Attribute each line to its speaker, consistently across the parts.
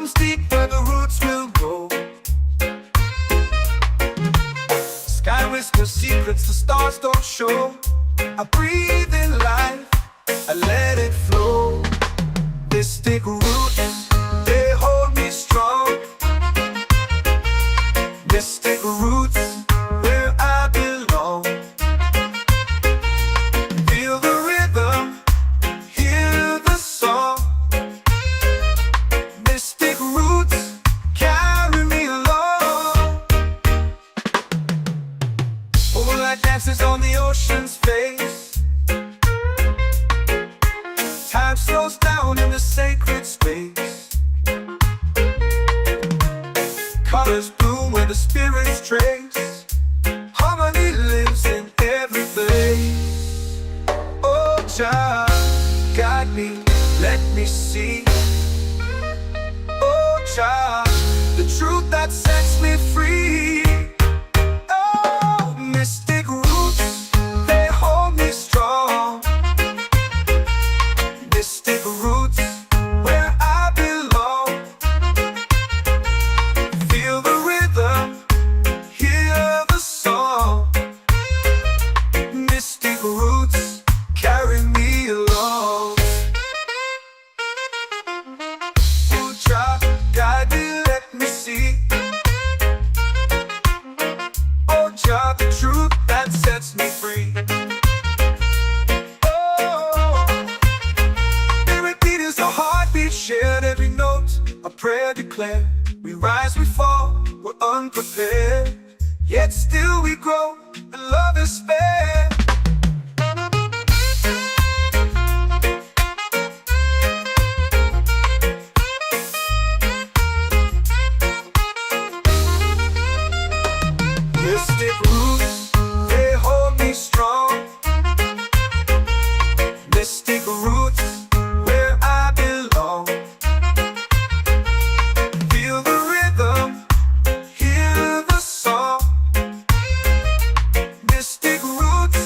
Speaker 1: runs deep where the roots will grow. Sky whispers secrets the stars don't show. I breathe in life, I let it flow. Mystic roots, they hold me strong. Mystic roots, where I belong. Feel the rhythm, hear the song. Mystic roots, carry me along. Moonlight dances on the ocean's face. Time slows down in the sacred space. Colors bloom where the spirits trace. Harmony lives in every place. Oh, child, guide me, let me see. Oh, child, the truth that sets me free. Oh, mystic roots, they hold me strong. Mystic roots, where I belong. Feel the rhythm, hear the song. Mystic roots, carry me along. Oh, child, guide me, let me see. Oh, child, the truth that sets me free. Shared every note, a prayer declared. We rise, we fall, we're unprepared. Yet still we grow, and love is spared. Mystic roots, they hold me strong. Mystic roots, where I belong. Feel the rhythm, hear the song. Mystic roots,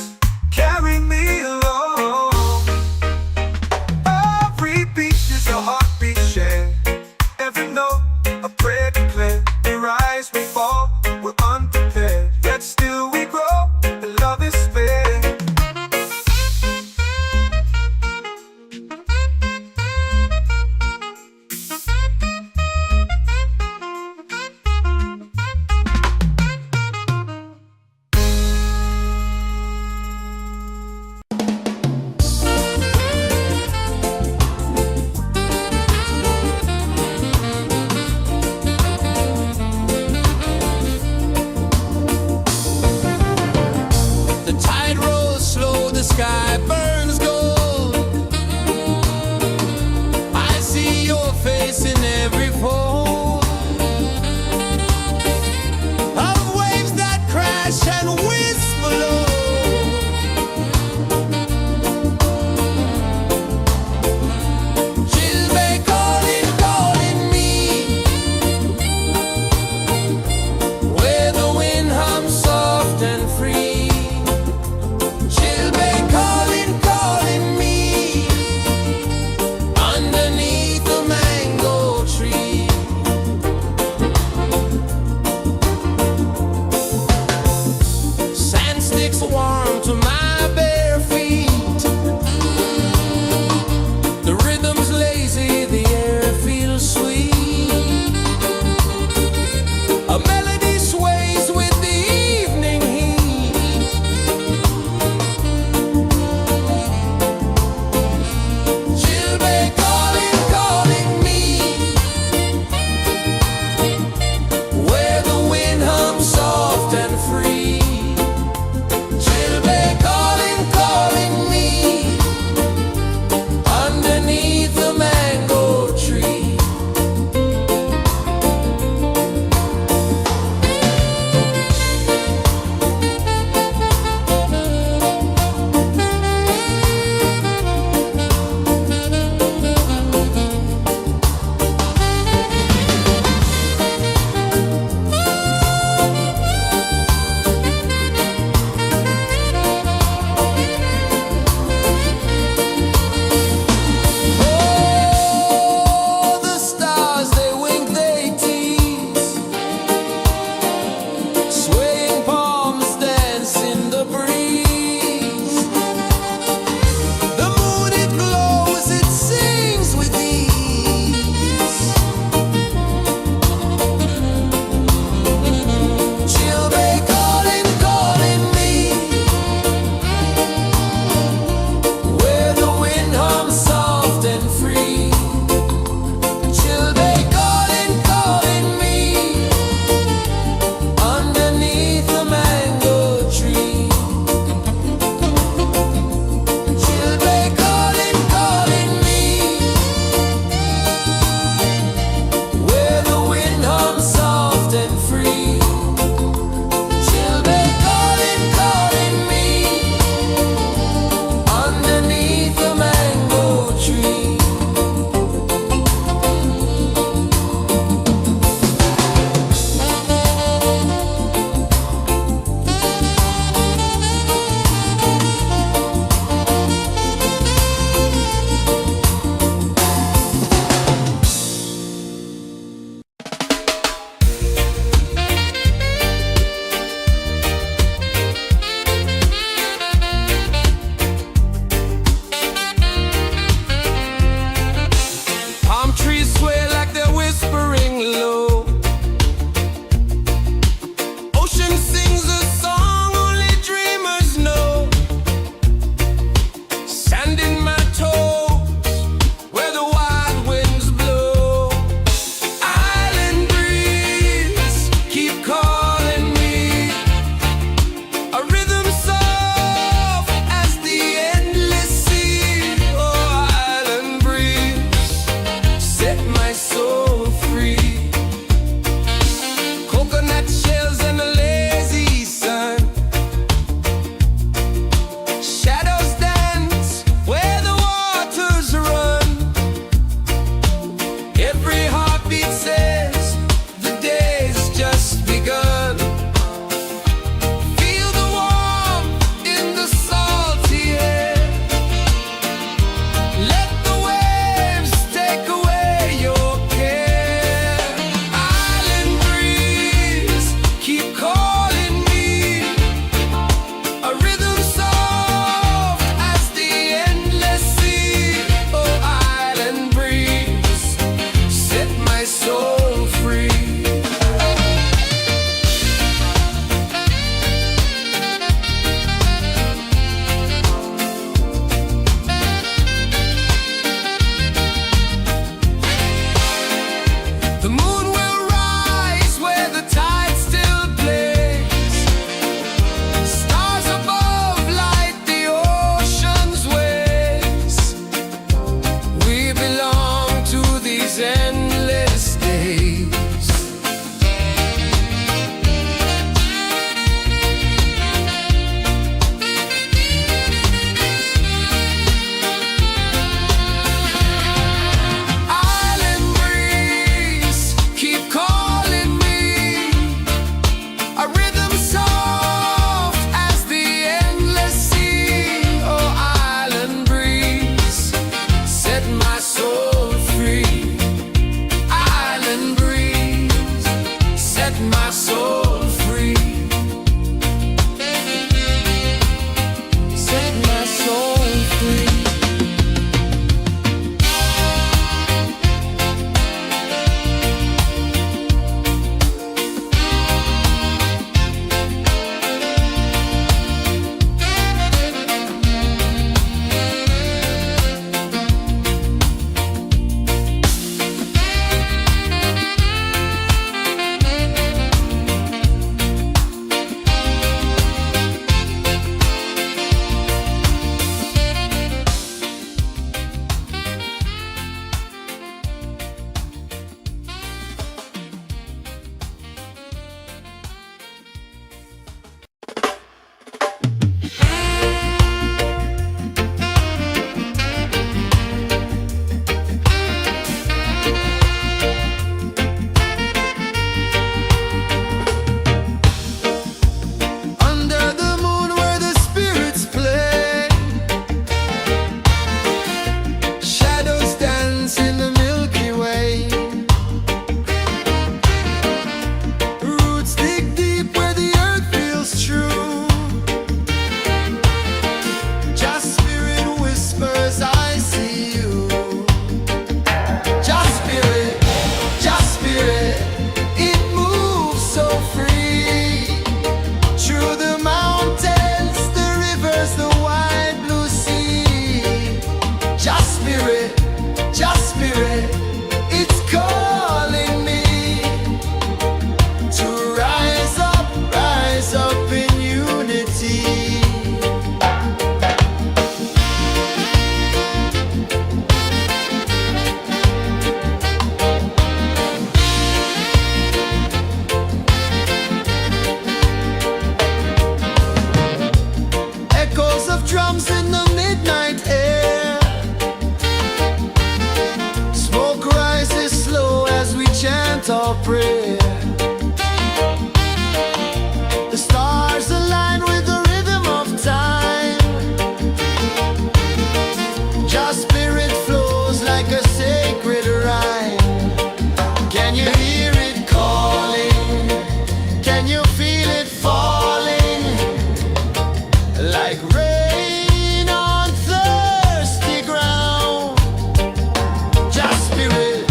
Speaker 1: for prayer. The stars align with the rhythm of time. Just spirit flows like a sacred rhyme. Can you hear it calling? Can you feel it falling? Like rain on thirsty ground. Just spirit,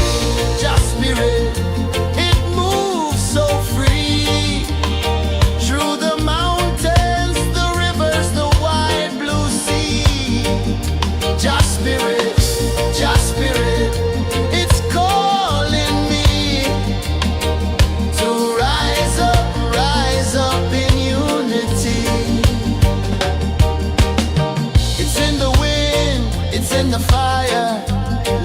Speaker 1: it moves so free. Through the mountains, the rivers, the wide blue sea. Just spirit, it's calling me to rise up in unity. It's in the wind, it's in the fire,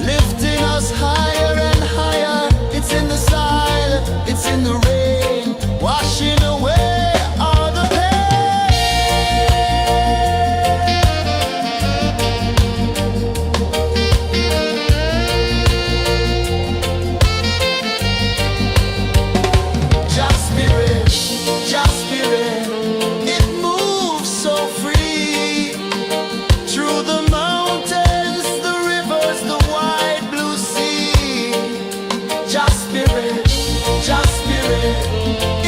Speaker 1: lifting us higher and higher. It's in the silence, it's in the rain, washing away all the pain. Just spirit, it moves so free. Through the mountains, the rivers, the wide blue sea. Just spirit,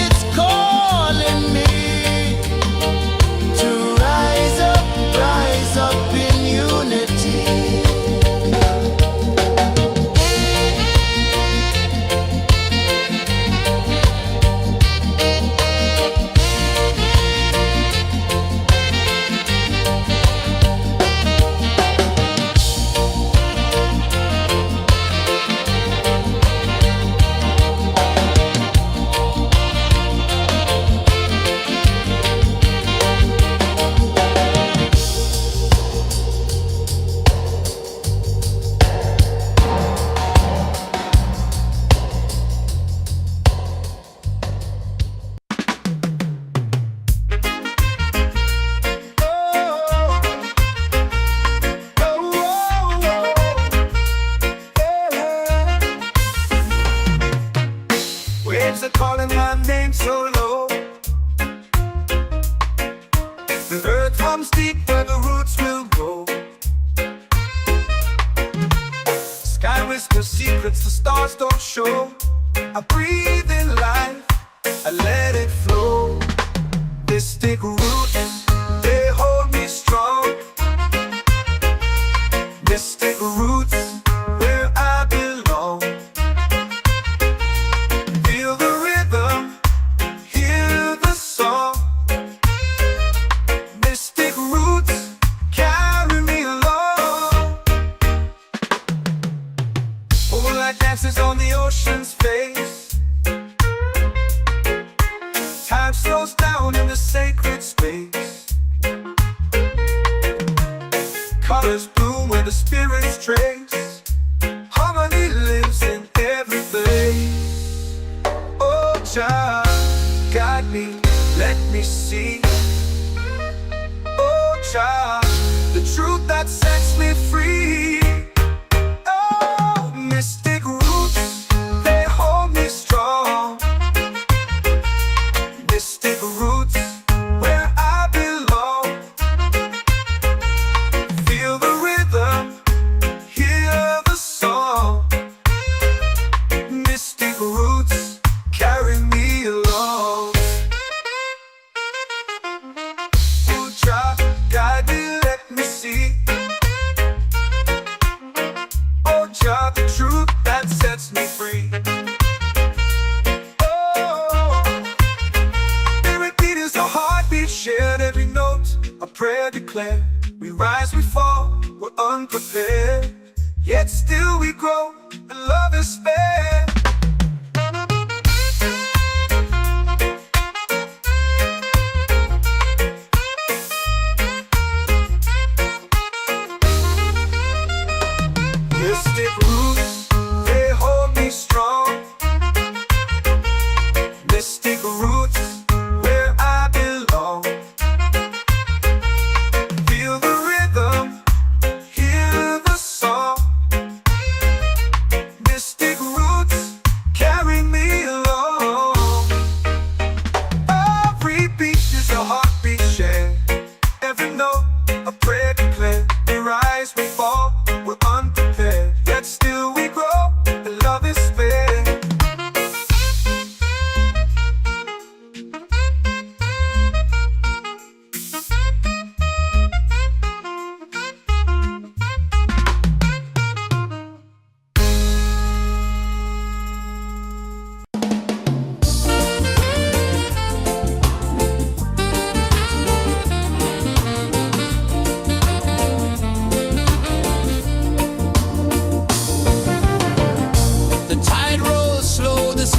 Speaker 1: it's calling me to rise up in unity. Waves are calling my name so low. The earth hums deep where the roots will go. Sky whispers secrets the stars don't show. I breathe in life, I let it flow. Mystic roots, they hold me strong. Mystic roots, where I belong. Feel the rhythm, hear the song. Mystic roots, carry me along. Moonlight dances on the ocean's face. Time slows down in the sacred space. Colors bloom where the spirits trace. Harmony lives in every place. Oh, child, guide me, let me see. Oh, child, the truth that sets me free. Oh, mystic roots, they hold me strong. Mystic roots, where I belong. Feel the rhythm, hear the song. Mystic roots, carry me along.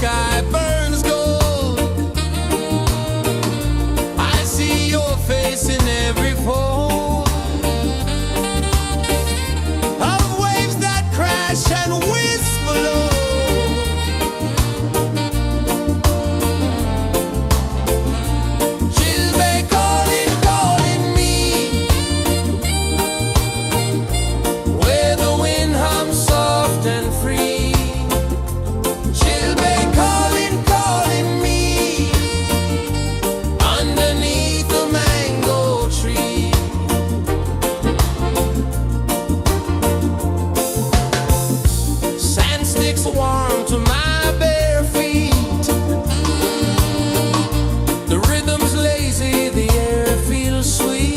Speaker 1: sky burns gold. I see your face in every fold of waves that crash and whisper low. Warm to my bare feet. The rhythm's lazy, the air feels sweet.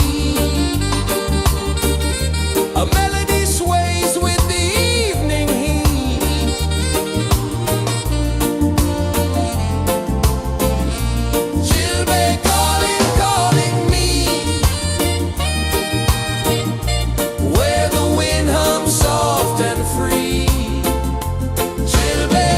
Speaker 1: A melody sways with the evening heat. She'll be calling, calling me, where the wind hums soft and free. She'll be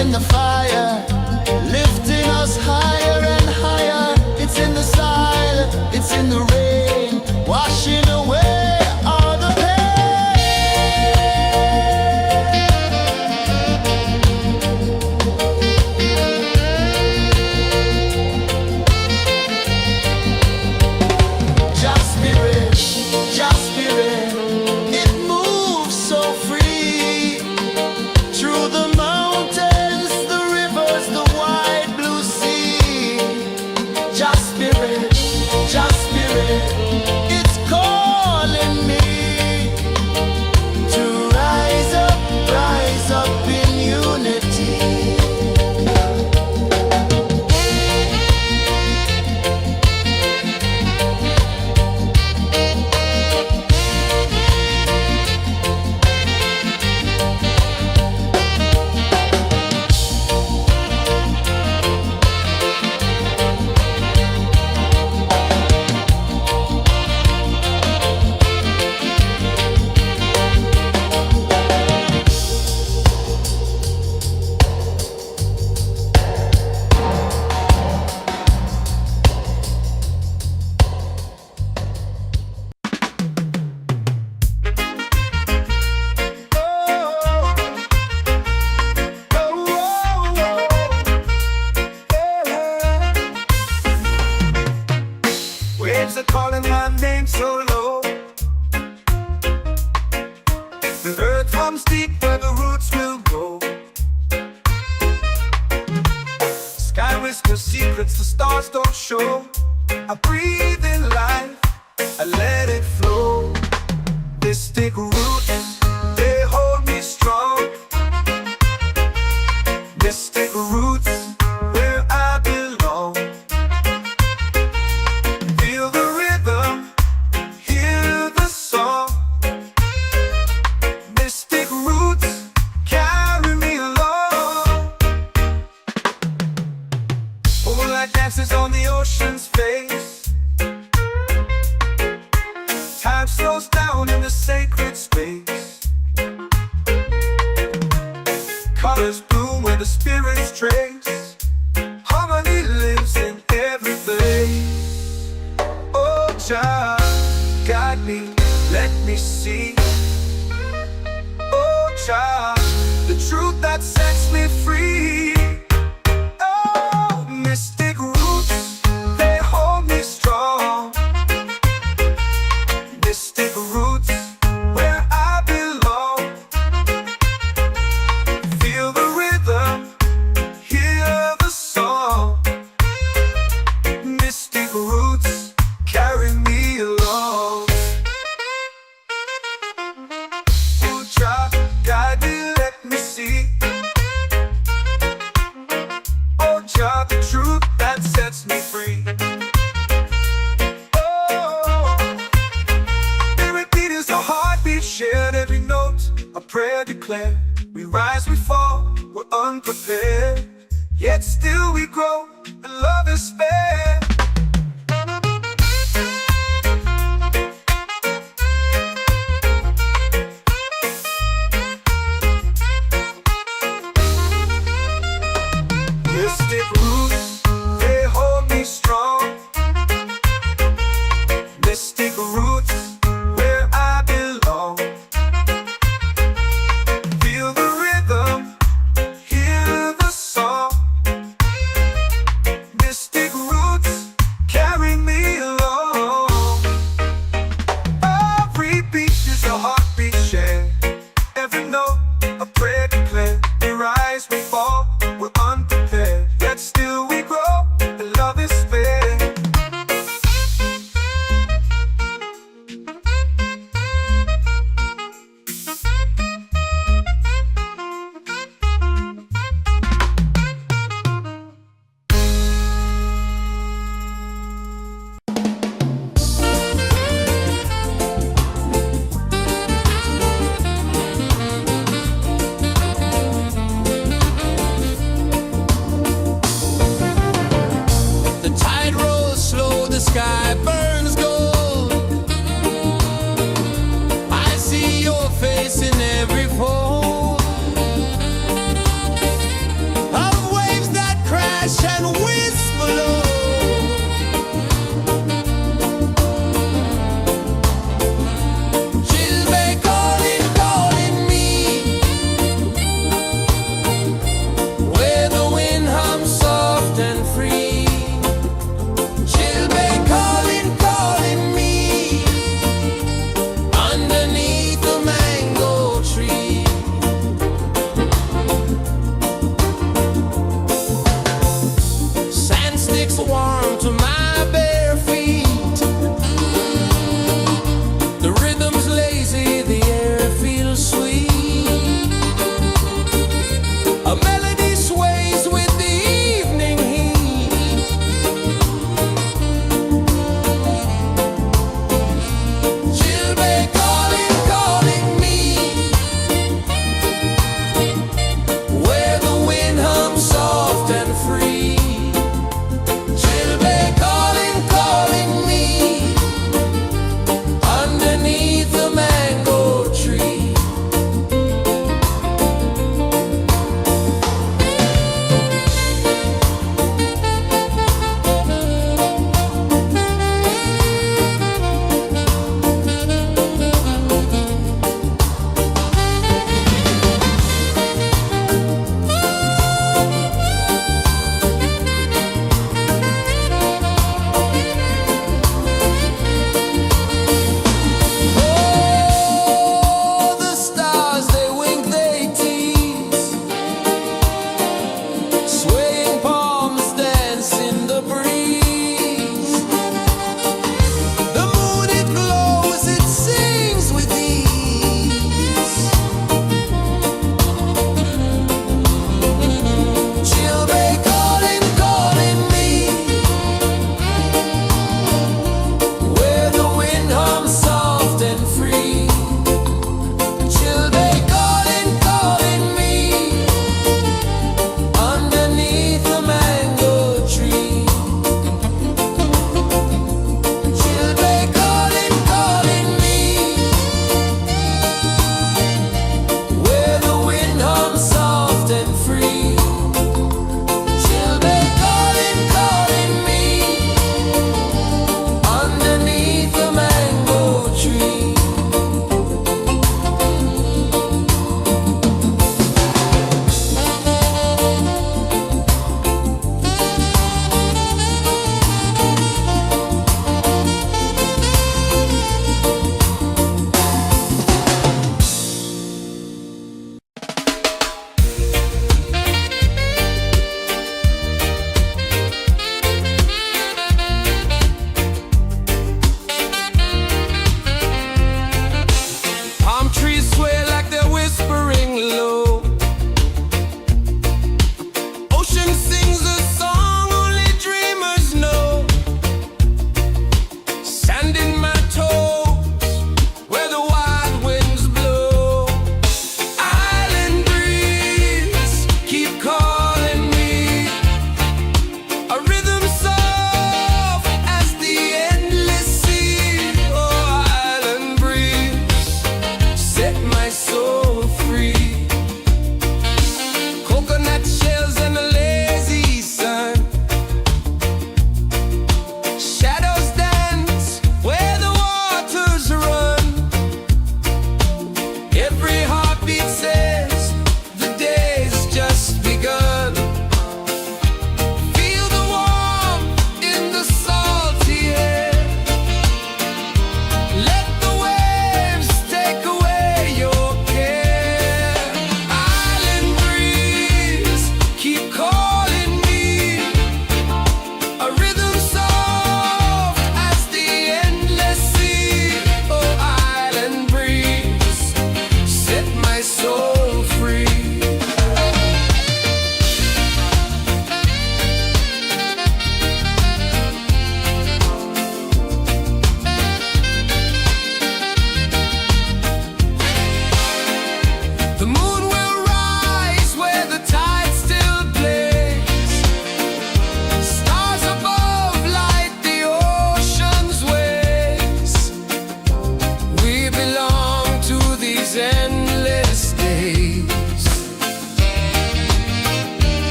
Speaker 2: in the fire, lifting us higher and higher. It's in the silence, it's in the rain, washing away all the Just spirit, just spirit, it moves so free through the mountains, the rivers, the wide blue sea. Just spirit, it's calling me to rise up in unity.
Speaker 1: Waves are calling my name so low. The earth hums deep where the roots will go. Sky whispers secrets the stars don't show. I breathe in life, I let it flow. Mystic roots, they hold me strong. Mystic roots, where I belong. Feel the rhythm, hear the song. Mystic roots, carry me along. Moonlight dances on the ocean's face. Time slows down in the sacred space. Colors bloom where the spirits trace. Harmony lives in every place. Oh, Jah, guide me, let me see. Oh, Jah, the truth that sets me free. Oh, mystic roots, they hold me strong. Mystic roots, where I belong. Feel the rhythm, hear the song. Mystic roots, carry me along. Oh, Jah, guide me, let me see. Oh, Jah, the truth that sets me free. Oh, spirit beat is a heartbeat, shared every note, a prayer declared. We rise, we fall, we're unprepared, yet still we grow, and love is spared. Mystic roots, they hold me strong. Mystic roots, where I belong. Feel the rhythm, hear the song. Mystic roots,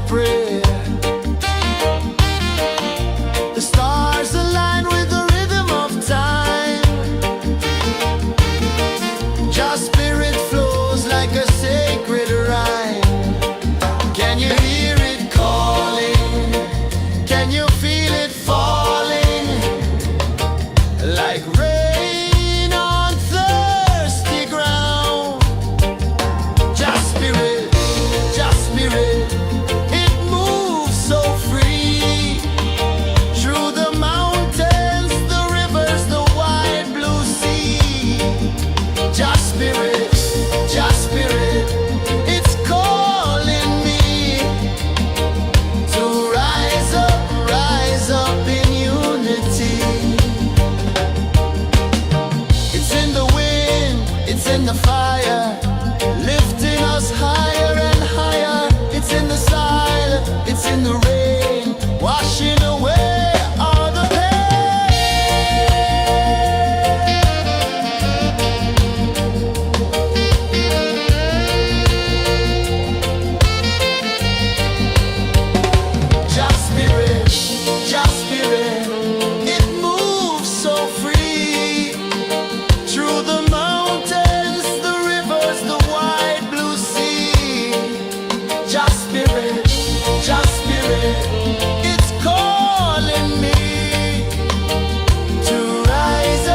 Speaker 2: prayer. The stars align with the rhythm of time. Your spirit flows like a sacred rhyme. Can you hear it calling? Can you feel it falling? Like rain on thirsty ground. Just spirit, it moves so free. Through the mountains, the rivers, the wide blue sea. Just spirit, it's calling me to rise up in unity. It's in the wind, it's in the fire, lifting us higher and higher. It's in the silence, it's in the rain, washing away all the Just spirit, it moves so free. Through the mountains, the rivers, the wide blue sea. Just spirit, it's calling me to rise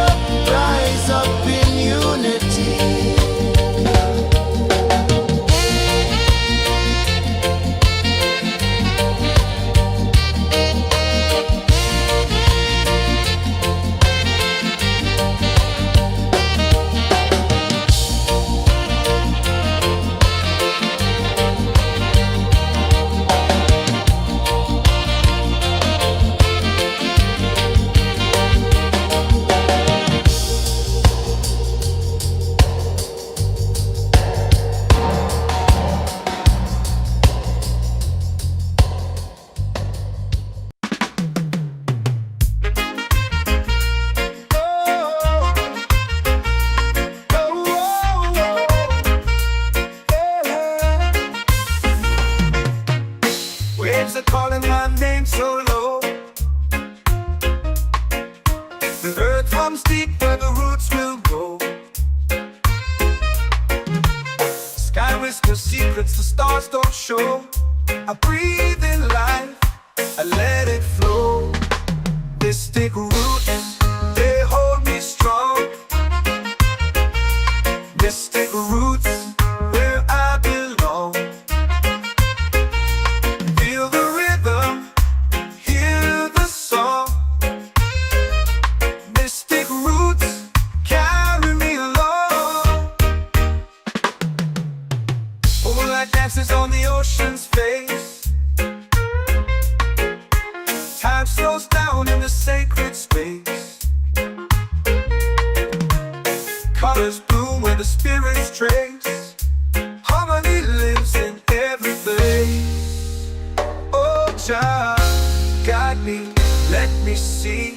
Speaker 2: up in unity.
Speaker 1: Waves are calling my name so low. The earth hums deep where the roots will grow. Sky whispers secrets the stars don't show. I breathe in life, I let it flow. Mystic roots, they hold me strong. Mystic roots, where I belong. Feel the rhythm, hear the song. Mystic roots, carry me along. Moonlight dances on the ocean's face. Time slows down in the sacred space. Colors bloom where the spirits trace. Harmony lives in every place. Oh, child, guide me, let me see.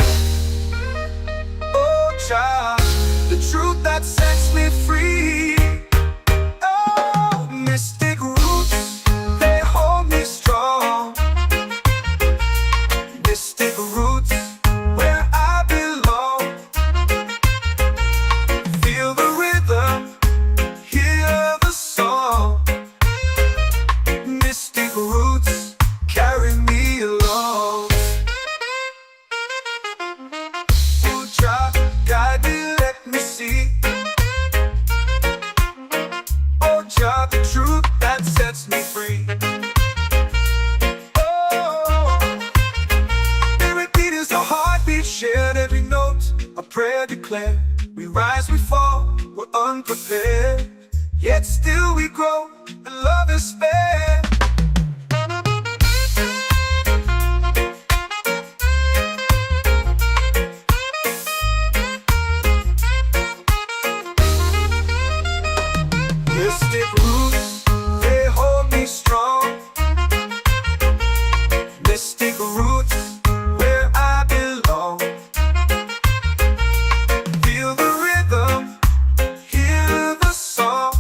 Speaker 1: Oh, child, the truth that sets me free. Oh, mystic roots, they hold me strong. Mystic roots, where I belong. Feel the rhythm, hear the song. Mystic roots, carry me along. Oh, child, guide me, let me see. Oh, child, the truth that sets me free. Oh, spirit beat is a heartbeat shared, every note a prayer declared. We rise, we fall, we're unprepared, yet still we grow, and love is spared. Mystic roots, they hold me strong. Mystic roots, where I belong. Feel the rhythm, hear the song.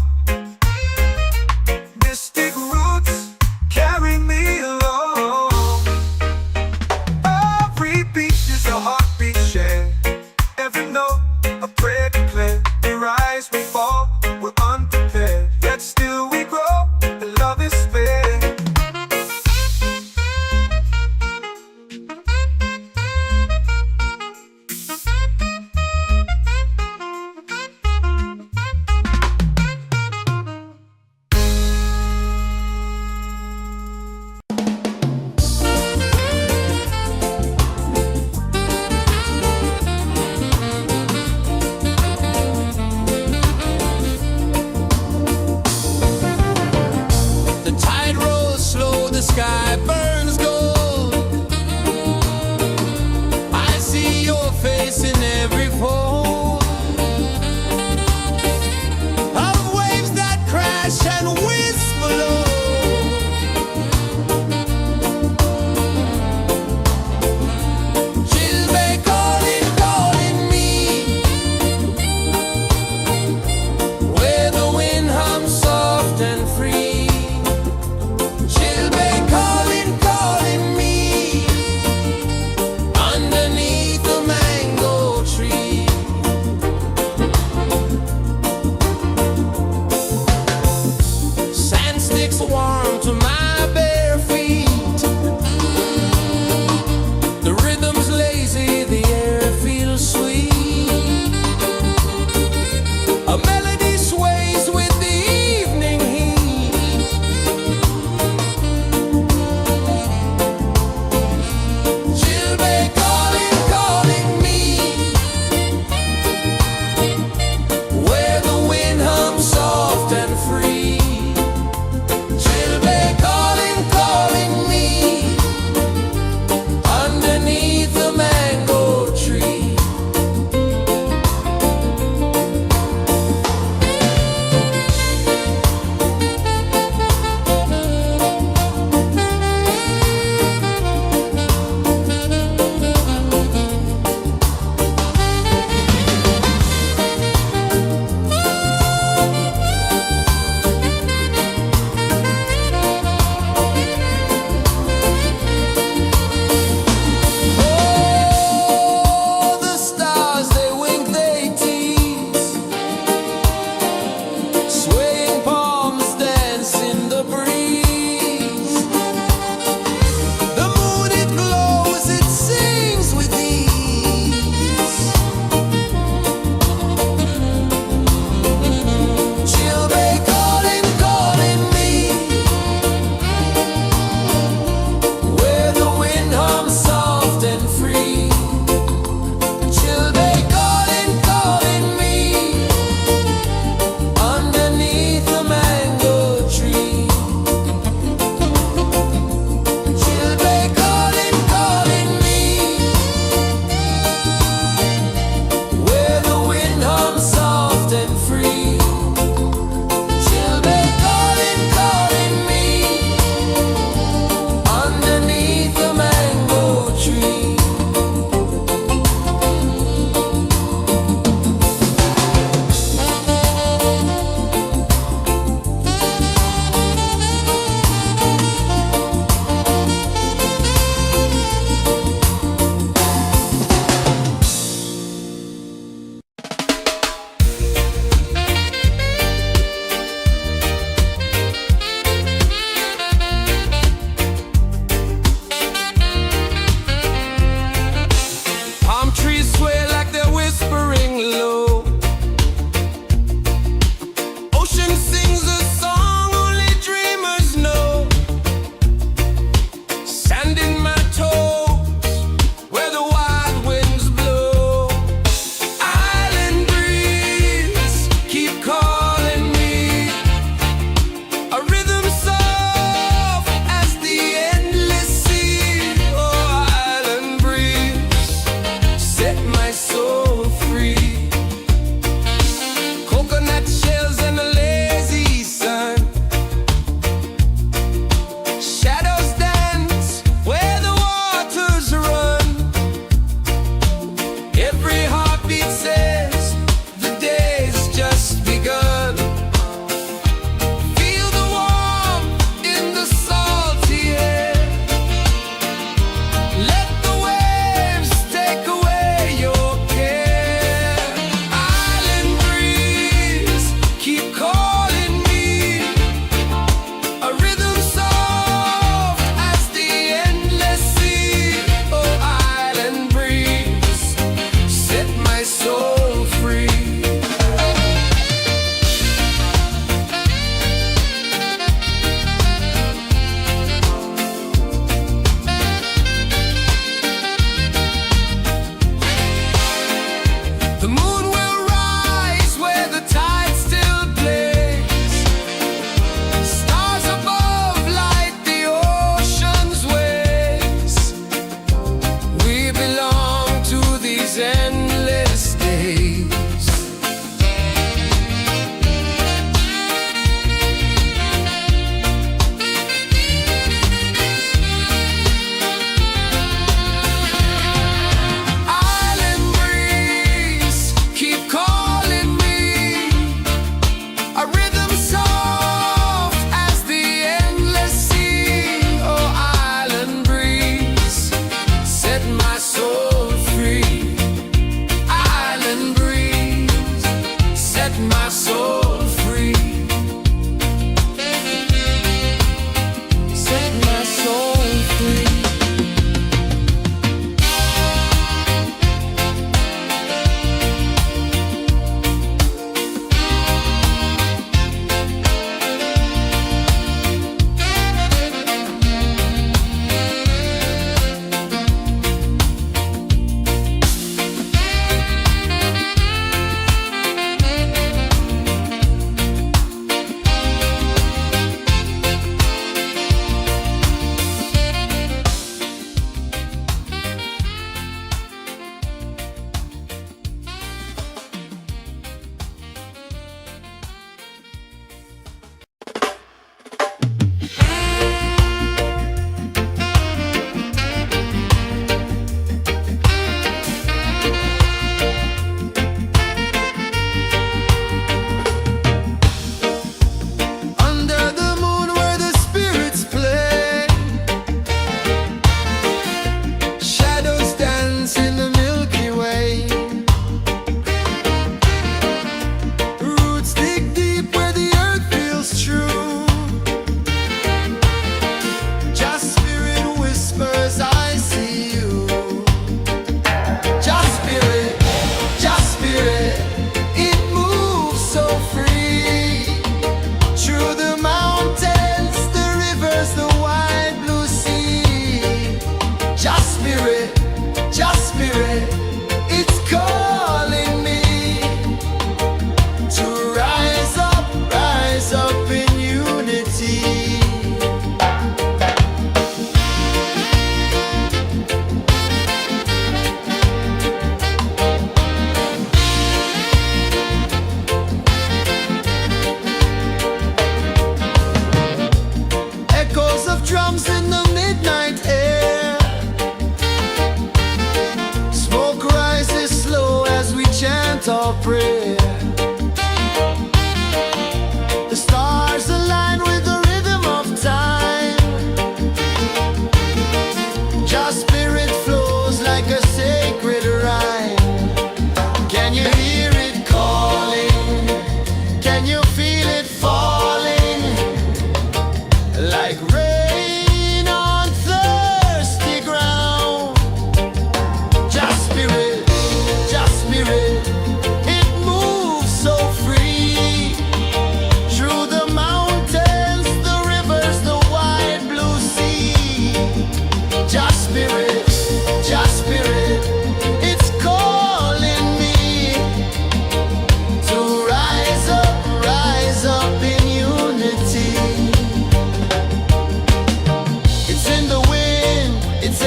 Speaker 2: the sky burns gold. I see your face in every fold of waves that crash and whisper low. And free, she'll be calling.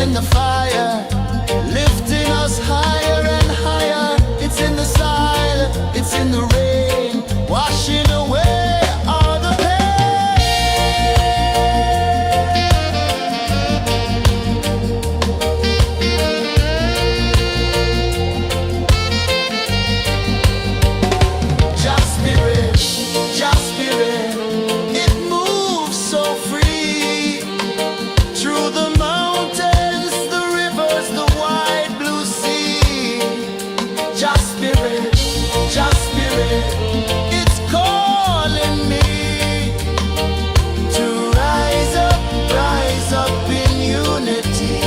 Speaker 2: in the fire, lifting us higher and higher. It's in the silence, it's in the rain, washing away all the pain. Just spirit, it moves so free through the mountains, the rivers, the wide blue sea. Just spirit, it's calling me to rise up in unity.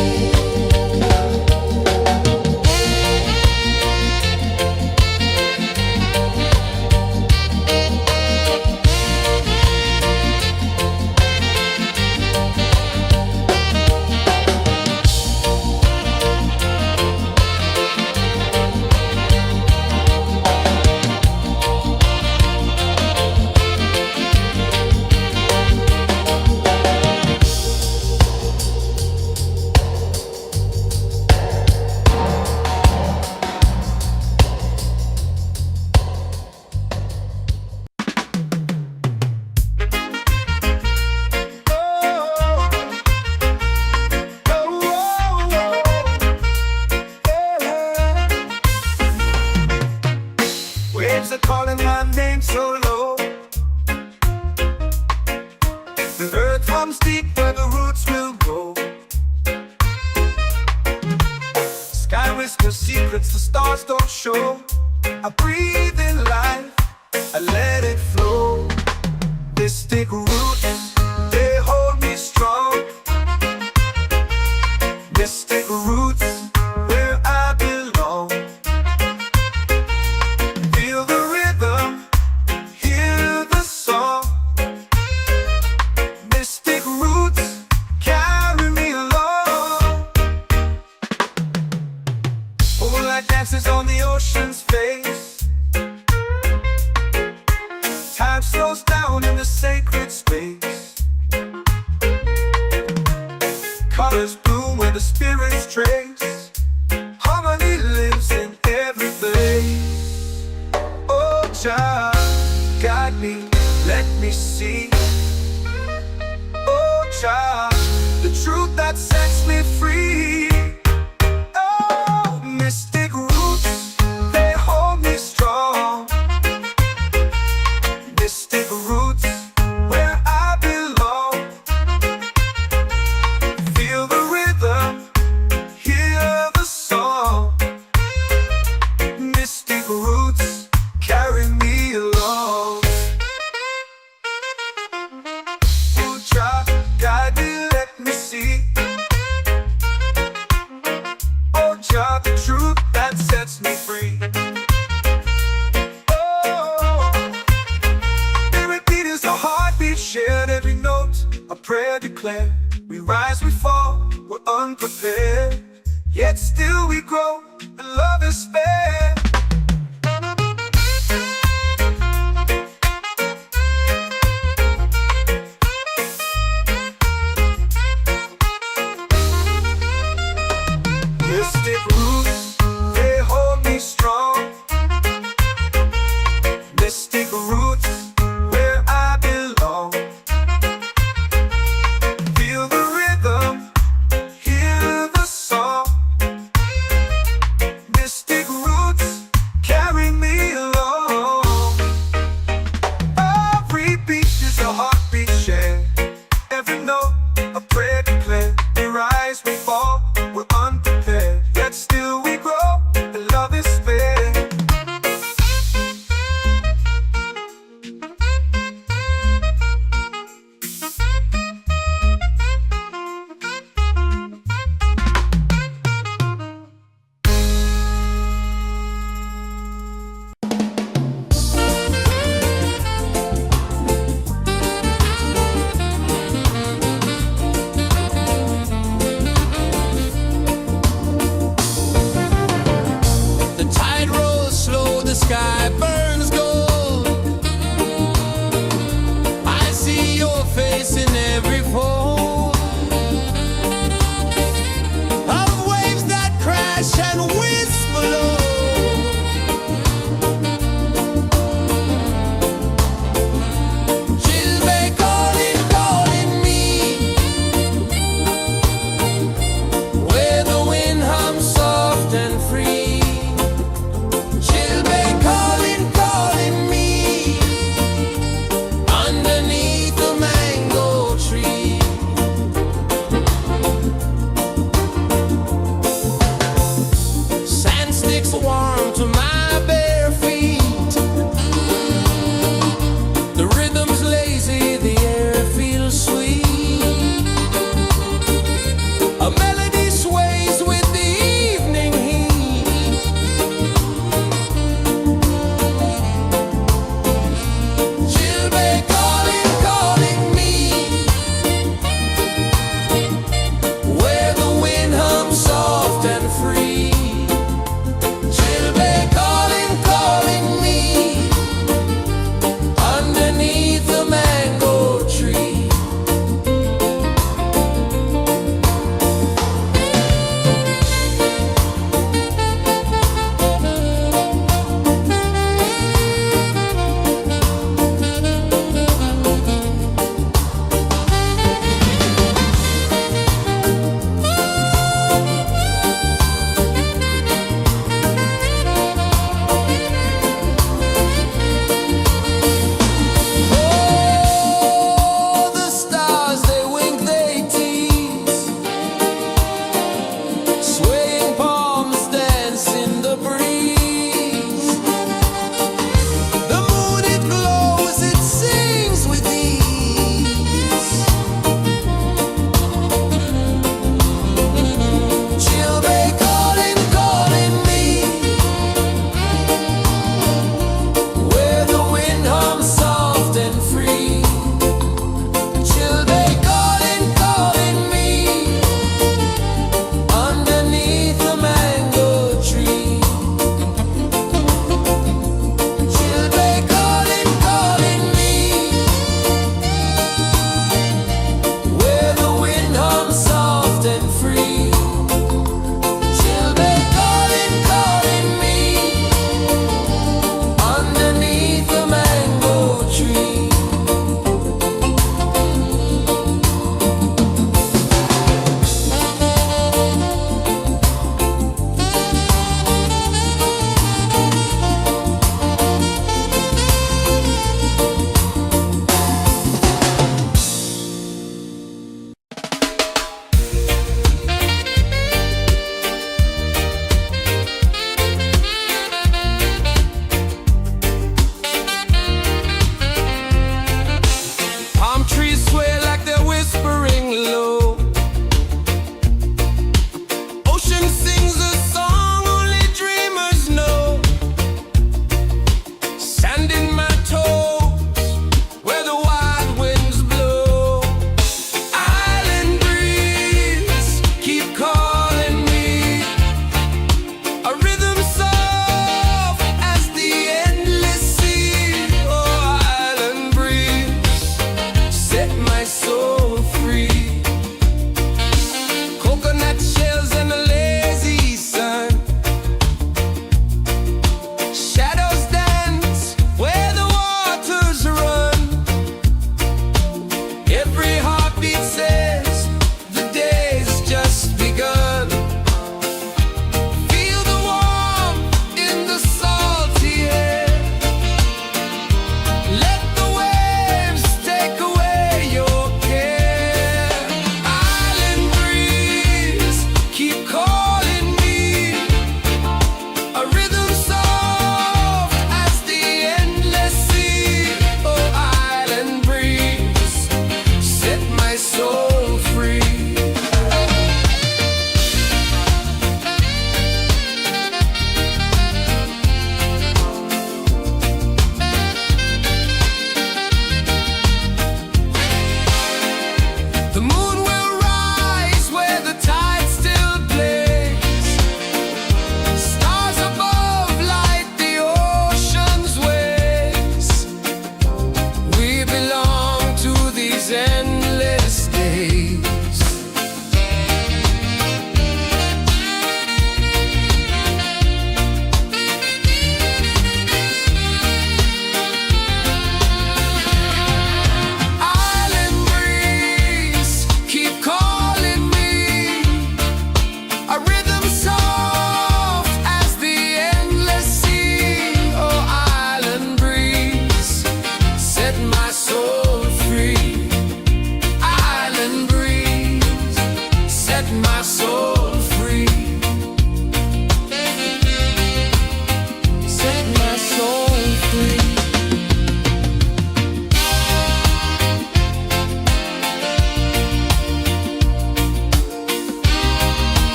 Speaker 1: Waves are calling my name so low. The earth hums deep where the roots will grow. Sky whispers secrets the stars don't show. I breathe in life, I let it flow. Mystic roots, they hold me strong. Mystic roots, where I belong. Feel the rhythm, hear the song. Mystic roots, carry me along. Moonlight dances on the ocean's face. Time slows down in the sacred space. Colors bloom where the spirits trace. Harmony lives in every place. Oh, Jah, guide me, let me see. Oh, Jah, the truth that sets me free. Oh, mystic roots, they hold me strong. Mystic roots, where I belong. Feel the rhythm, hear the song. Mystic roots, carry me along. Oh, Jah, guide me, let me see. Oh, Jah, the truth that sets me free. Oh, spirit beat is a heartbeat, shared every note, a prayer declared. We rise, we fall, we're unprepared, yet still we grow, and love is spared. Mystic roots, they hold me strong. Mystic roots, where I belong. Feel the rhythm, hear the song. Mystic roots,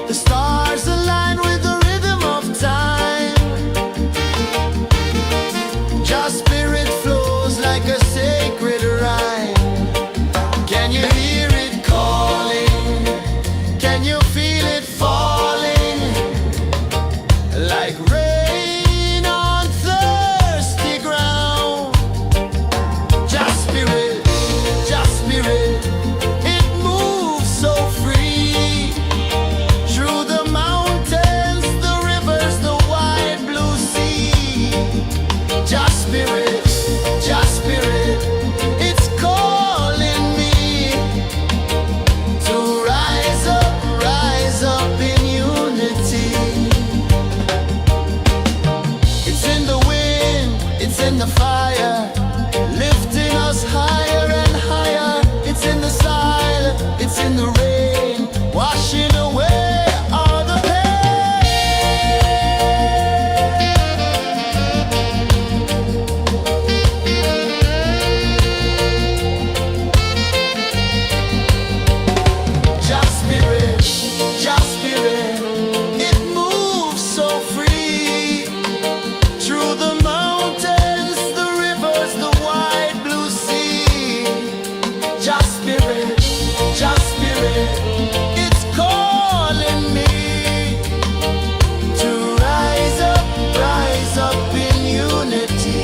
Speaker 2: The stars align with the rhythm of time. Just spirit flows like a sacred rhyme. Can you hear it calling? Can you feel it falling? Like rain on thirsty ground. Just spirit, it moves so free. Through the mountains, the rivers, the wide blue sea. Just spirit, it's calling me to rise up in unity. It's in the wind, it's in the fire, lifting us higher and higher. It's in the silence, it's in the rain, washing away all the pain. Just spirit, it moves so free. Through the mountains, the rivers, the wide blue sea. Just spirit, it's calling me to rise up in unity.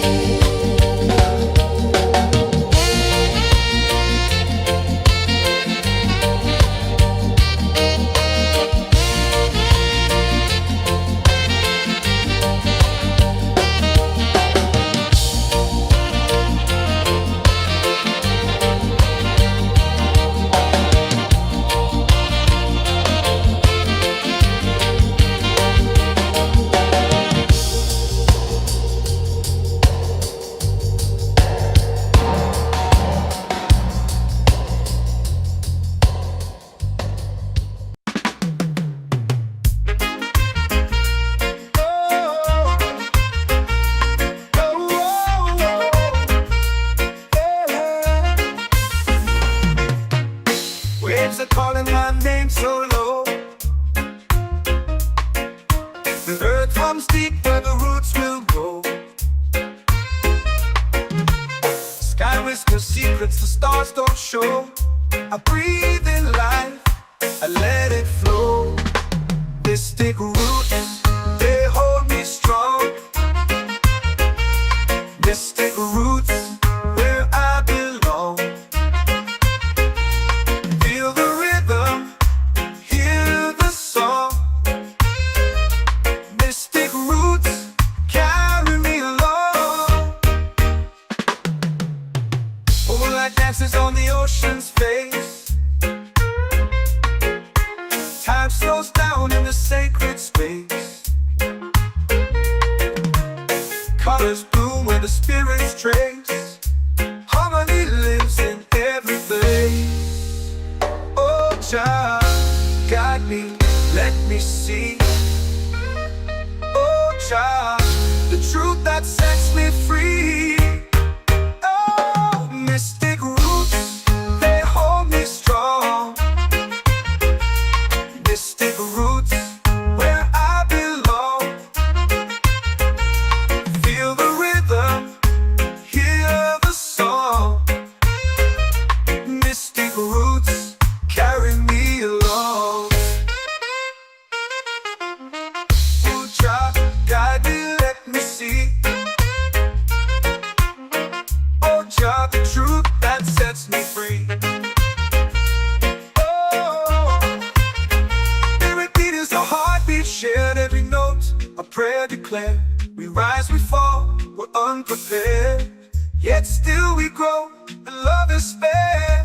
Speaker 1: Waves are calling my name so low. The earth hums deep where the roots will grow. Sky whispers secrets the stars don't show. I breathe in life, I let it flow. Mystic roots, they hold me strong. Mystic roots, where I belong. Feel the rhythm, hear the song. Mystic roots, carry me along. Moonlight dances on the ocean's face. Time slows down in the sacred space. Colors bloom where the spirits trace. Harmony lives in every place. Oh, child, guide me, let me see. Oh, child, the truth that sets me free. Oh, mystic roots, they hold me strong. Mystic roots, where I belong. Feel the rhythm, hear the song. Mystic roots, carry me along. Oh, child, guide me, let me see. Oh, child, the truth that sets me free. Oh, spirit beat is a heartbeat, shared every note, a prayer declared. We rise, we fall, we're unprepared, yet still we grow, and love is fair.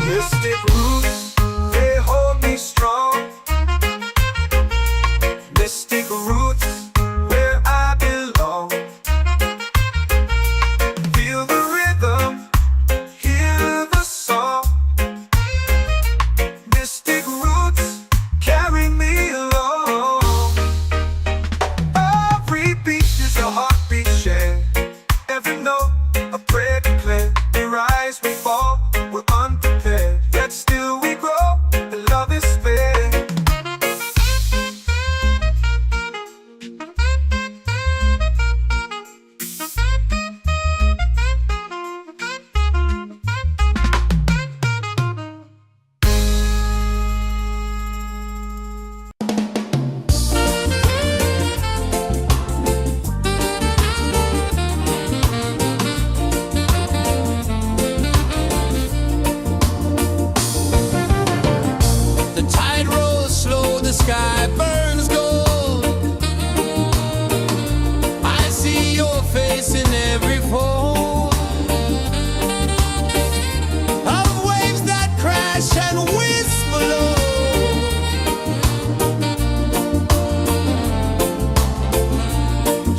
Speaker 1: Mystic roots, they hold me strong. Mystic roots, where I belong. Feel the rhythm, hear the song. Mystic roots,
Speaker 2: ocean's gold. I see your face in every fold of waves that crash and whisper low.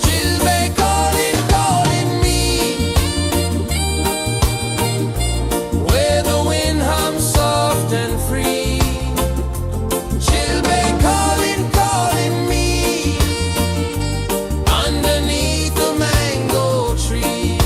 Speaker 2: Chilbay calling, calling me, where the wind hums soft and free. Chilbay calling, calling me, underneath the mango tree.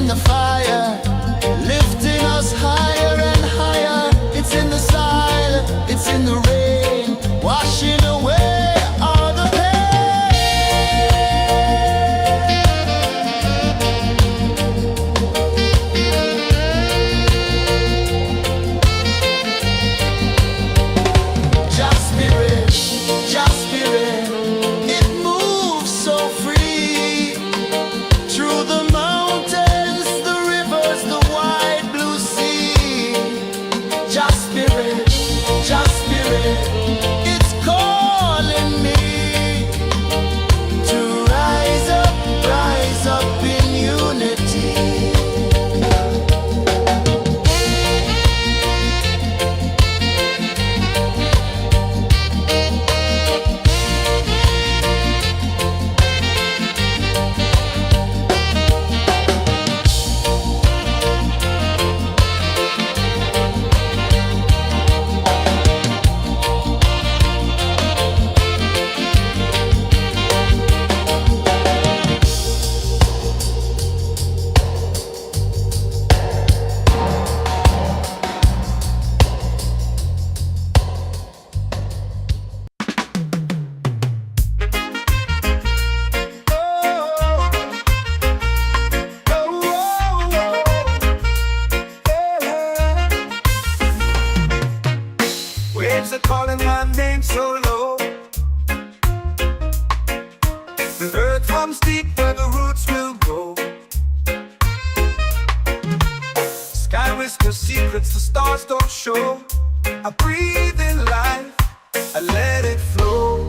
Speaker 2: in the fire, lifting us higher and higher. It's in the silence, it's in the rain, washing away all the Just spirit, just spirit, it moves so free through the mountains, the rivers, the wide blue sea. Just spirit, it's calling me to rise up in unity.
Speaker 1: Waves are calling my name so low. The earth comes deep where the roots will grow. Sky whispers secrets the stars don't show. I breathe in life, I let it flow.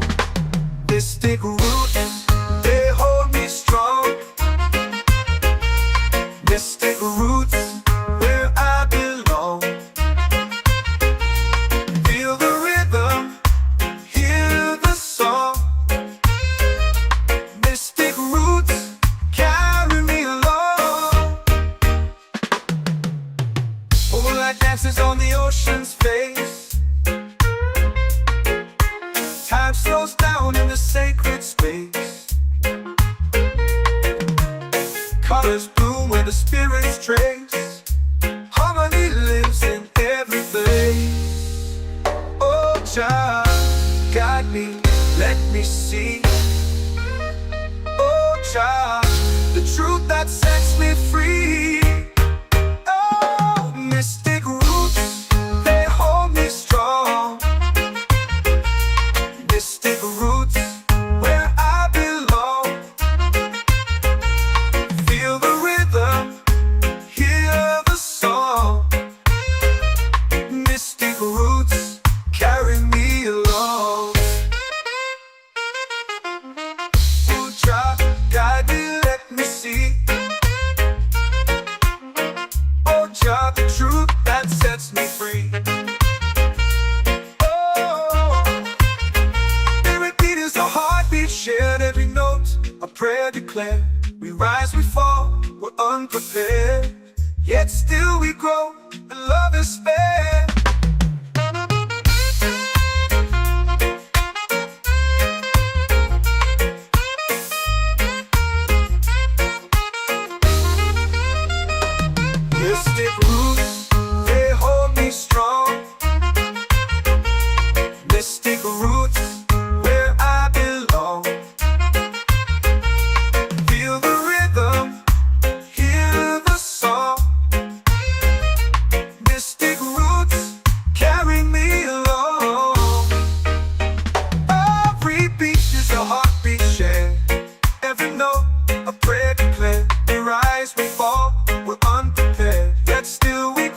Speaker 1: Mystic roots, they hold me strong. Mystic roots, where I belong. Feel the rhythm, hear the song. Mystic roots, carry me along. Moonlight dances on the ocean's face. Time slows down in the sacred space. Colors bloom where the spirits trace. Harmony lives in every place. Oh, Jah, guide me, let me see. Oh, Jah, the truth that sets me free. Oh, mystic roots, they hold me strong. Mystic roots, where I belong. Feel the rhythm, hear the song. Mystic roots, carry me along. Oh, Jah, guide me, let me see. Oh, Jah, the truth that sets me free. Oh, spirit beat is a heartbeat shared, every note a prayer declared. We rise, we fall, we're unprepared, yet still we grow, and love is spared. Mystic roots, they hold me strong. Mystic roots, where I belong. Feel the rhythm, hear the song. Mystic roots, carry me along. Every beat is a heartbeat shared, every note a prayer declared. We rise, we fall, we're unprepared, yet still we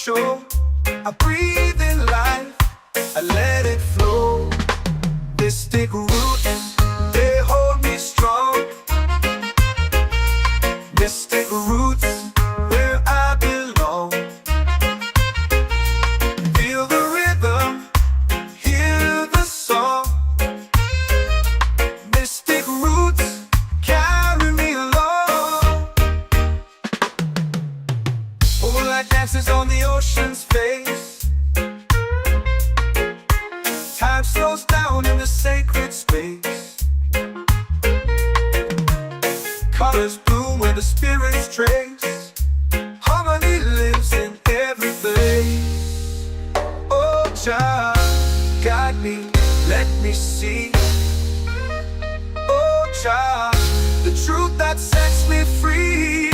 Speaker 1: show. I breathe in life, I let it flow. Mystic roots, they hold me strong. Mystic roots, where I belong. Feel the rhythm, hear the song. Mystic roots, carry me along. Moonlight dances on the ocean's face. Time slows down in the sacred space. Colors bloom where the spirits trace. Harmony lives in every place. Oh, child, guide me, let me see. Oh, child, the truth that sets me free.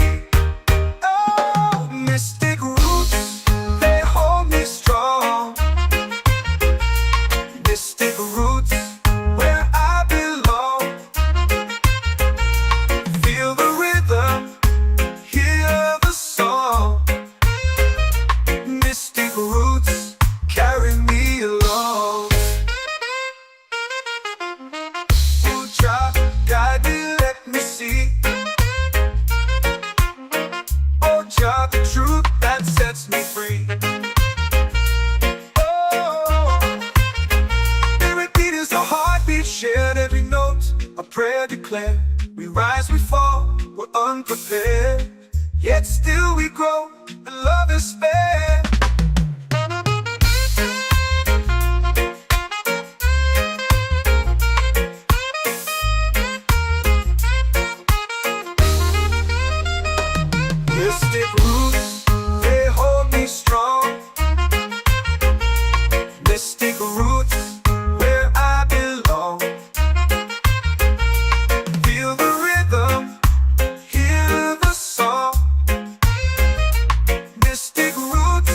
Speaker 1: Oh, mystic roots, they hold me strong. Mystic roots, where I belong. Feel the rhythm, hear the song. Mystic roots, carry me along. Oh, child, guide me, let me see. Oh, child, the truth that sets me free. Shared every note, a prayer declared. We rise, we fall, we're unprepared. Yet still we grow, and love is spared. Mystic roots, they hold me strong. Mystic roots, where I belong. Feel the rhythm, hear the song. Mystic roots,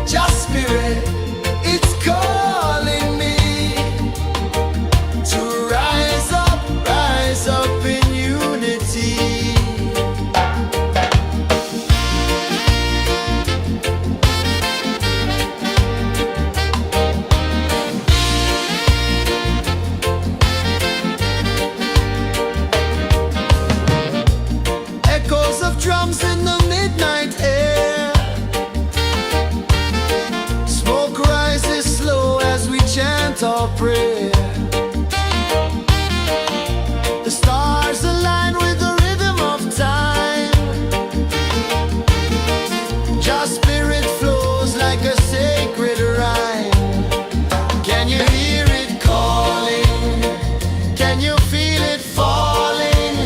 Speaker 2: Just spirit, it's calling me to rise up in unity. Echoes of drums in the midnight air. Smoke rises slow as we chant our prayer. The stars align with the rhythm of time. Just spirit flows like a sacred rhyme. Can you hear it calling? Can you feel it falling?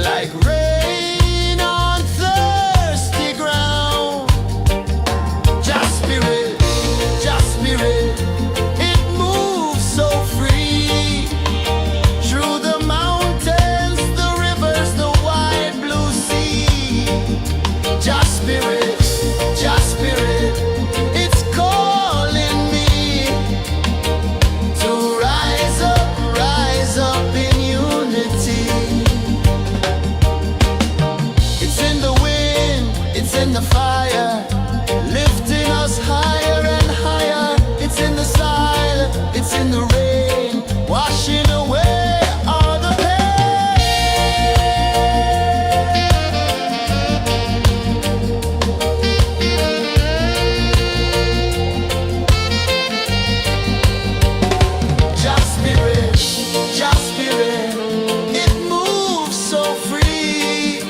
Speaker 2: Like rain on thirsty ground. Just spirit, it moves so free. Through the mountains, the rivers, the wide blue sea. Just spirit, it's calling me to rise up in unity. It's in the wind, it's in the fire, lifting us higher and higher. It's in the silence, it's in the rain, washing away all the Just spirit, it moves so free.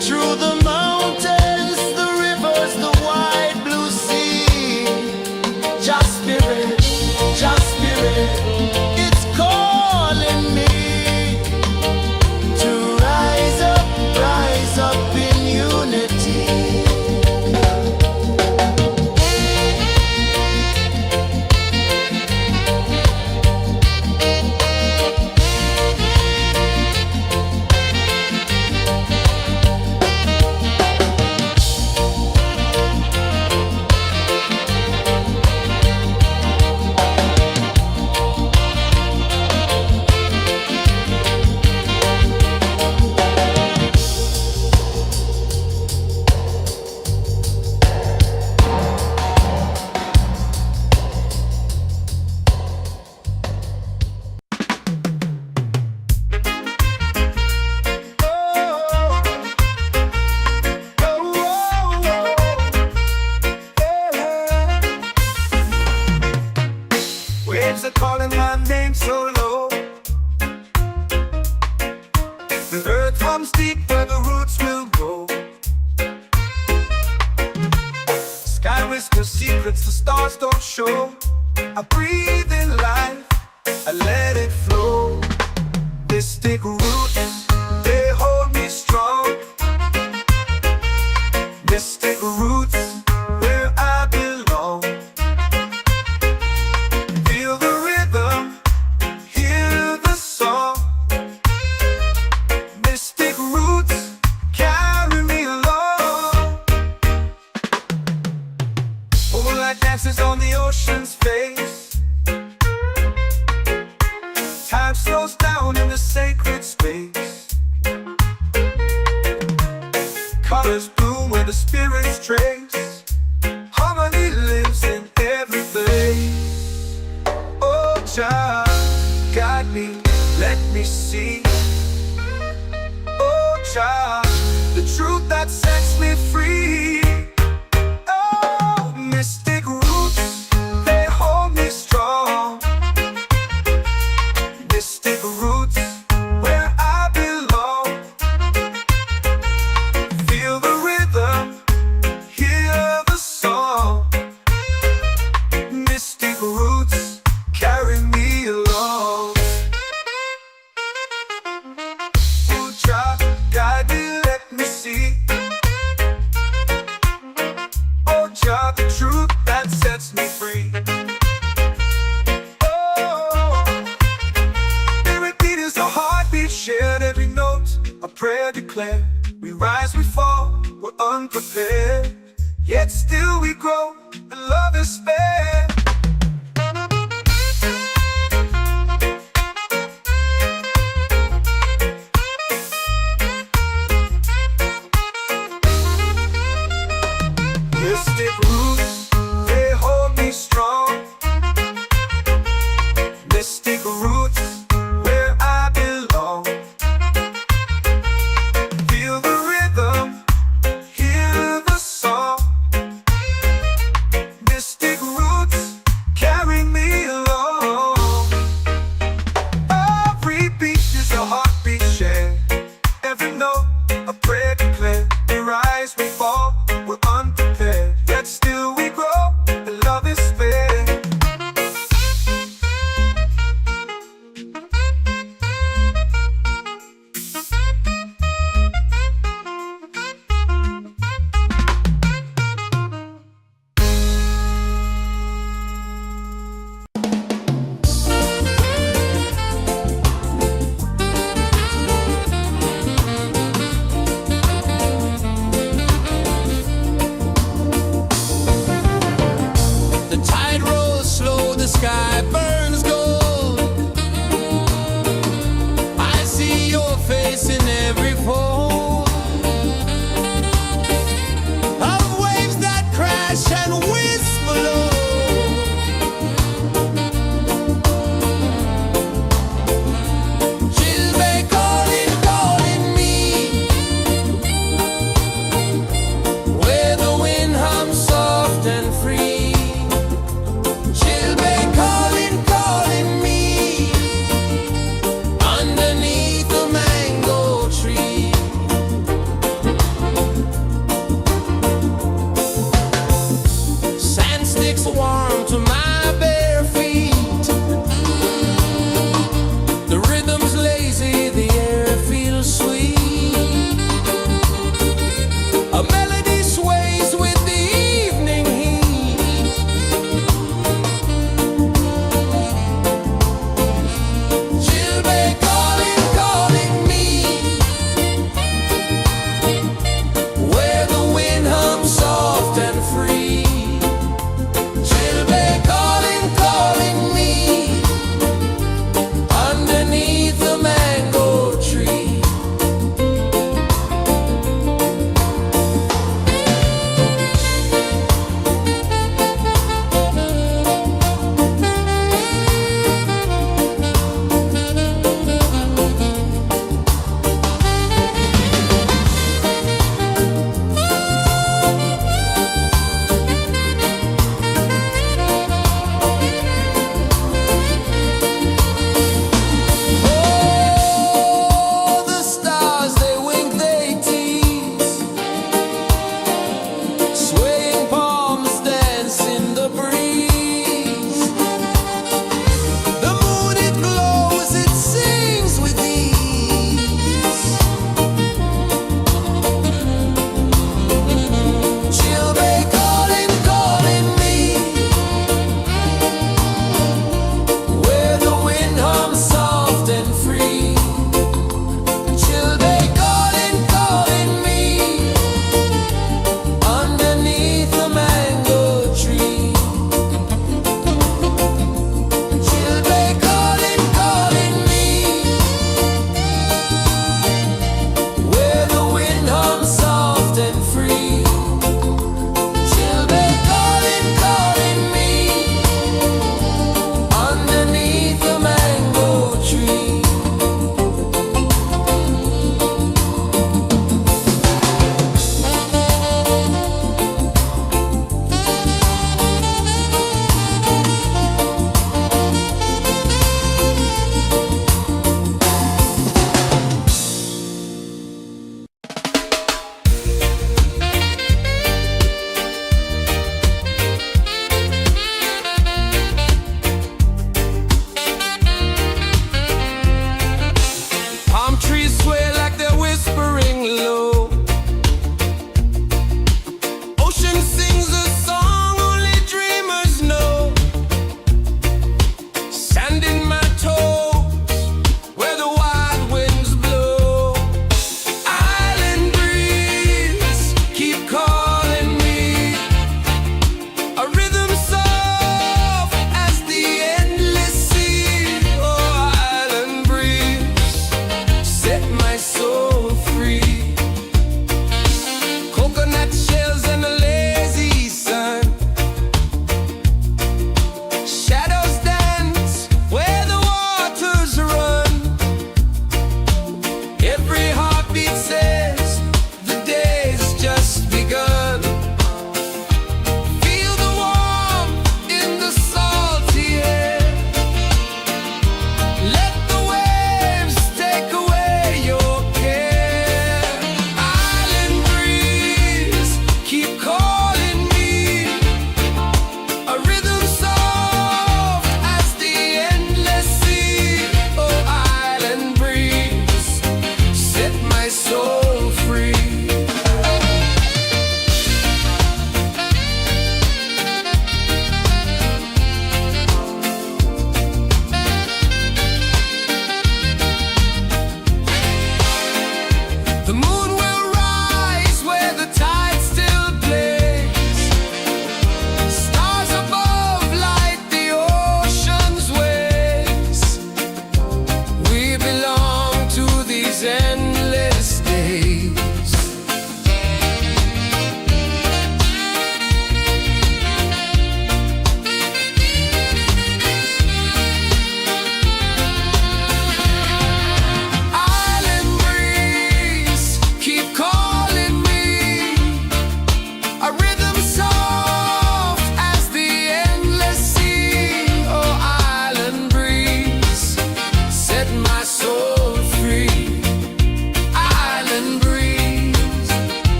Speaker 2: Through the mountains, the rivers, the wide blue sea. Just spirit, it's calling me to rise up in unity.
Speaker 1: Waves are calling my name so low. The earth runs deep where the roots will grow. Sky whispers secrets the stars don't show. I breathe in life, I let it flow. Mystic roots, they hold me strong. Mystic roots, where I belong. Feel the rhythm, hear the song. Mystic roots, carry me along. Moonlight dances on the ocean's face. Time slows down in the sacred space. Colors bloom where the spirits trace. Harmony lives in every place. Oh, child, guide me, let me see. Oh, child, the truth that sets me free. Oh, mystic roots, they hold me strong. Mystic roots, where I belong. Feel the rhythm, hear the song. Mystic roots, carry me along. Oh, child, guide me, let me see. Oh, child, the truth that sets me free. Oh, every beat is a heartbeat shared, every note a prayer declared. We rise, we fall, we're unprepared, yet still we grow, and love is fair. Mystic roots, they hold me strong. Mystic roots, where I belong. Feel the rhythm, hear the song. Mystic roots, carry me along. Every beat is a heartbeat shared. Every note, a prayer declared. We rise, we fall, we're unprepared. Yet still we grow, and love is fair.
Speaker 2: The tide rolls slow, the sky burns gold. I see your face in every fold of waves that crash and whisper low. She'll be calling, calling me, where the wind hums soft and free. She'll be calling, calling me, underneath the mango tree. Sand sticks warm to my bare feet. The rhythm's lazy, the air feels sweet. A melody sways with the evening heat. She'll be calling, calling me, where the wind hums soft and free. She'll be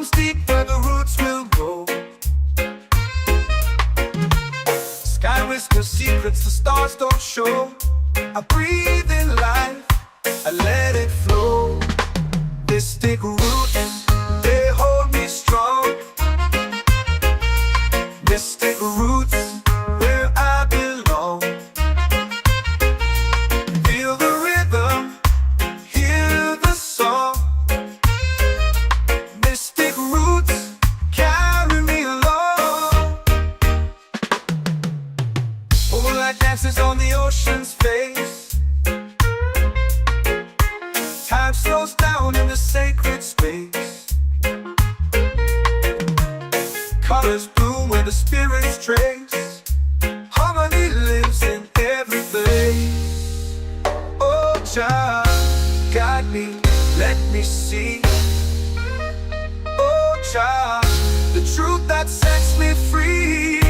Speaker 1: runs deep where the roots will grow. Sky whispers secrets the stars don't show. I breathe in life, I let it flow. Mystic roots, they hold me strong. Mystic roots, where I belong. Feel the rhythm, hear the song. Mystic roots, carry me along. Moonlight dances on the ocean's face. Time slows down in the sacred space. Colors bloom where the spirits trace. Harmony lives in every face. Oh, Jah, guide me, let me see. Oh, Jah, the truth that sets me free.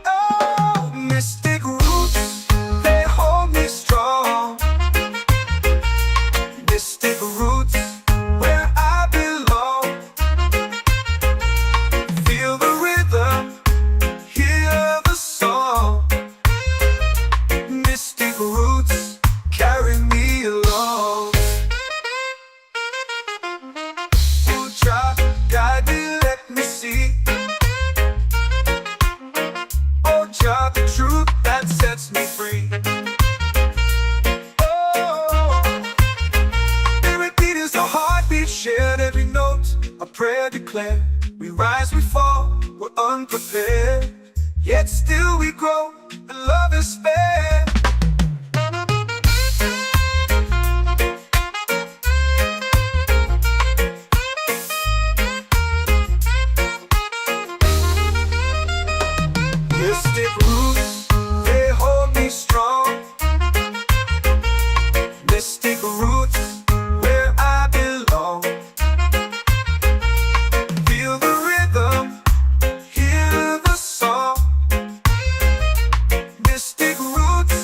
Speaker 1: Oh, mystic roots, they hold me strong. Mystic roots, where I belong. Feel the rhythm, hear the song. Mystic roots, carry me along. Oh, Jah, guide me, let me see. Oh, Jah, the truth that sets me free. Shared every note, a prayer declared. We rise, we fall, we're unprepared. Yet still we grow, and love is spared. Mystic roots, they hold me strong. Mystic roots, where I belong. Feel the rhythm, hear the song. Mystic roots,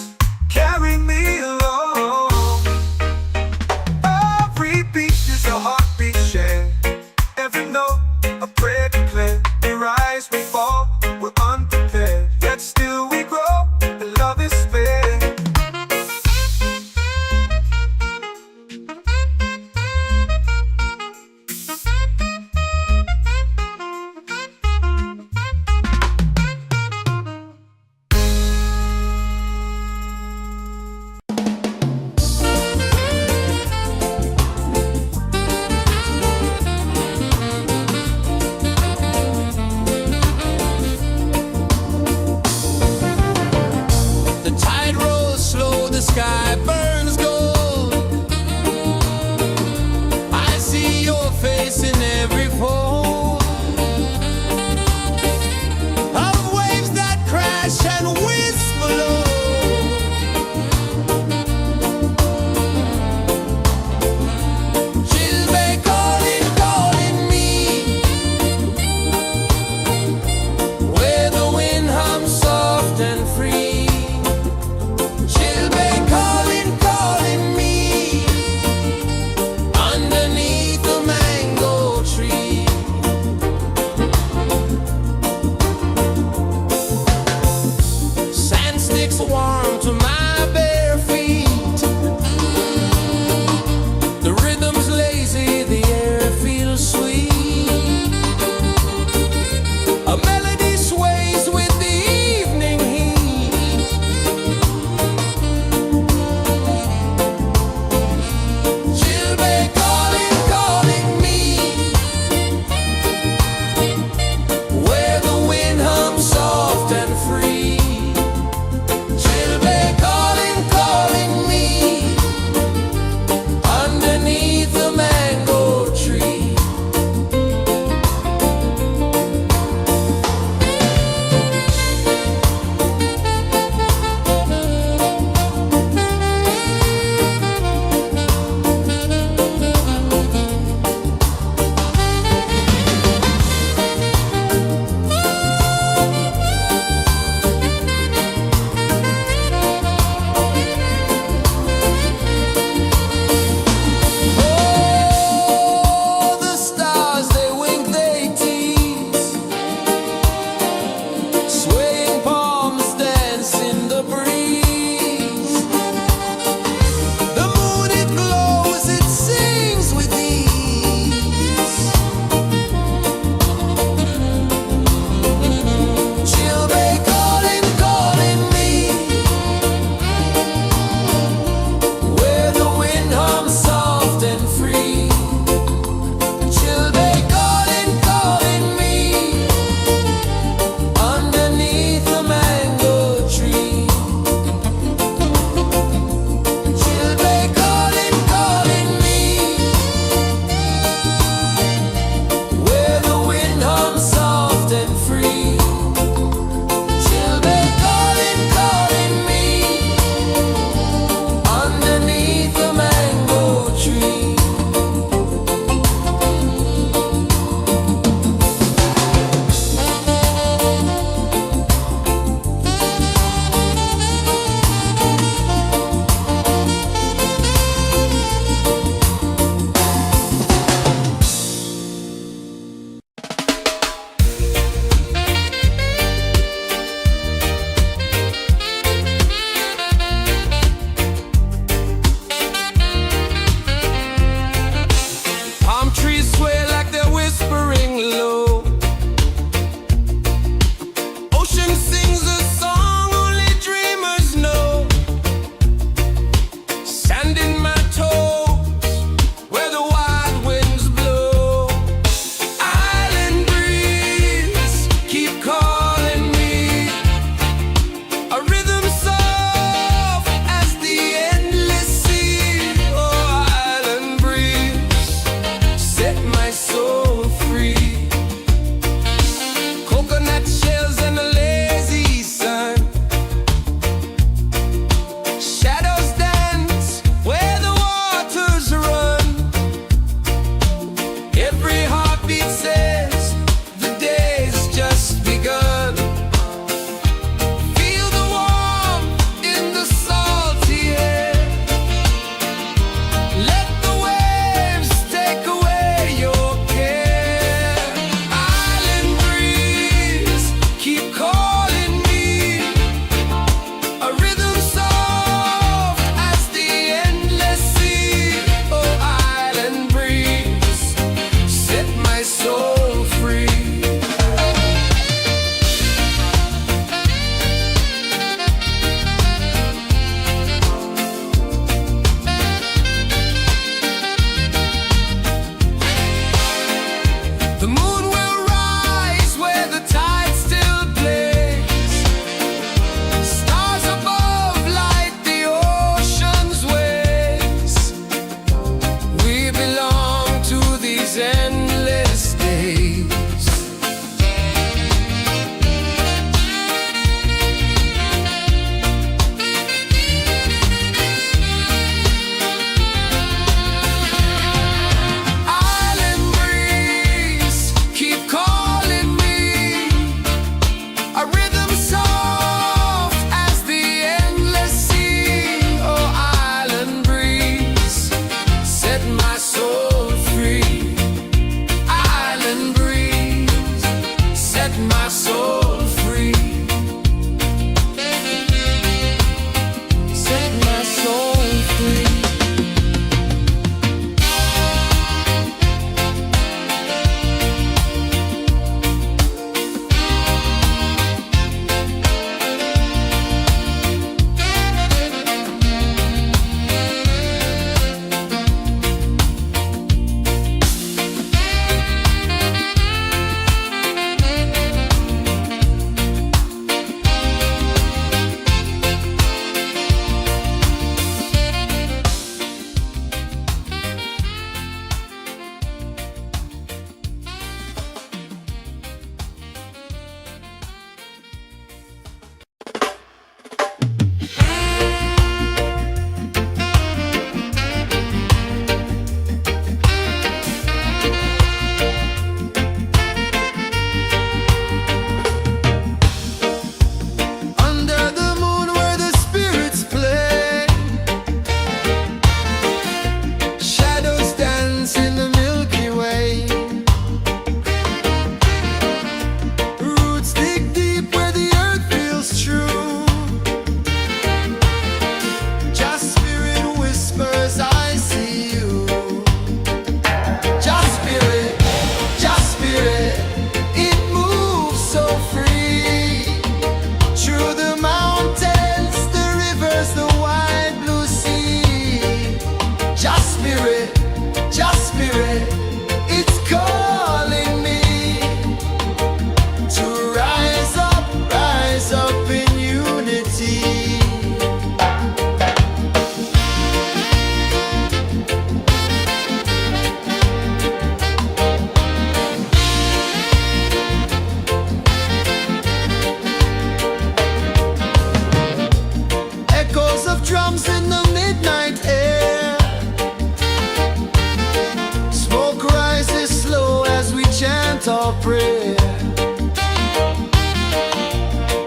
Speaker 2: your prayer.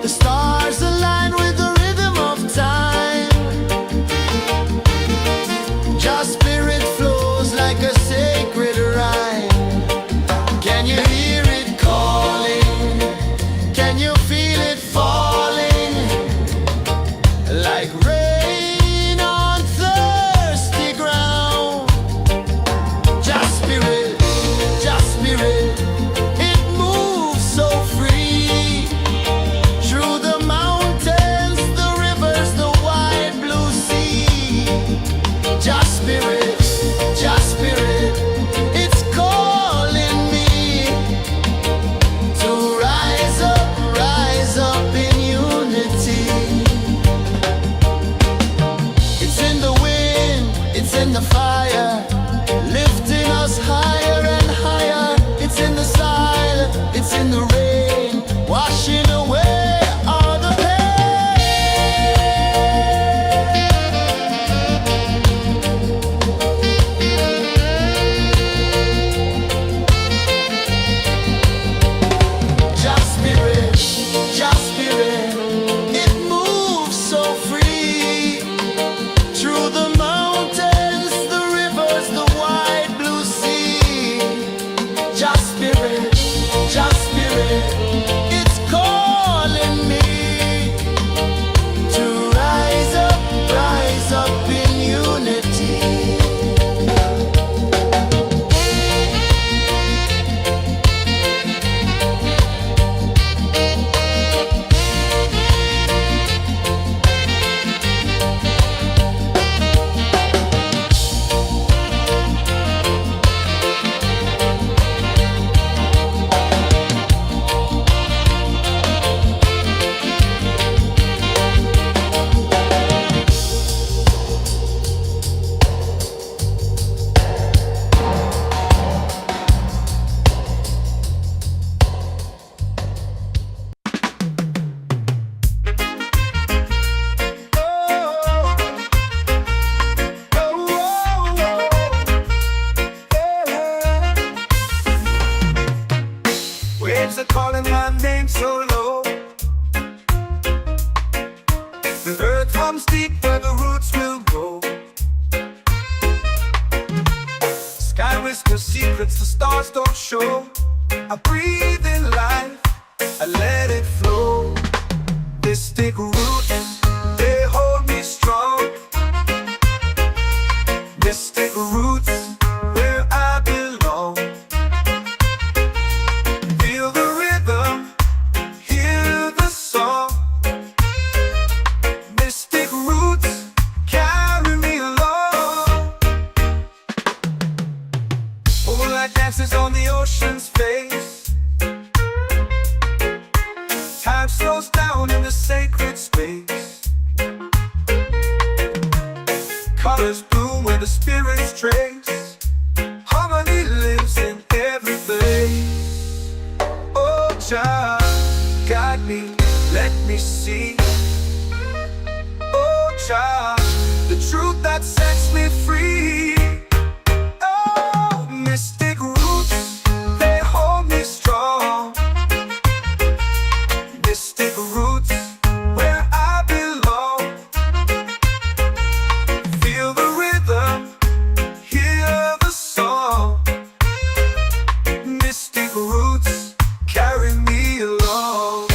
Speaker 2: The stars align with the rhythm of time. Your spirit flows like a sacred rhyme. Can you hear it calling? Can you feel it falling? Like rain on thirsty ground. Just spirit, it moves so free. Through the mountains, the rivers, the wide blue sea. Just spirit, it's calling me to rise up in unity. It's in the wind, it's in the fire, lifting us higher and higher. It's in the silence, it's in the rain, washing away all the pain. Just spirit, it moves so free. Through the mountains, the rivers, the wide blue sea. Just spirit, it's calling me to rise up in unity.
Speaker 1: Waves are calling my name so low. The earth hums deep where the roots will go. Sky whispers secrets the stars don't show. I breathe in life, I let it flow. Mystic roots, they hold me strong. Mystic roots, where I belong. Feel the rhythm, hear the song. Mystic roots, carry me along. Moonlight dances on the ocean's face. Time slows down in the sacred space. Colors bloom where the spirits trace. Harmony lives in every place. Oh, child, guide me, let me see. Oh, child, the truth that sets me free. Oh, mystic roots, they hold me strong. Mystic roots, where I belong. Feel the rhythm, hear the song. Mystic roots, carry me along.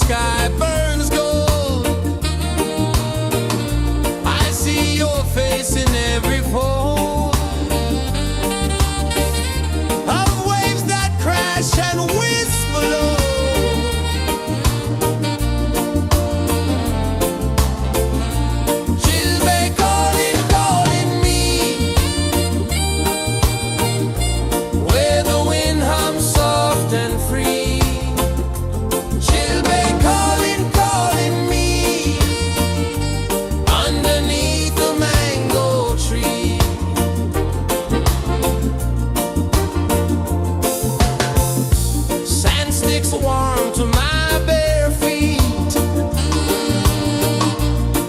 Speaker 2: sky burns gold. I see your face in every fold of waves that crash and whisk below. She'll be calling, calling me where the wind hums soft and free. She'll be calling, calling me underneath the mango tree. Sand sticks warm to my bare feet.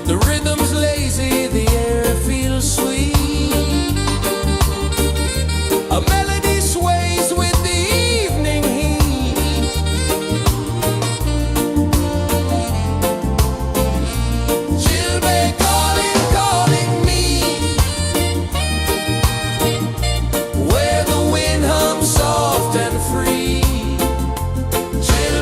Speaker 2: The rhythm's lazy, the air feels sweet. A melody sways with the evening heat. She'll be calling, calling me where the wind hums soft and free. She'll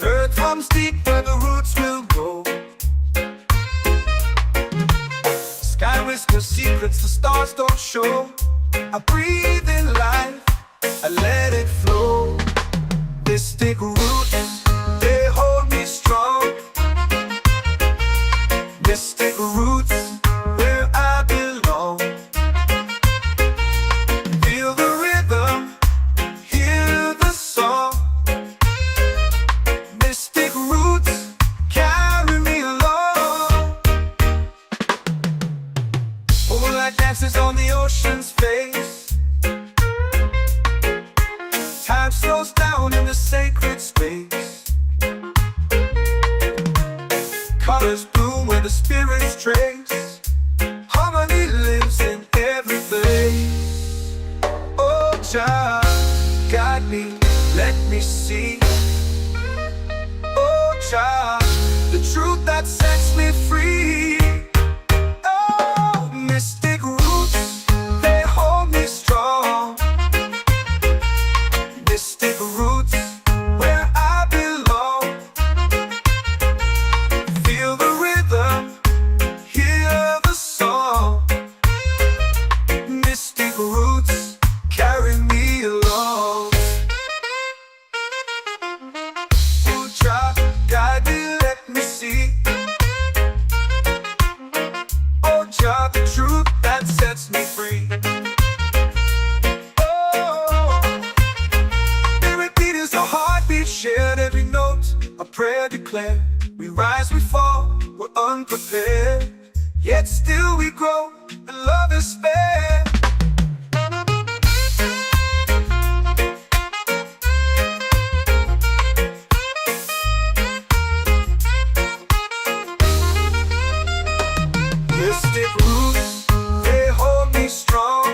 Speaker 1: Earth comes deep where the roots will grow. Sky whispers secrets the stars don't show. I breathe in life, I let it flow. Mystic roots, they hold me strong. Mystic roots, where I belong. Feel the rhythm, hear the song. Mystic roots, carry me along. Moonlight dances on the ocean's face. Time slows down in the sacred space. Colors bloom where the spirits trace. Harmony lives in every place. Oh, Jah, guide me, let me see. Oh, Jah, the truth that sets me free. Oh, mystic roots, they hold me strong. Mystic roots, where I belong. Feel the rhythm, hear the song. Mystic roots, carry me along. Oh, Jah, guide me, let me see. Oh, Jah, the truth that sets me free. Oh, every beat is a heartbeat shared, every note a prayer declared. We rise, we fall, we're unprepared, yet still we grow, and love is spared. Mystic roots, they hold me strong.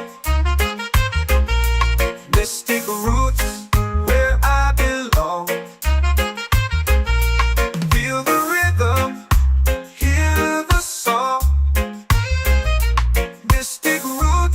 Speaker 1: Mystic roots, where I belong. Feel the rhythm, hear the song. Mystic roots,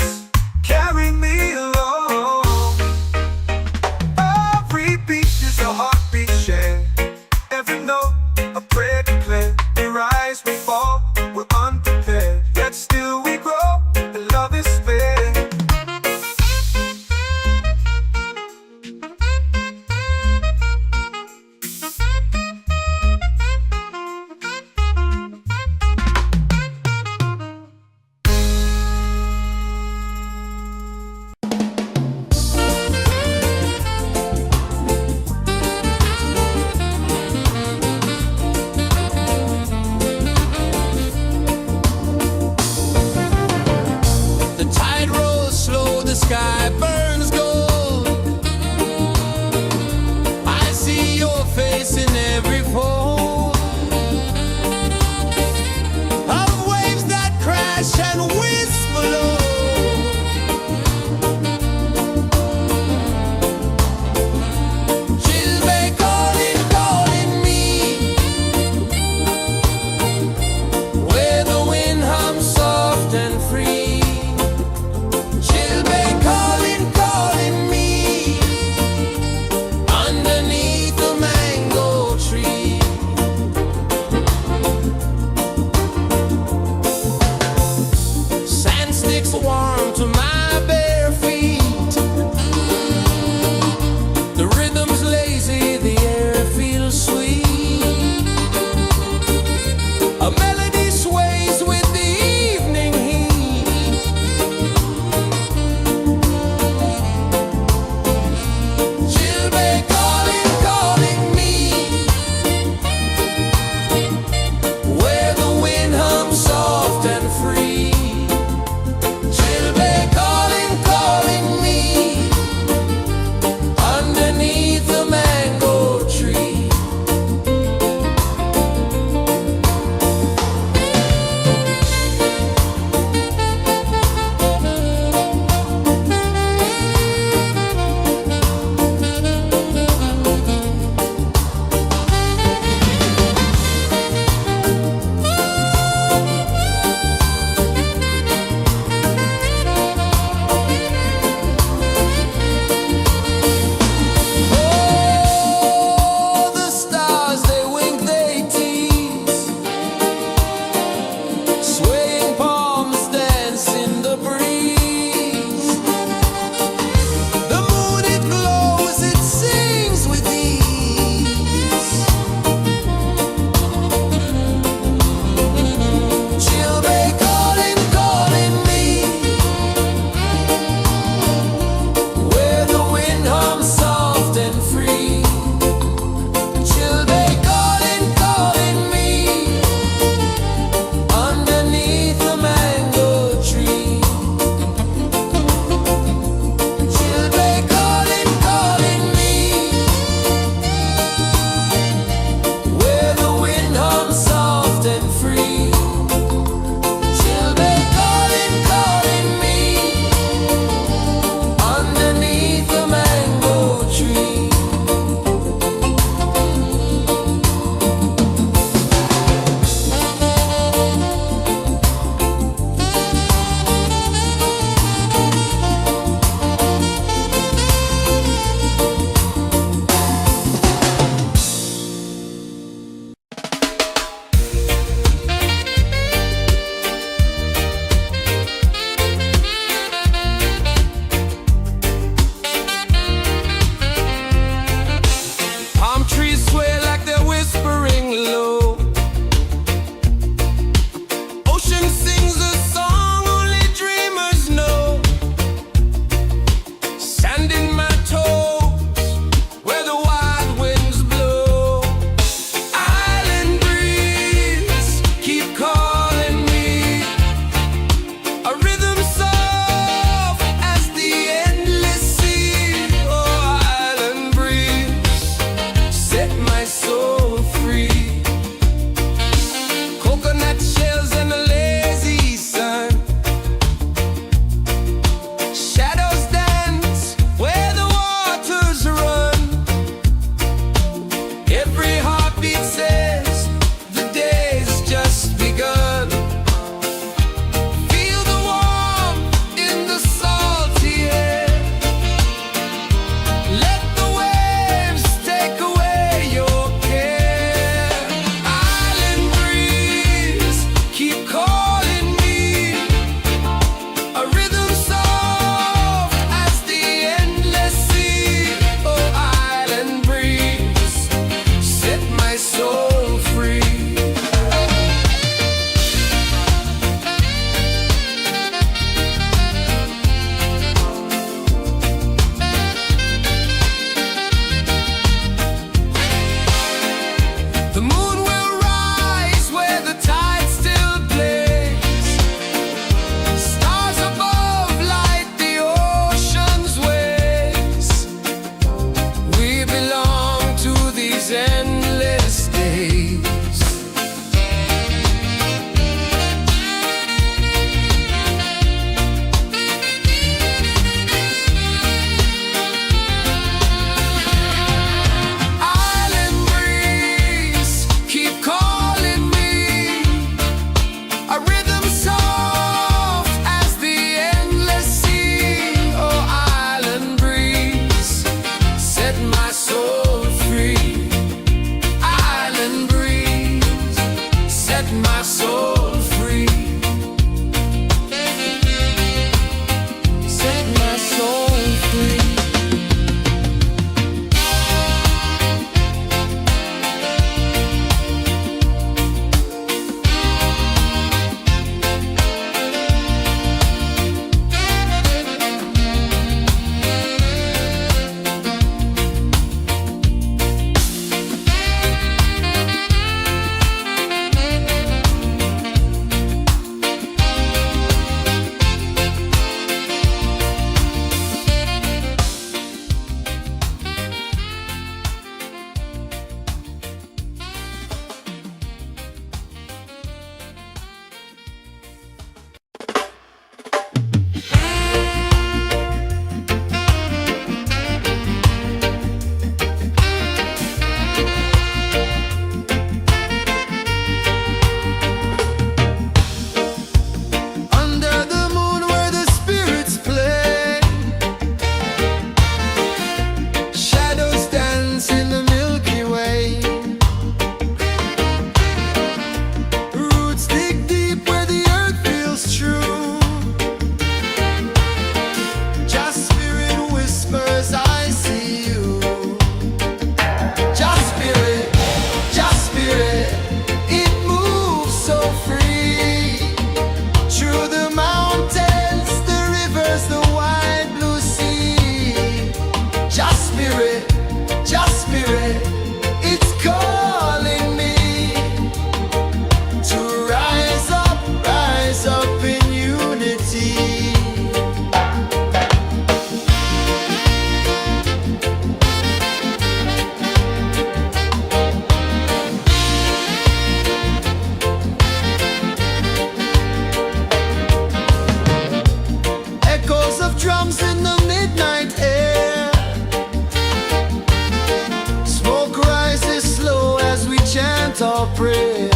Speaker 2: chant or prayer.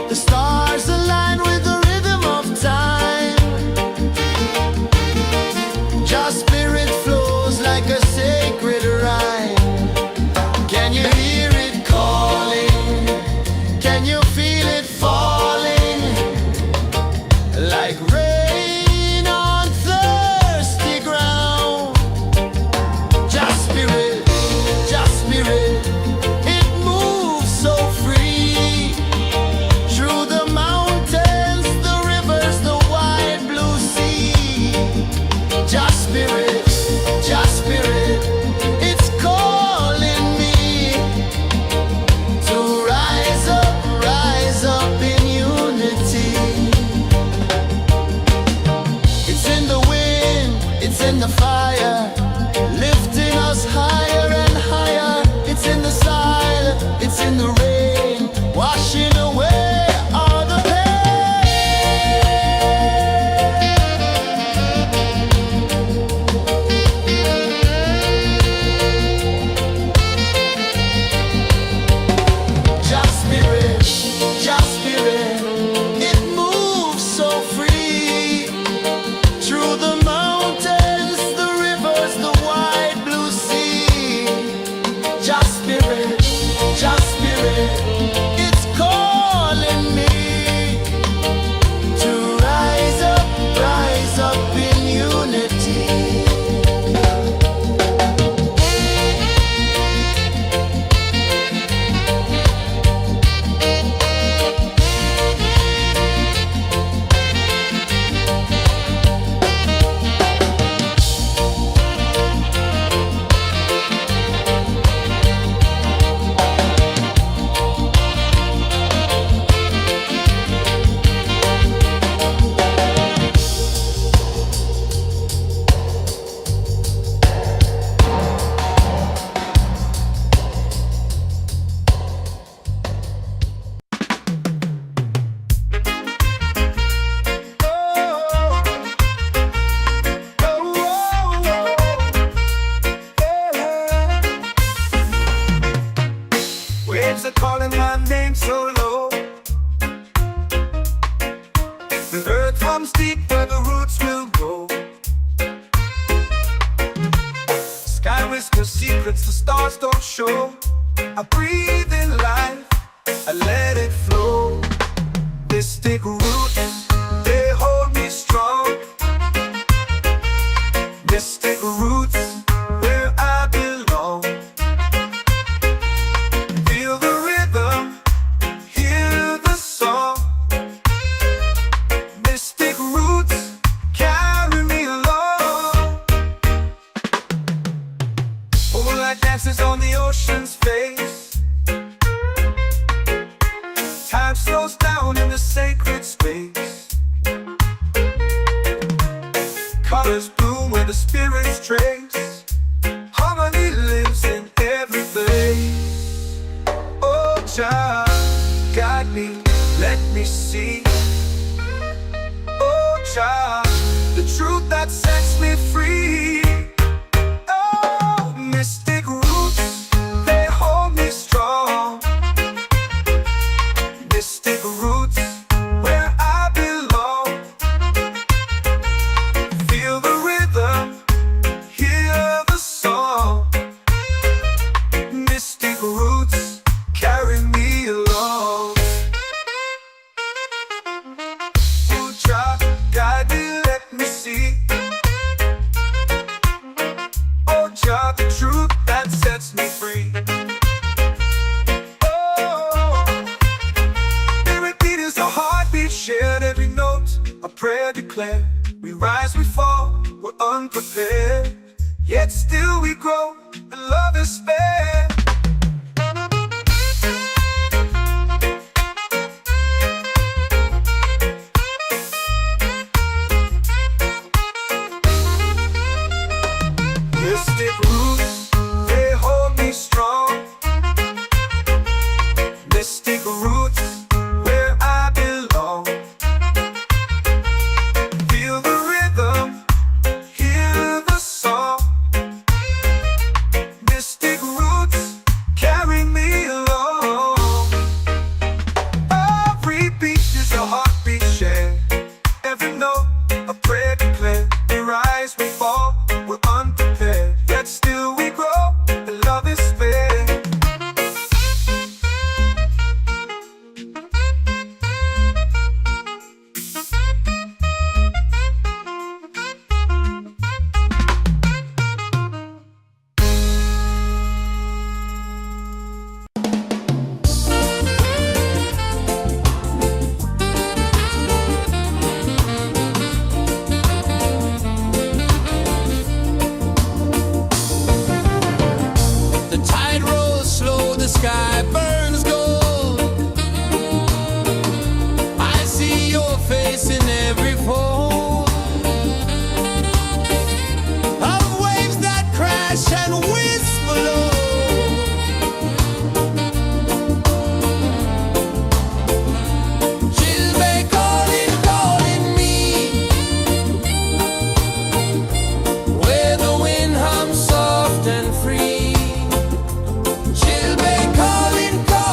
Speaker 2: The stars align with the rhythm of time. Your spirit flows like a sacred rhyme. Can you hear it calling? Can you feel it falling? Like rain on thirsty ground. Just spirit, it moves so free. Through the mountains, the rivers, the wide blue sea. Just spirit, it's calling me to rise up in unity. It's in the wind, it's in the fire, lifting us higher and higher. It's in the silence, it's in the rain, washing away all the Just spirit, it moves so free. Through the mountains, the rivers, the wide blue sea. Just spirit, it's calling me to rise up in unity.
Speaker 1: Waves are calling my name so low. The earth hums deep where the roots will go. Sky whispers secrets the stars don't show. I breathe in life, I let it flow. Mystic roots, they hold me strong. Mystic roots, where I belong. Feel the rhythm, hear the song. Mystic roots, carry me along. Moonlight dances on the ocean's face. Time slows down in the sacred space. Colors bloom where the spirits trace. Harmony lives in every face. Oh, child, guide me, let me see. Oh, child, the truth that sets me free. Oh, mystic roots, they hold me strong. Mystic roots, where I belong. Feel the rhythm, hear the song. Mystic roots, carry me along. Ooh, child, guide me.
Speaker 2: slow, the sky burns gold. I see your face in every fold of waves that crash and whisper low. She'll be calling, calling me where the wind hums soft and free. She'll be calling, calling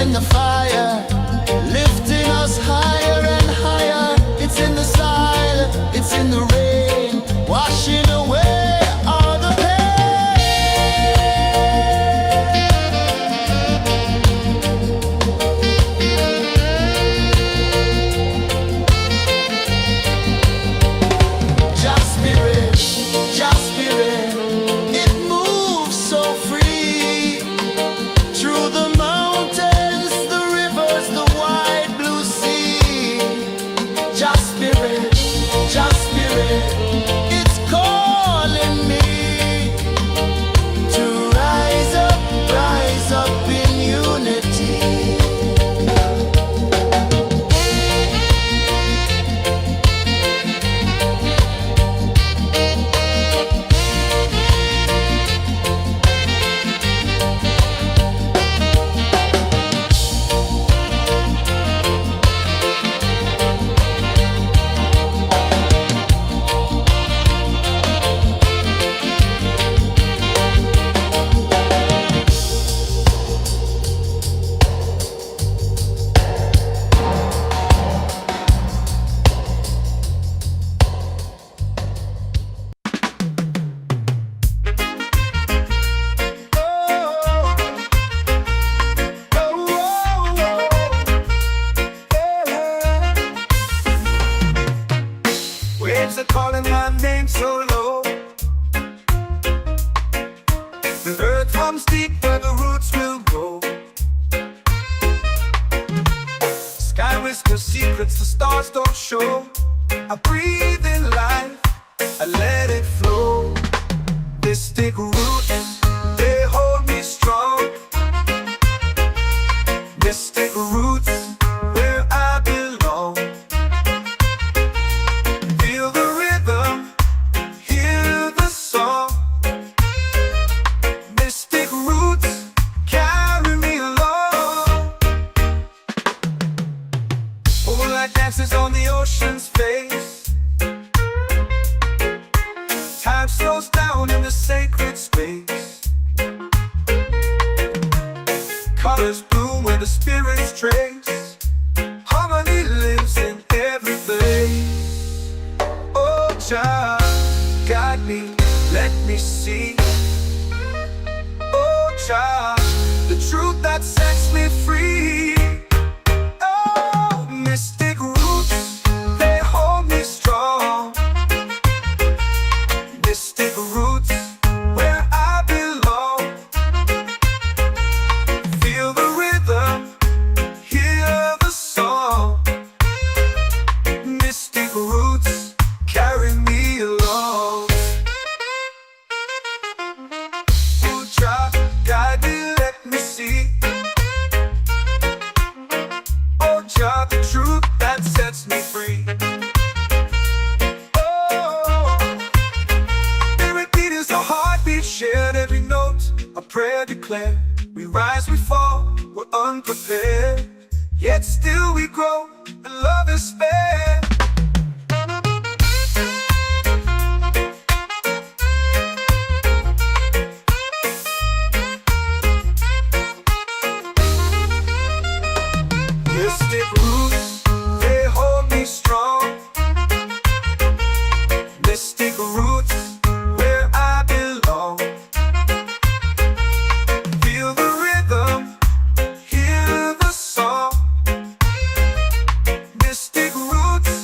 Speaker 2: in the fire, lifting us higher and higher. It's in the silence, it's in the rain, washing away all the Just spirit, just spirit, it moves so free through the mountains, the rivers, the wide blue sea. Just spirit, it's calling me to rise up in unity.
Speaker 1: Waves are calling my name so low. The earth hums deep where the roots will grow. Sky whispers secrets the stars don't show. I breathe in life, I let it flow. Mystic roots, they hold me strong. Mystic roots, where I belong. Feel the rhythm, hear the song. Mystic roots, carry me along. Moonlight dances on the ocean's face. Time slows down in the sacred space. Colors bloom where the spirits trace. Harmony lives in every place. Oh, child, guide me, let me see. Oh, child, the truth that sets me free. Oh, mystic roots, they hold me strong. Mystic roots, where I belong. Feel the rhythm, hear the song. Mystic roots, carry me along. Oh, child, guide me, let me see. Oh, child, the truth that sets me free. Oh, every beat is a heartbeat shared, every note a prayer declared. We rise, we fall, we're unprepared, yet still we grow, and love is spared. Mystic roots, they hold me strong. Mystic roots, where I belong. Feel the rhythm, hear the song. Mystic roots,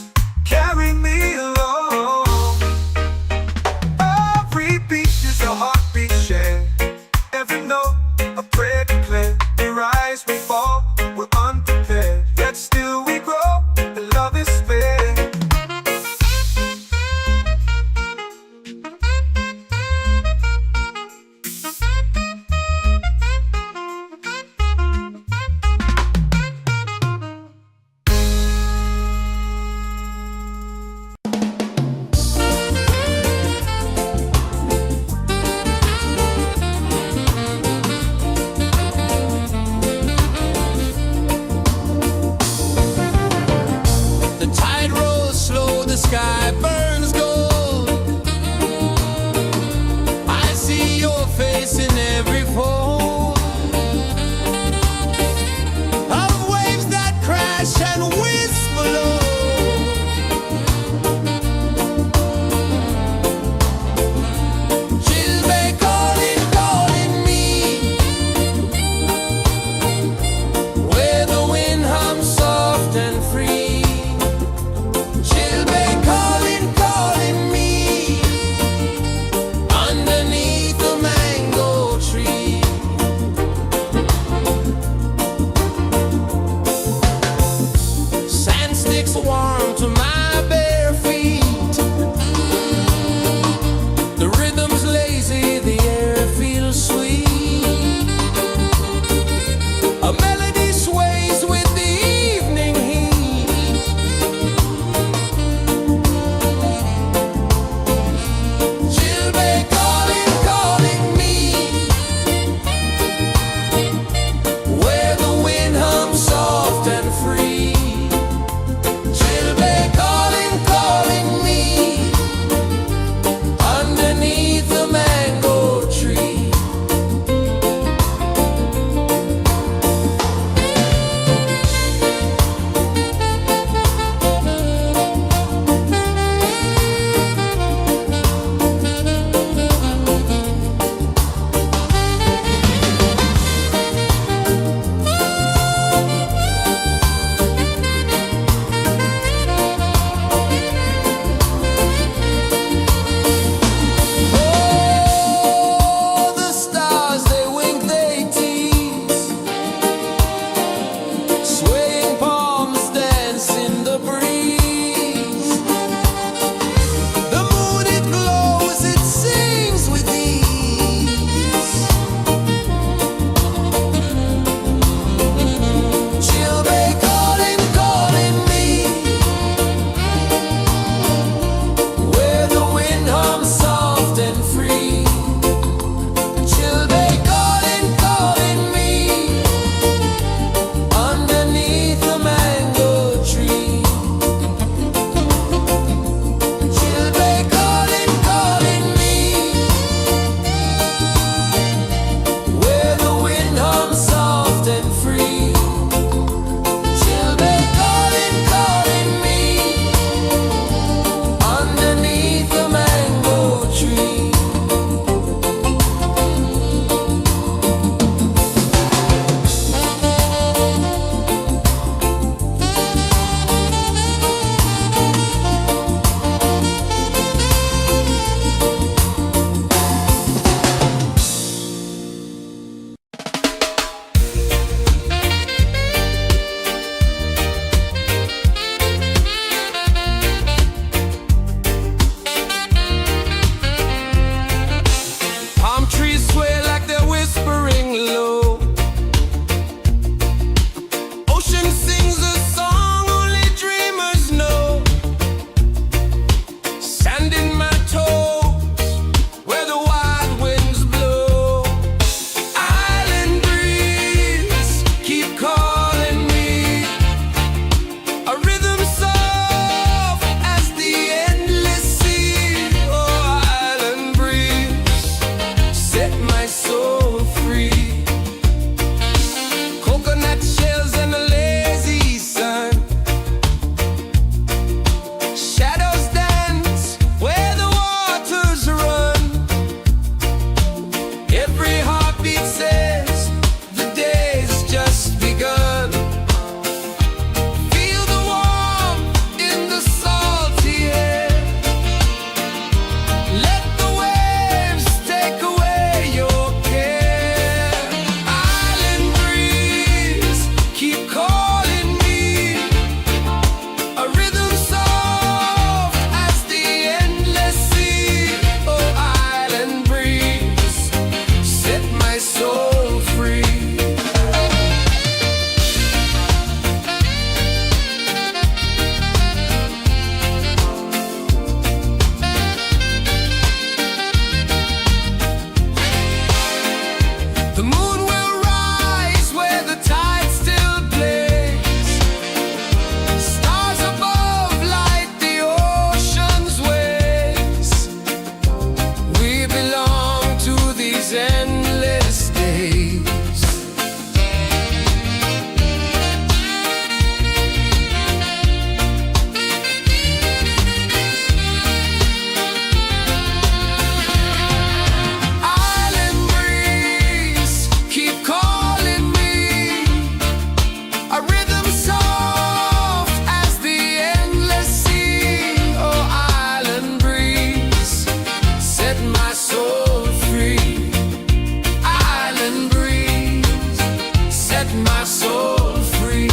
Speaker 1: my soul free.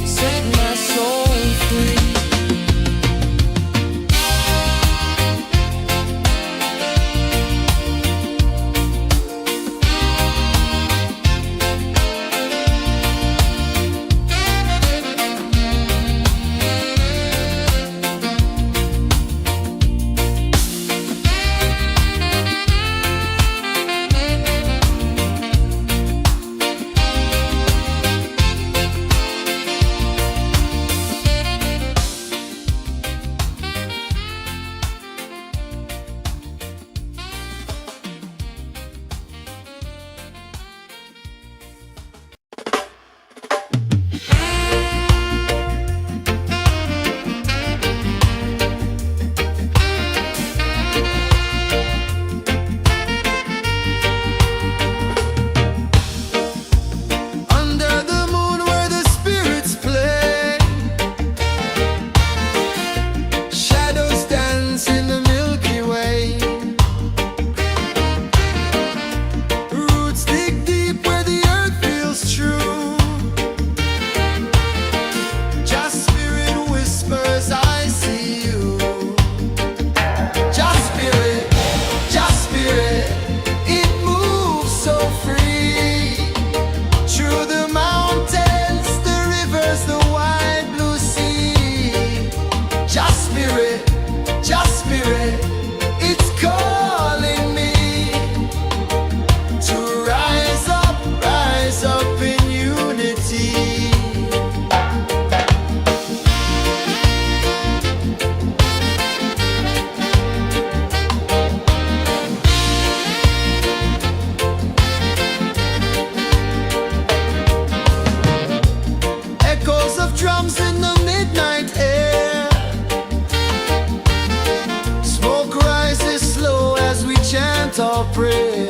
Speaker 2: Set my soul free. Drums in the midnight air. Smoke rises slow as we chant our prayer.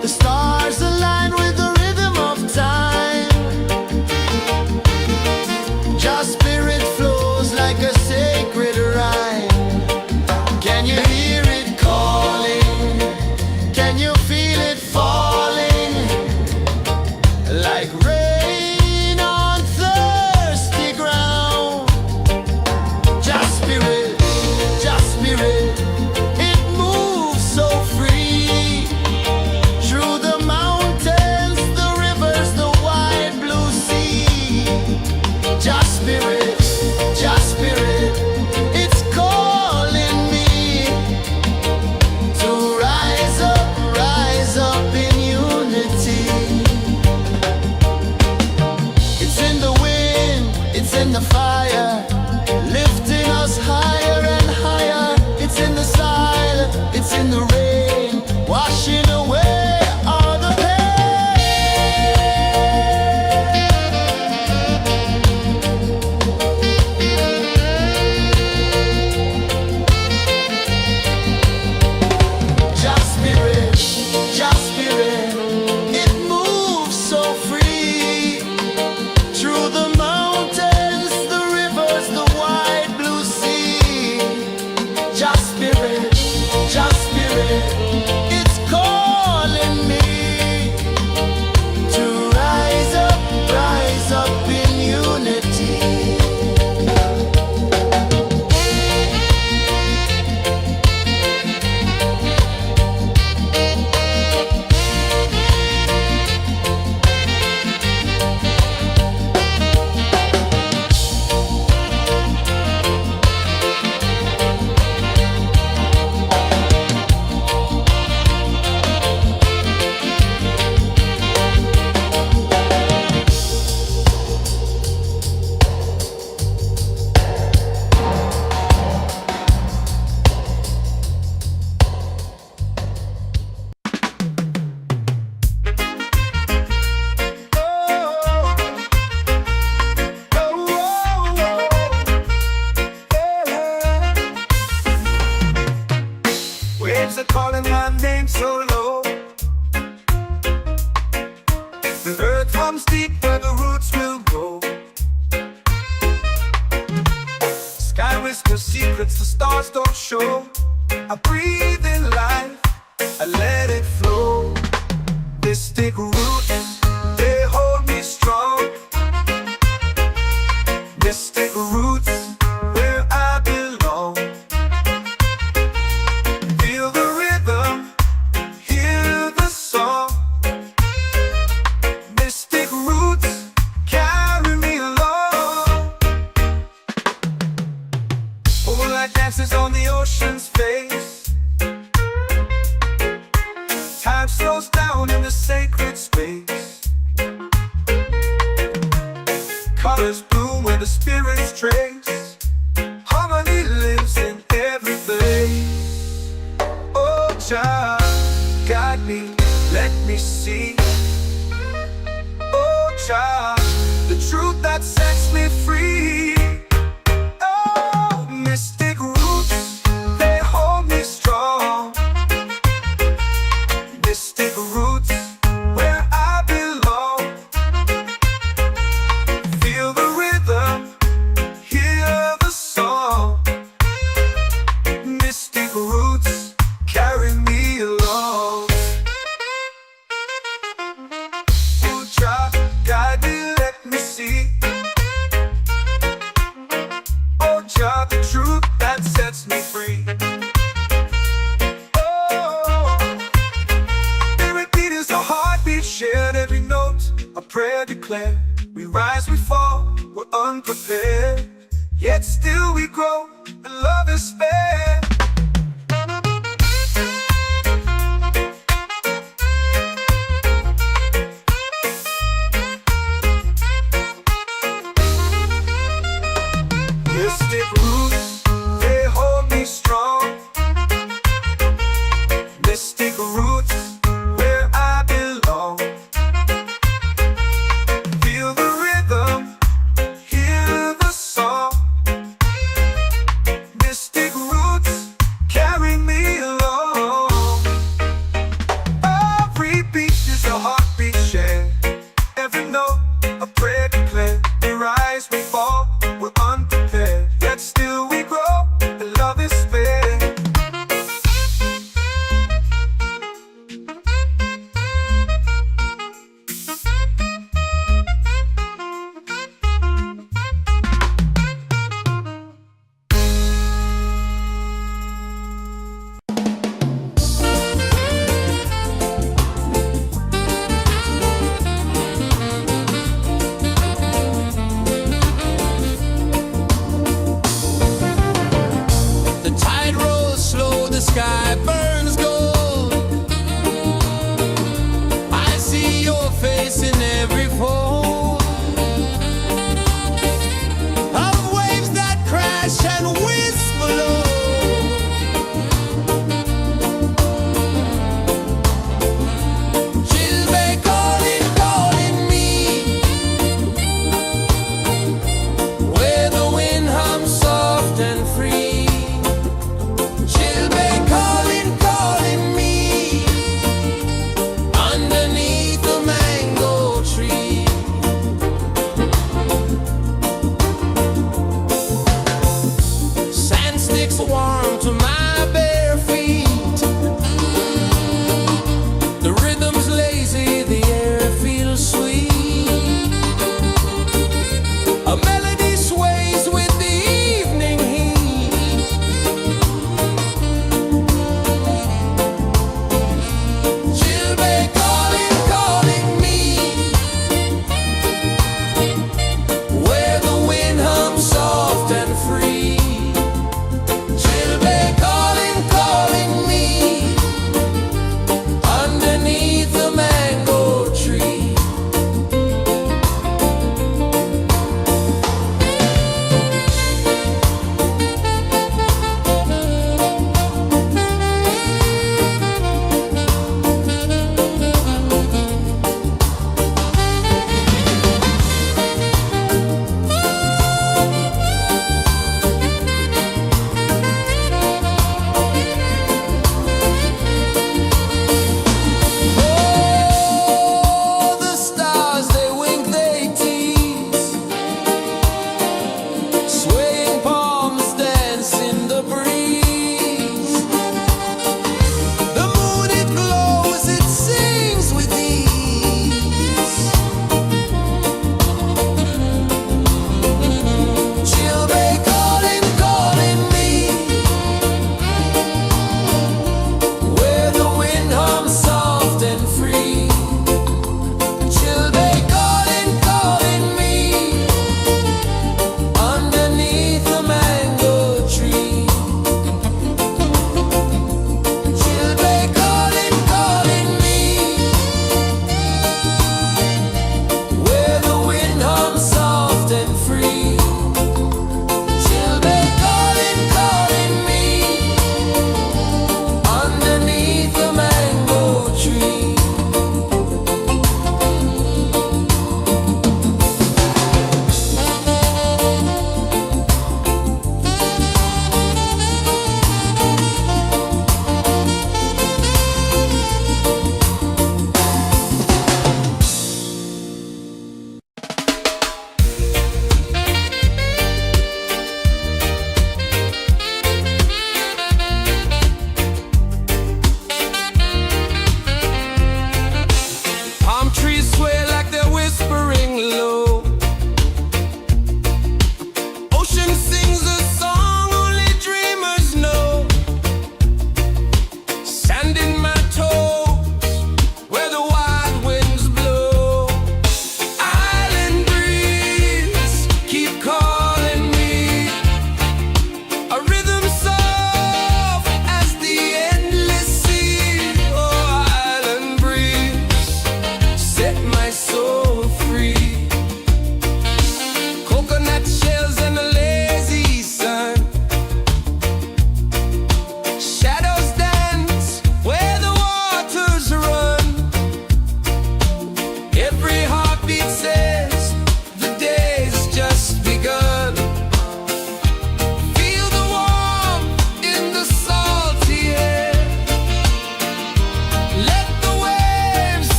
Speaker 2: The stars align with the rhythm of time. Your spirit flows like a sacred rhyme. Can you hear it calling? Can you feel it falling? Like rain the fire, lifting us higher and higher. It's in the silence, it's in the rain, washing away all the Just spirit, it moves so free through the mountains, the rivers, the wide blue sea. Just spirit, it's calling me to rise up in unity.
Speaker 1: Waves are calling my name so low. The earth hums deep where the roots will go. Sky whispers secrets the stars don't show. I breathe in life, Mystic roots, they hold me strong. Mystic roots, where I belong. Feel the rhythm, hear the song. Mystic roots, carry me along. Moonlight dances on the ocean's face. Time slows down in the sacred space. Colors bloom where the spirits trace. Harmony lives in every place. Oh, child, guide me, let me see. Oh, child, the truth that sets me free. Oh, mystic roots, they hold me strong. Mystic roots, where I belong. Feel the rhythm, hear the song. Mystic roots, carry me along. Oh, child, guide me, let me see. Oh, child, the truth that sets me free. Shared every note, a prayer declared. We rise, we fall, we're unprepared. Yet still we grow, and love is spared. Mystic roots, they hold me strong. Mystic roots, where I belong. Feel the rhythm, hear the song. Mystic roots.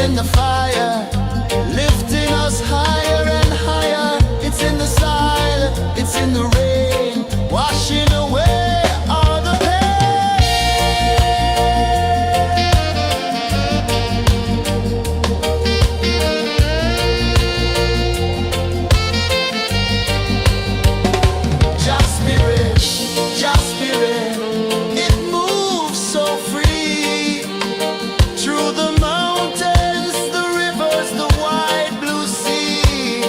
Speaker 2: in the fire, lifting us higher and higher. It's in the silence, it's in the rain, washing away all the Just spirit, just spirit, it moves so free through the mountains, the rivers, the wide blue sea.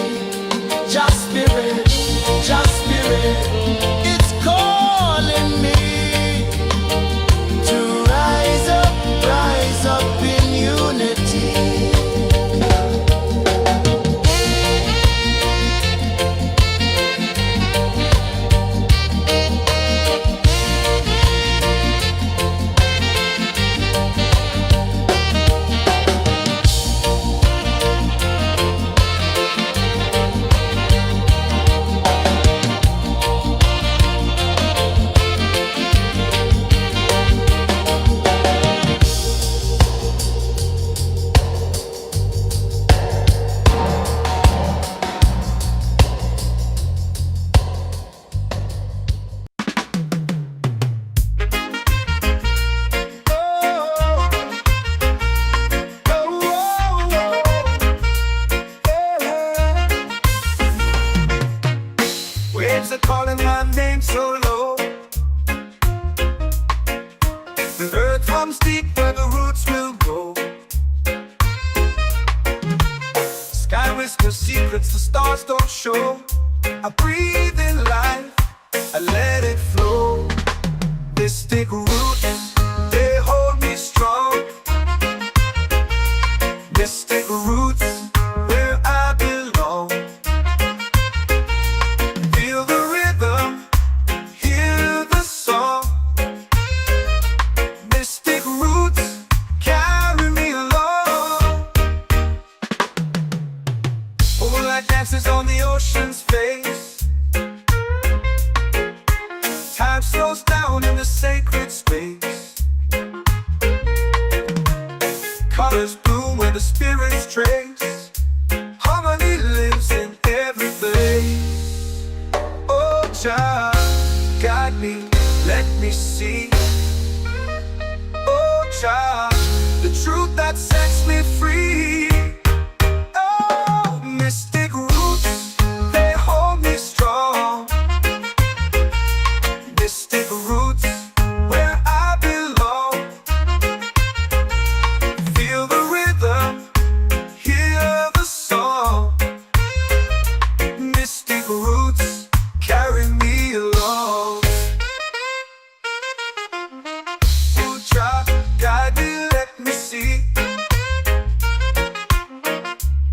Speaker 2: Just spirit, it's calling me to rise up in unity.
Speaker 1: Waves are calling my name so low. The earth comes deep where the roots will go. Sky whispers secrets the stars don't show. I breathe in life, I let it flow. Mystic roots, they hold me strong. Mystic roots, where I belong. Feel the rhythm, hear the song. Mystic roots, carry me along. Moonlight dances on the ocean's face. Time slows down in the sacred space. Colors bloom where the spirits trace. Harmony lives in every place. Oh, Jah, guide me, let me see. Oh, Jah, the truth that sets me free. Oh, mystic roots, they hold me strong. Mystic roots, where I belong. Feel the rhythm, hear the song. Mystic roots, carry me along. Oh, Jah, guide me, let me see.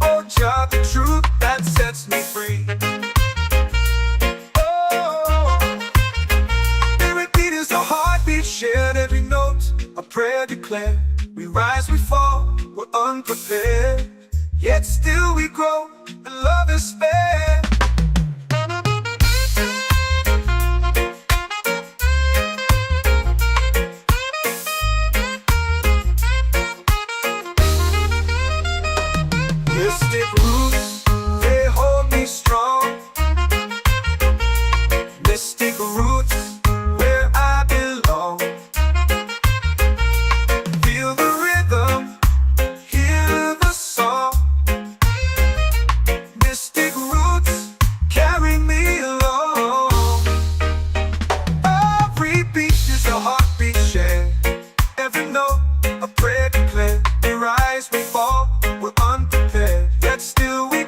Speaker 1: Oh, Jah, the truth that sets me free. Oh, spirit beat is a heartbeat shared, every note a prayer declared. We rise, we fall, we're unprepared, yet still we grow, and love is spared. Mystic roots, they hold me strong. Mystic roots, where I belong. Feel the rhythm, hear the song. Mystic roots, carry me along. Every beat is a heartbeat shared, every note a prayer declared. We rise, we fall, we're unprepared, yet still we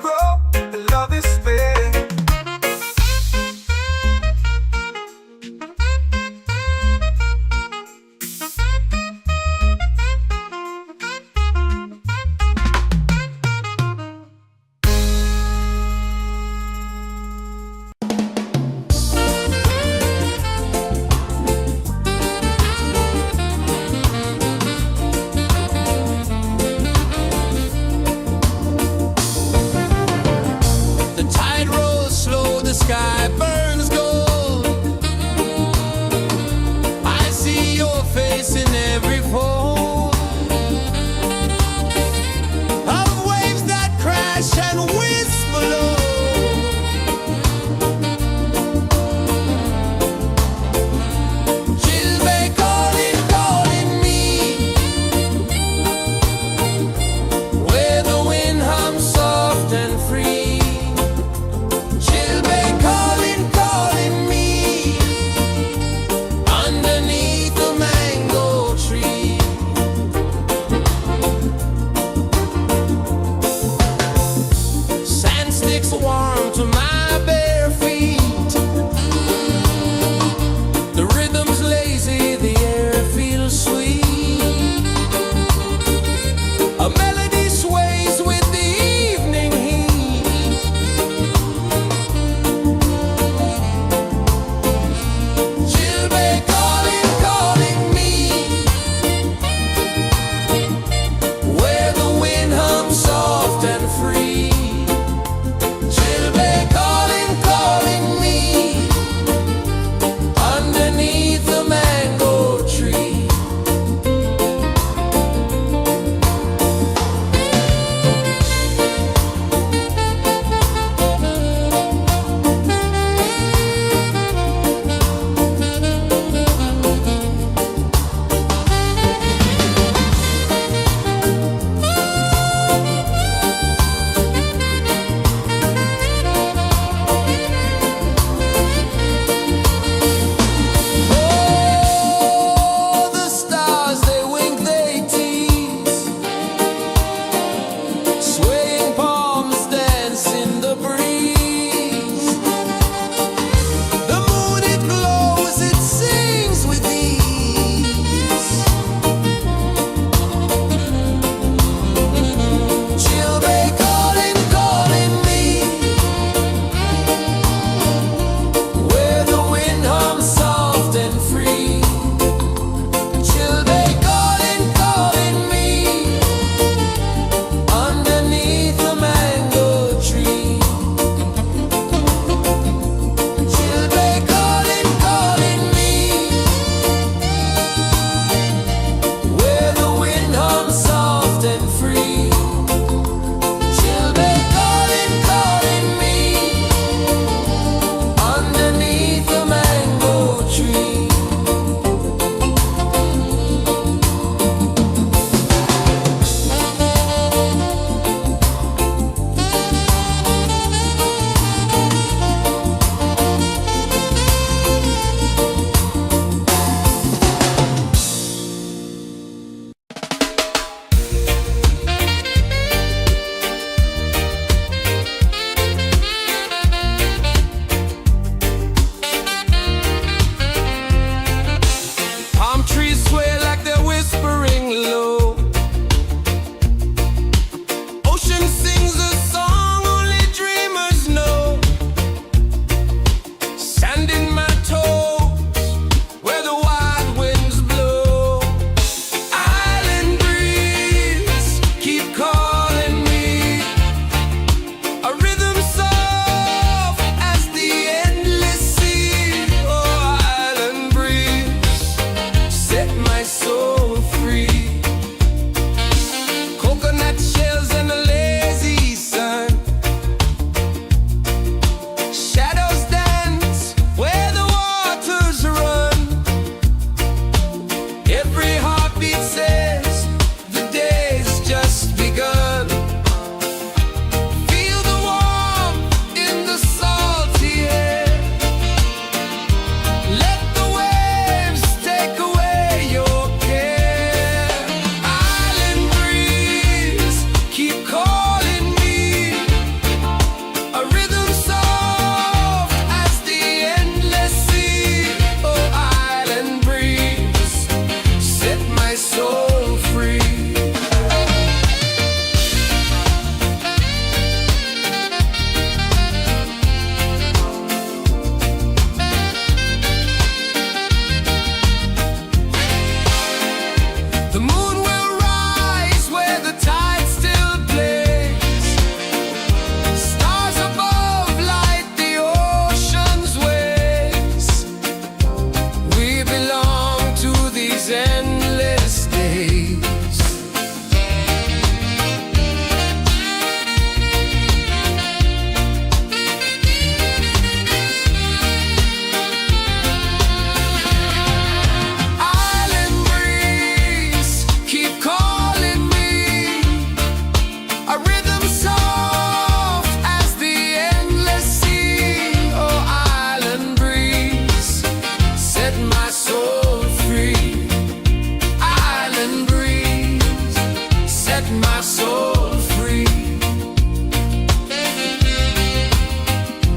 Speaker 1: my soul free.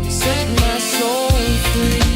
Speaker 2: Set my soul free.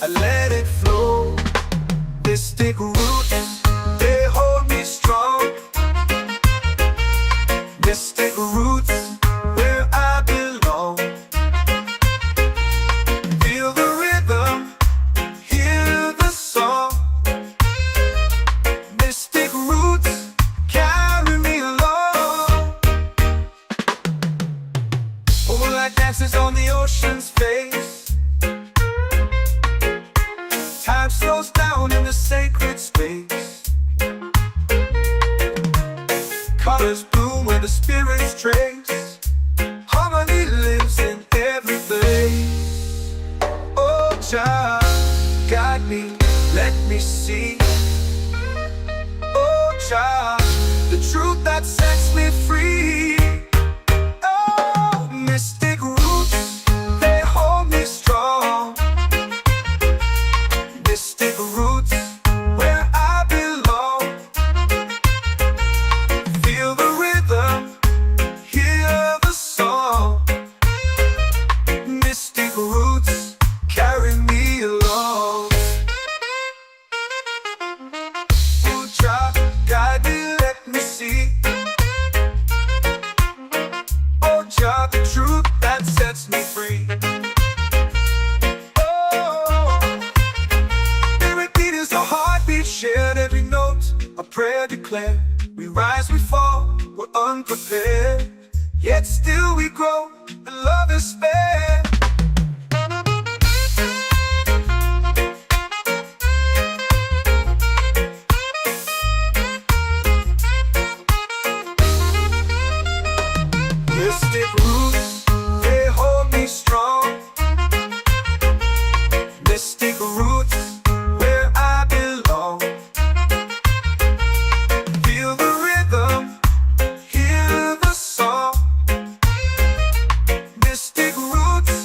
Speaker 1: I let it flow. Mystic roots, they hold me strong. Mystic roots, where I belong. Feel the rhythm, hear the song. Mystic roots, carry me along. Moonlight dances on the ocean's face. Time slows down in the sacred space. Colors bloom where the spirits trace. Harmony lives in every place. Oh, Jah, guide me, let me see. Oh, Jah, the truth that sets me free. Oh, mystic roots, they hold me strong. Mystic roots, where I belong. Feel the rhythm, hear the song. Mystic roots, carry me along. Oh, Jah, guide me, let me see. Oh, Jah, the truth that sets me free. Shared every note, a prayer declared. We rise, we fall, we're unprepared. Yet still we grow, and love is spared. Mystic roots, they hold me strong. Mystic roots, where I belong. Feel the rhythm, hear the song. Mystic roots,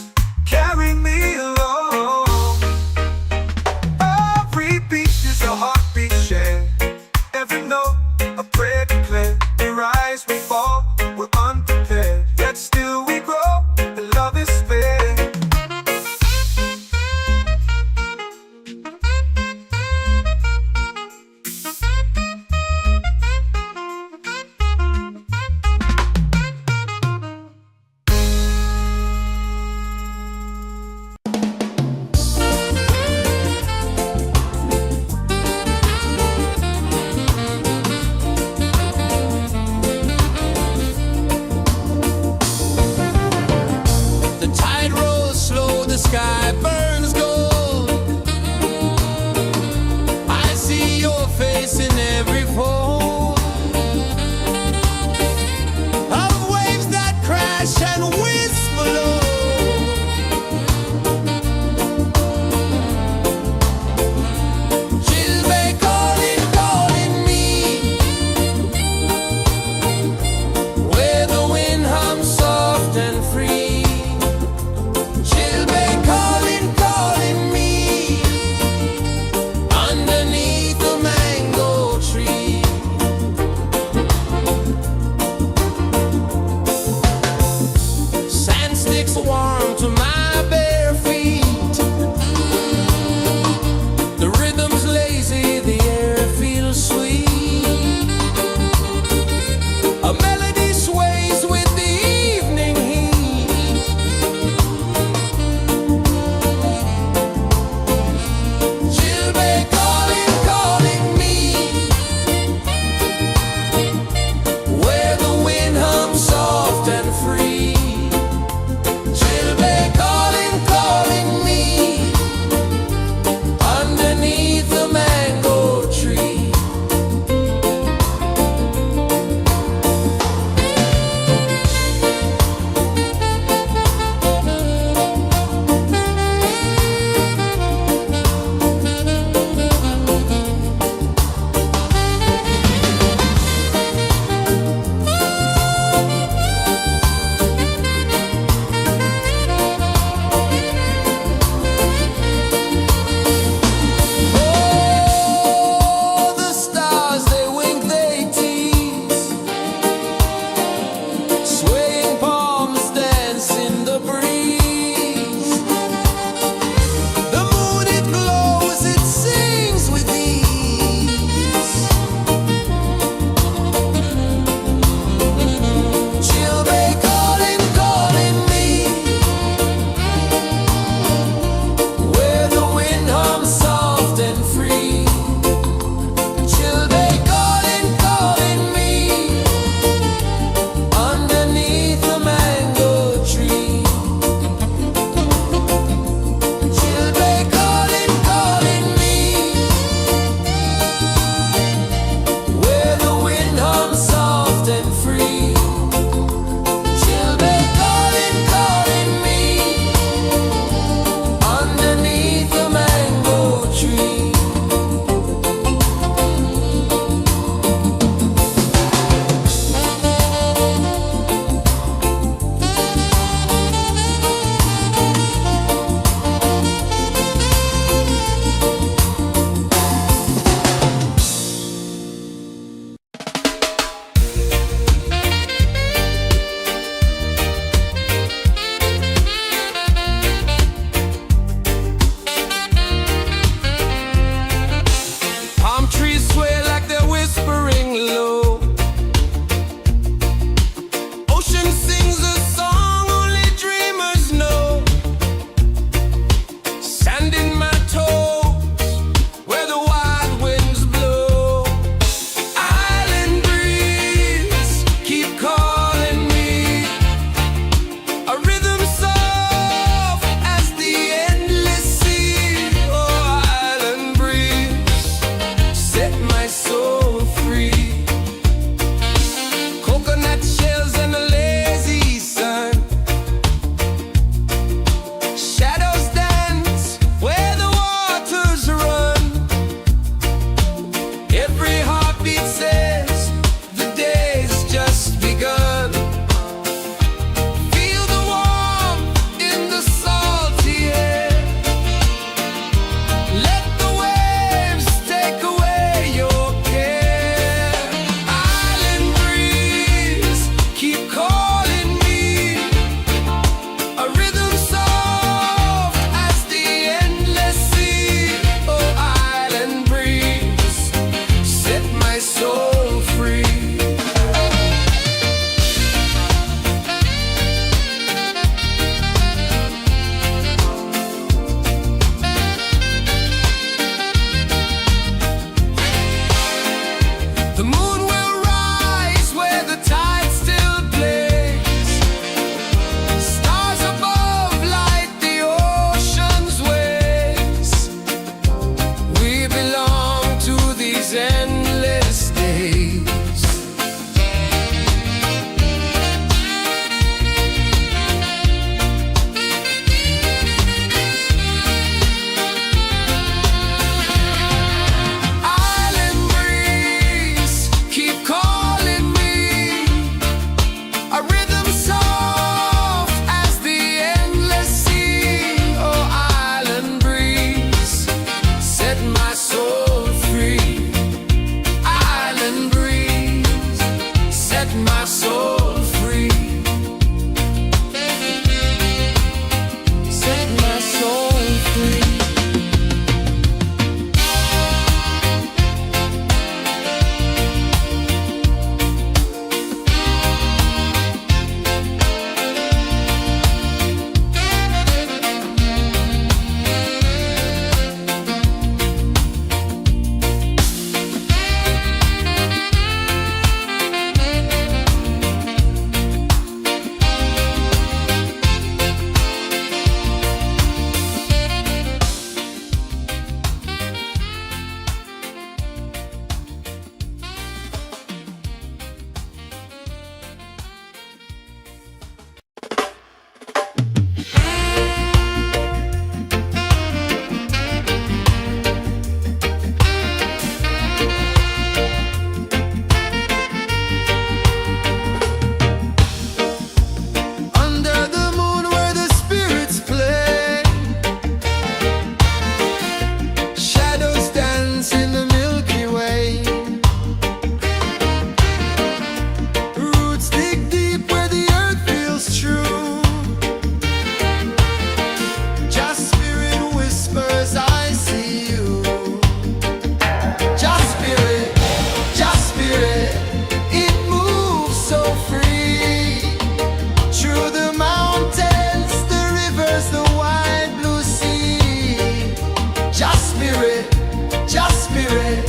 Speaker 2: spirit,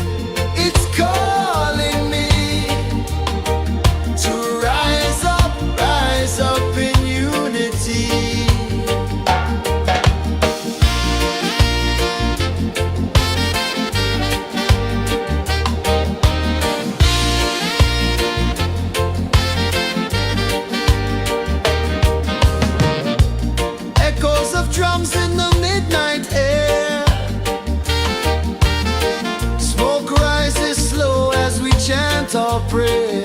Speaker 2: it's calling me to rise up in unity. Echoes of drums in the midnight air. Smoke rises slow as we chant our prayer.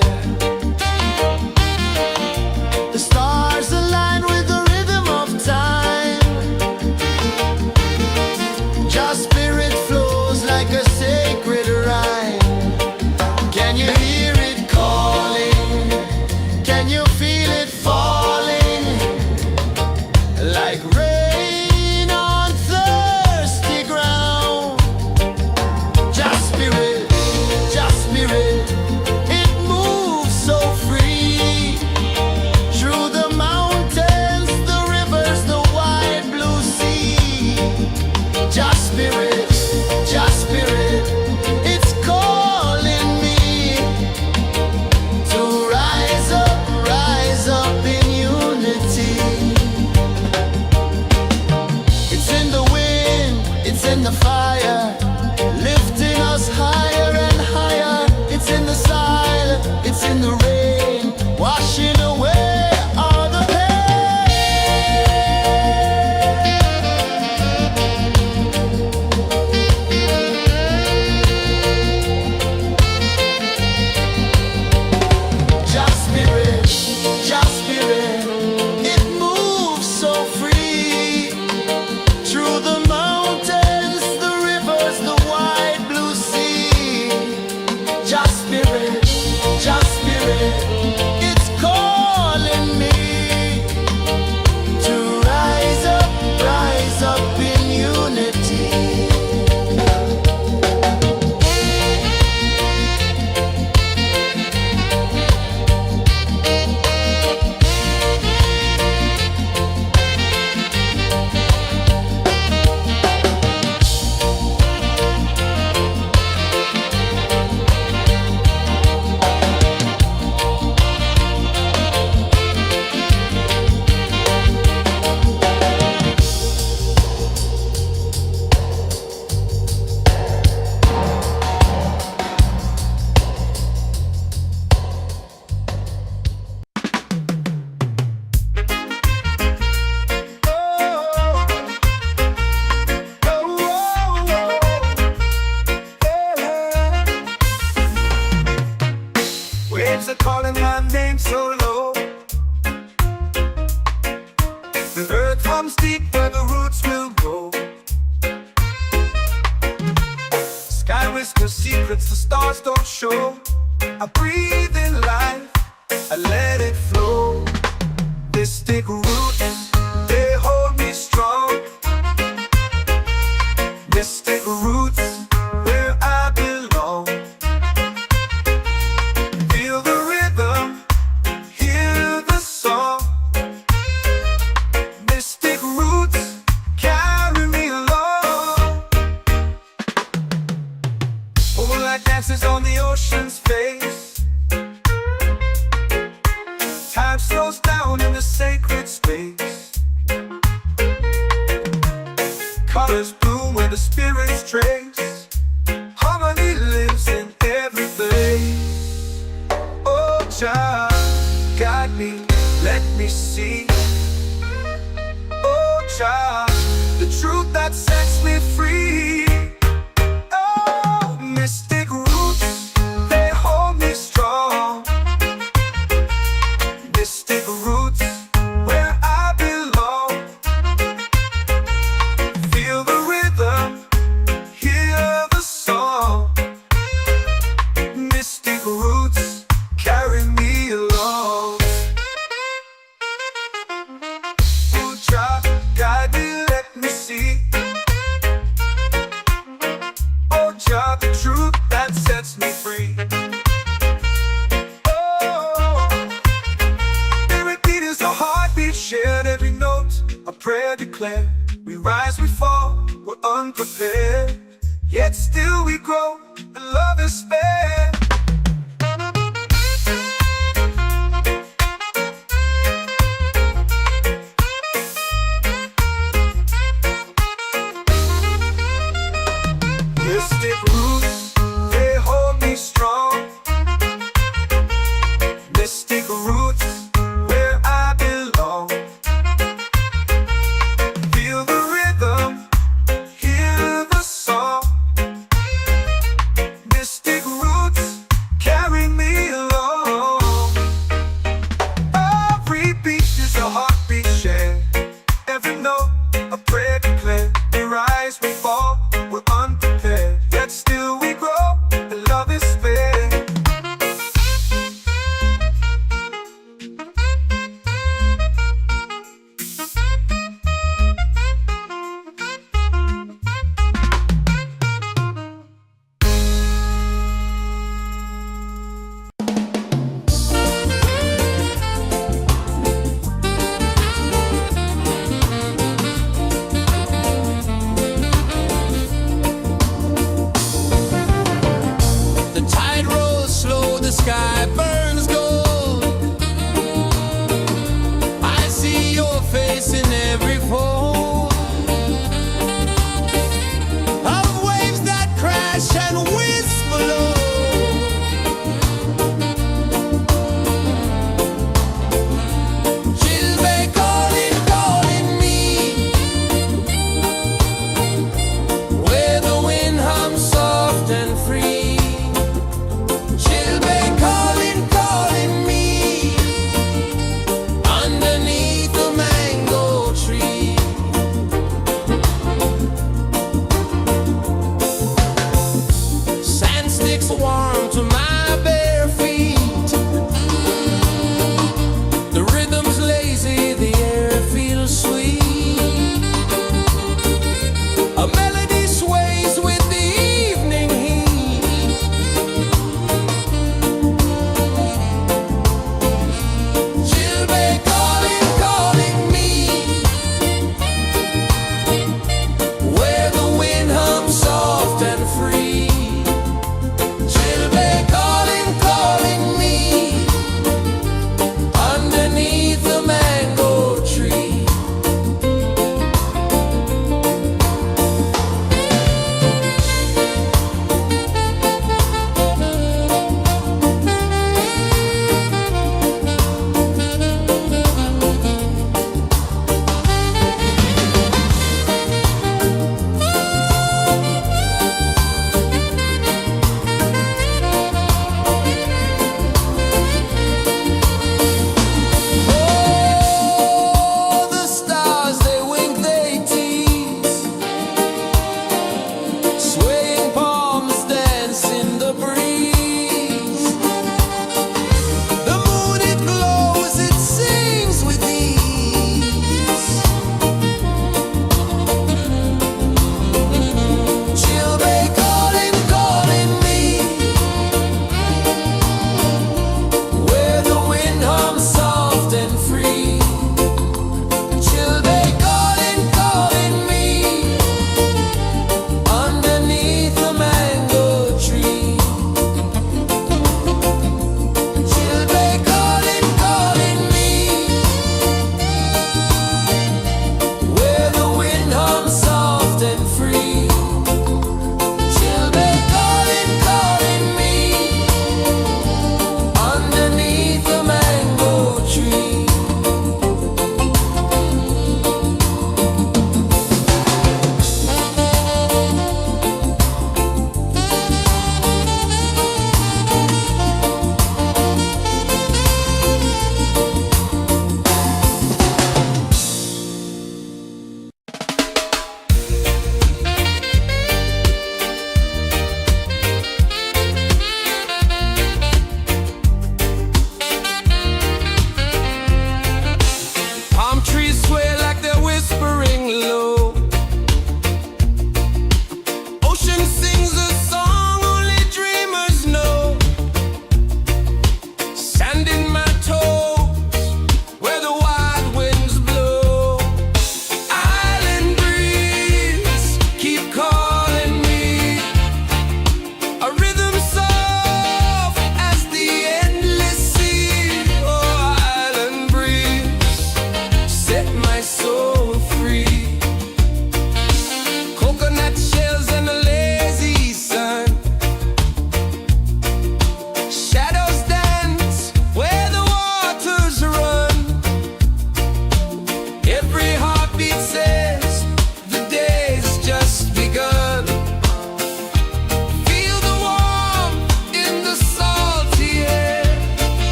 Speaker 2: The stars align with the rhythm of time. Your spirit flows like a sacred rhyme. Can you hear it calling? Can you feel it falling? Like rain on thirsty ground. Just spirit, it moves so free. Through the mountains, the rivers, the wide blue sea. Just spirit, it's calling me to rise up in unity. It's in the wind, it's in the fire, lifting us higher and higher. It's in the silence, it's in the rain, washing away all the pain. Just spirit, it moves so free. Through the mountains, the rivers, the wide blue sea. Just spirit, it's calling me to rise up in unity.
Speaker 1: Waves are calling my name so low. The earth hums deep where the roots will go. Sky whispers secrets the stars don't show. I breathe in life, I let it flow. Mystic roots, they hold me strong. Mystic roots, where I belong. Feel the rhythm, hear the song. Mystic roots, carry me along. Moonlight dances on the ocean's face. Time slows down in the sacred space. Colors bloom where the spirits trace. Harmony lives in every place. Oh, child, guide me, let me see. Oh, child, the truth that sets me free. Oh, mystic roots, they hold me strong. Mystic roots, where I belong. Feel the rhythm, hear the song. Mystic roots, carry me along. yet still we grow, and love is spare. Mystic roots, they hold me strong. Mystic roots, where I belong. Feel the rhythm, hear the song. Mystic roots, carry me along. Every beat is a heartbeat shared. Every note, a prayer declared. We rise, we fall, we're unprepared, yet still we grow.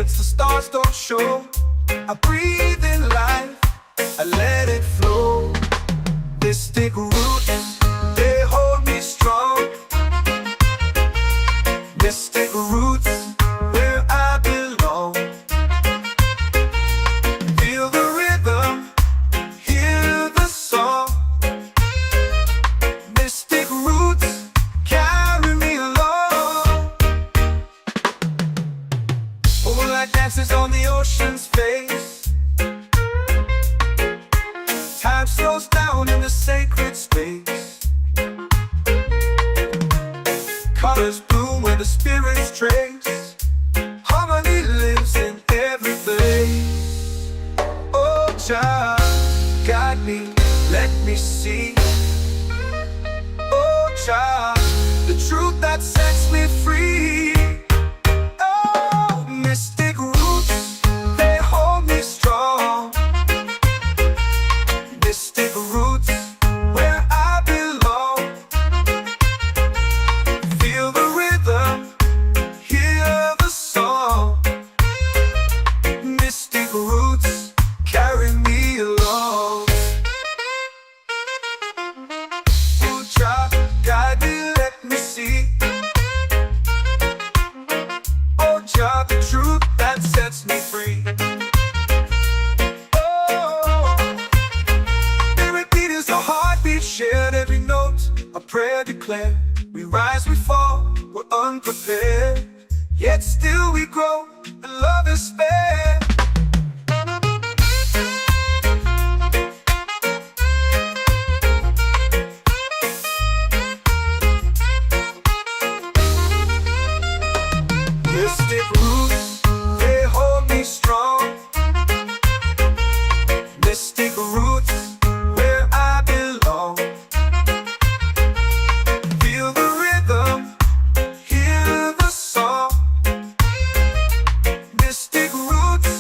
Speaker 1: secrets the stars don't show. I breathe in life, I let it flow. Mystic roots, they hold me strong. Mystic roots, where I belong. Feel the rhythm, hear the song. Mystic roots, carry me along. Moonlight dances on the ocean's face. Time slows down in the sacred space. Colors bloom where the spirits trace. Harmony lives in every place. Oh, child, guide me, let me see. Oh, child, the truth that sets me free. Oh, mystic roots, they hold me strong. Mystic roots, where I belong. Feel the rhythm, hear the song. Mystic roots, carry me along. Oh, child, guide me, let me see. Oh, child, the truth that sets me free. Oh, spirit beat is a heartbeat shared, every note a prayer declared. We rise, we fall, we're unprepared, yet still we grow, and love is spared. Mystic roots, they hold me strong. Mystic roots, where I belong. Feel the rhythm, hear the song. Mystic roots,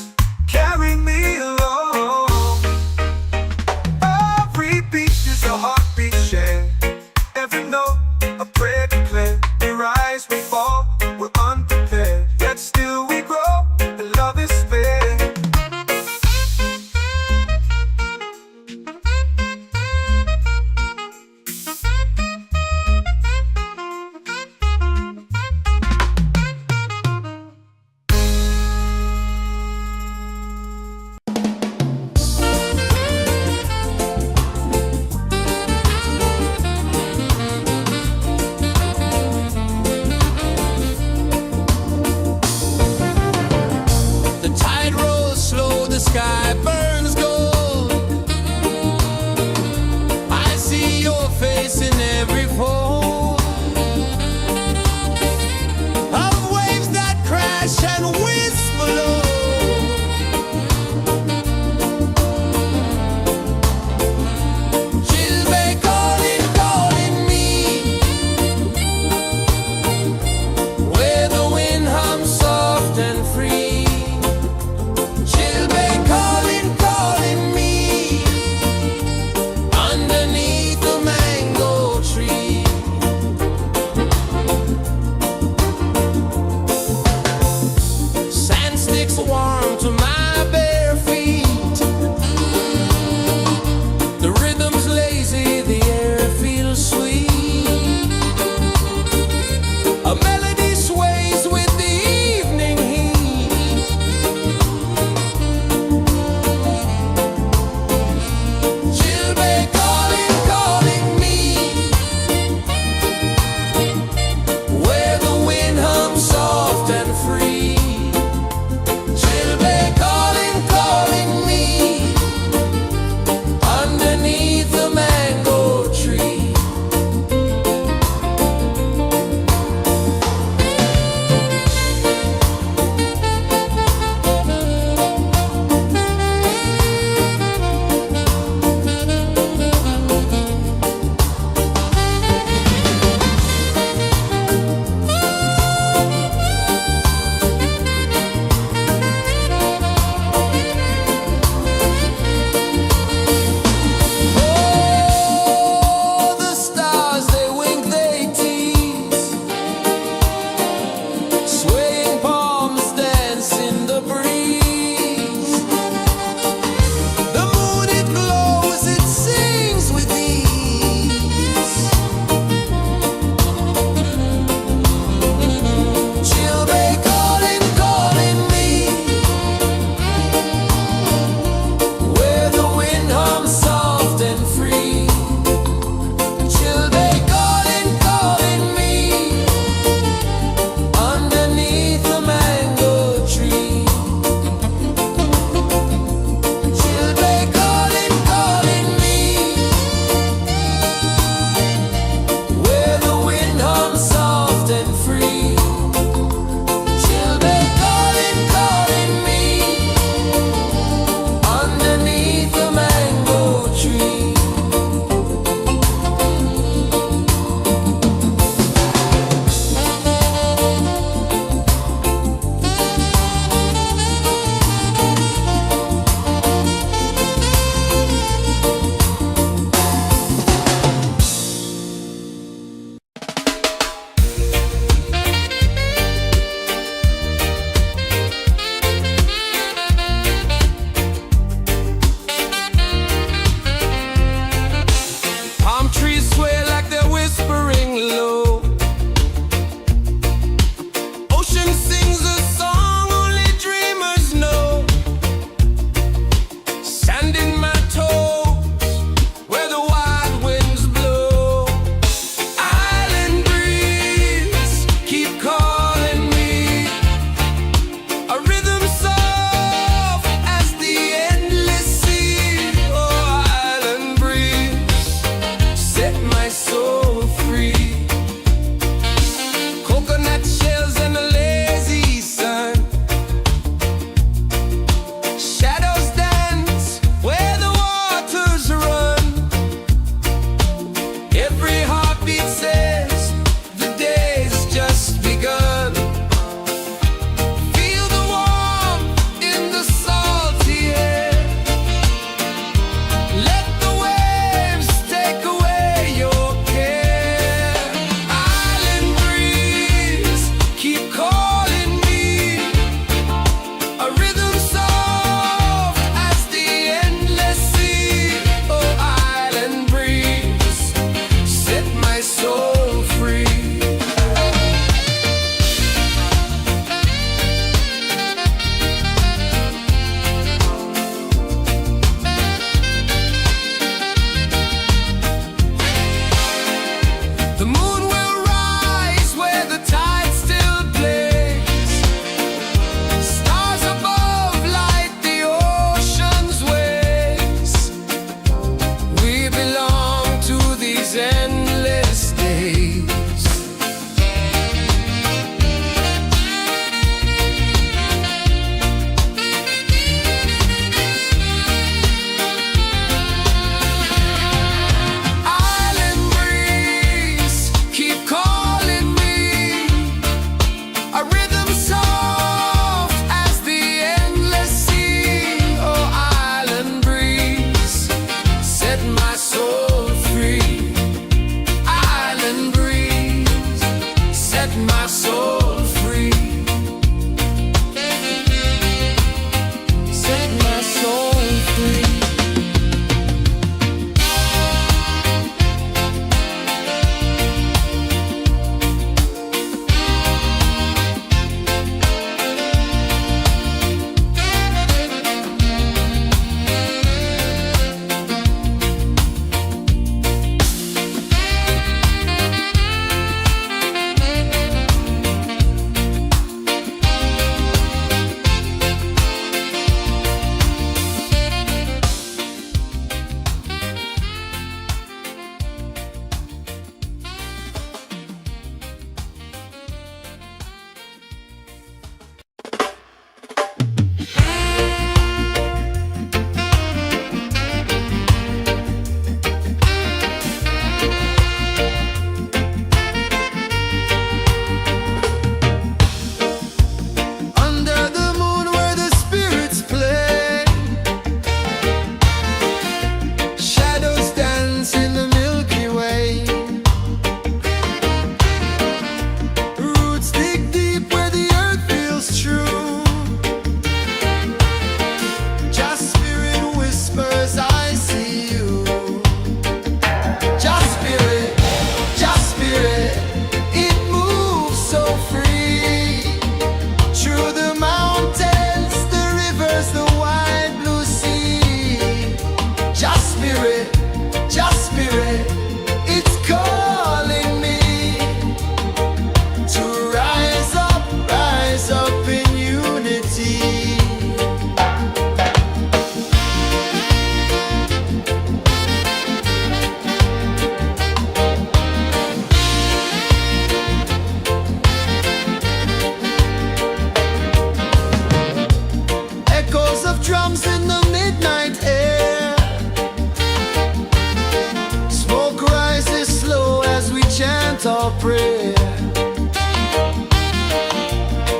Speaker 2: your prayer.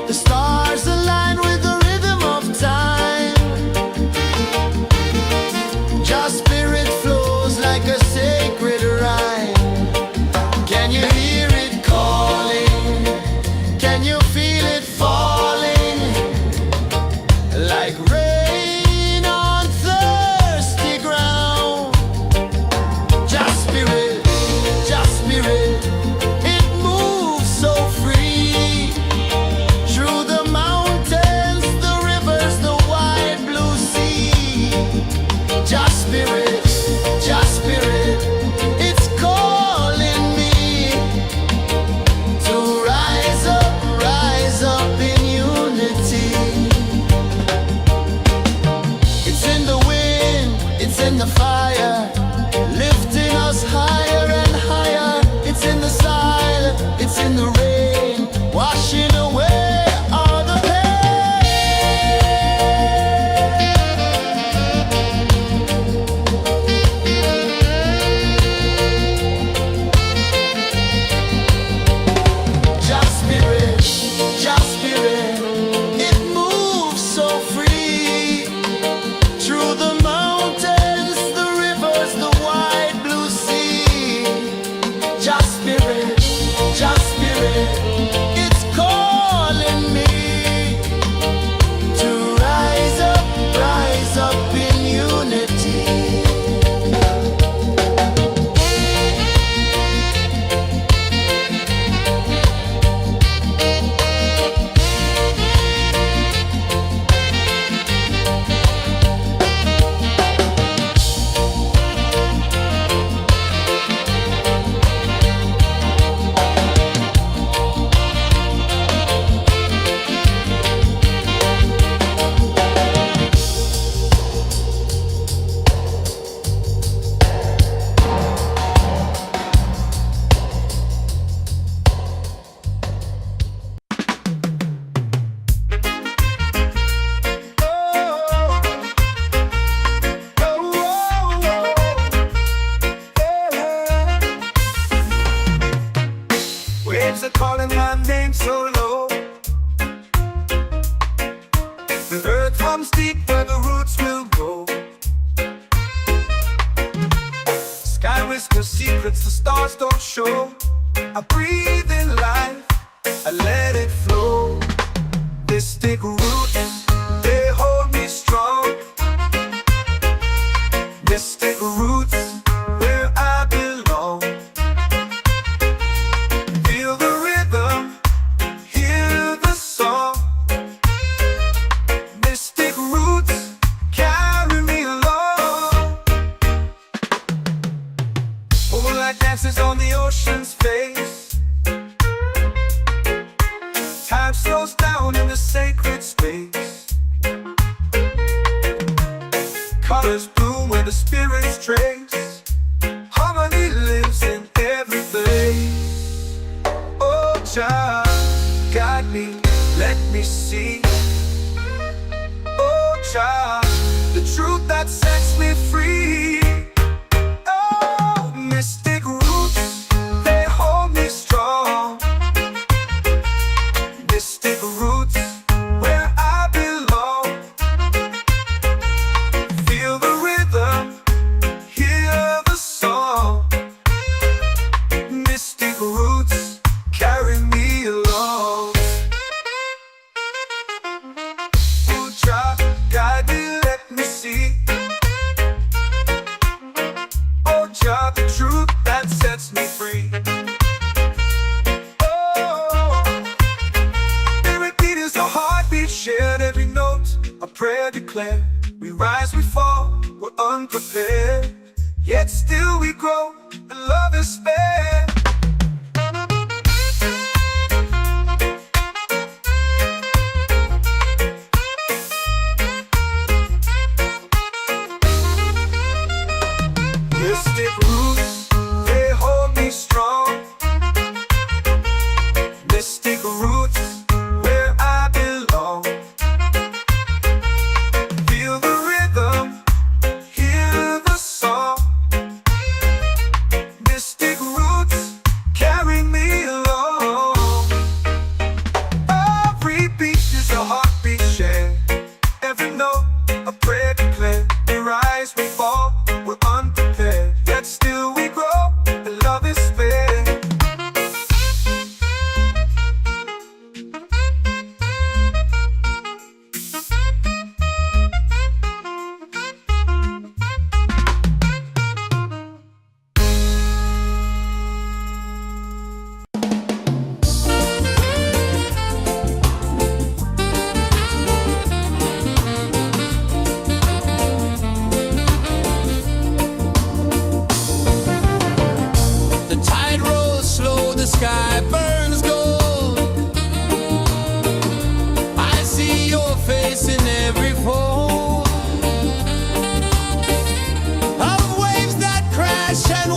Speaker 2: The stars align with the rhythm of time. Your spirit flows like a sacred rhyme. Can you hear it calling? Can you feel it falling? Like rain on thirsty ground. Just spirit, it moves so free. Through the mountains, the rivers, the wide blue sea. Just spirit, it's calling me to rise up in unity. It's in the wind, it's in the fire, lifting us higher and higher. It's in the silence, it's in the rain, washing away all the Just spirit, it moves so free. Through the mountains, the rivers, the wide blue sea. Just spirit, it's calling me to rise up in unity.
Speaker 1: Waves are calling my name so low. The earth hums deep where the roots will go. Sky whispers secrets the stars don't show. I breathe in life, I let it flow. Mystic roots, they hold me strong. Mystic roots, where I belong. Feel the rhythm, hear the song. Mystic roots, carry me along. Moonlight dances on the ocean's face. Time slows down in the sacred space. Colors bloom where the spirits trace. Harmony lives in every place. Oh, child, guide me, let me see. Oh, child, the truth that sets me free. Oh, mystic roots, they hold me strong. Mystic roots, where I belong. Feel the rhythm, hear the song. Mystic roots, carry me along. Oh, child, guide me, let me see. Oh, child, the truth that sets me free. Oh, spirit beat is a heartbeat shared, every note a prayer declared. We rise, we fall, we're unprepared, yet still we grow, and love is spared. Mystic roots, they hold me strong. Mystic roots, where I belong. Feel the rhythm, hear the song. Mystic roots.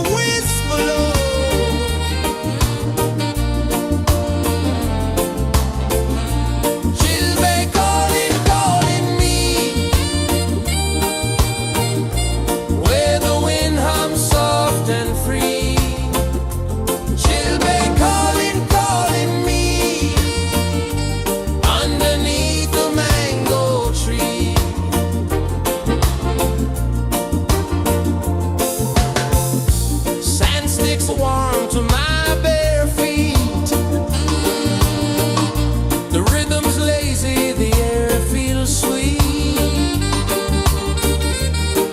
Speaker 2: whisper low. Children calling, calling me, where the wind hums soft and free. Children calling, calling me, underneath the mango tree. Sand sticks warm to my bare feet. The rhythm's lazy, the air feels sweet.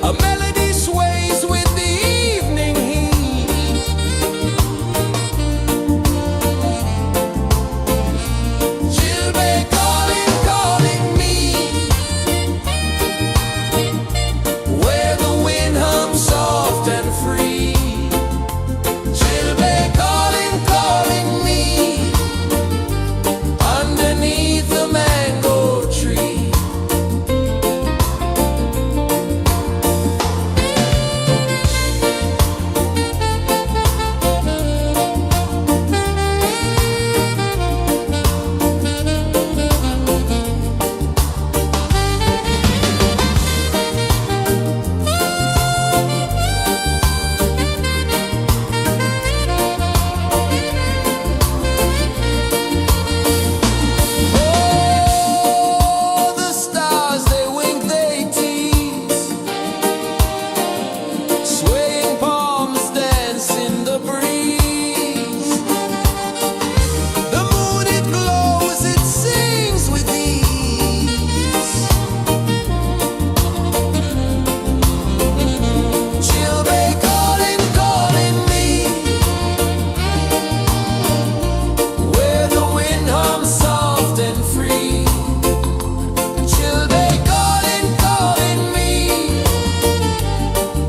Speaker 2: A melody sways with the evening heat. Children calling, calling me, where the wind hums soft and free. Children calling, calling me, underneath the mango tree. Oh, the stars, they wink, they tease. Swaying palms dance in the breeze. The moon, it glows, it sings with ease. Children calling, calling me, where the wind hums soft and free. Children calling, calling me,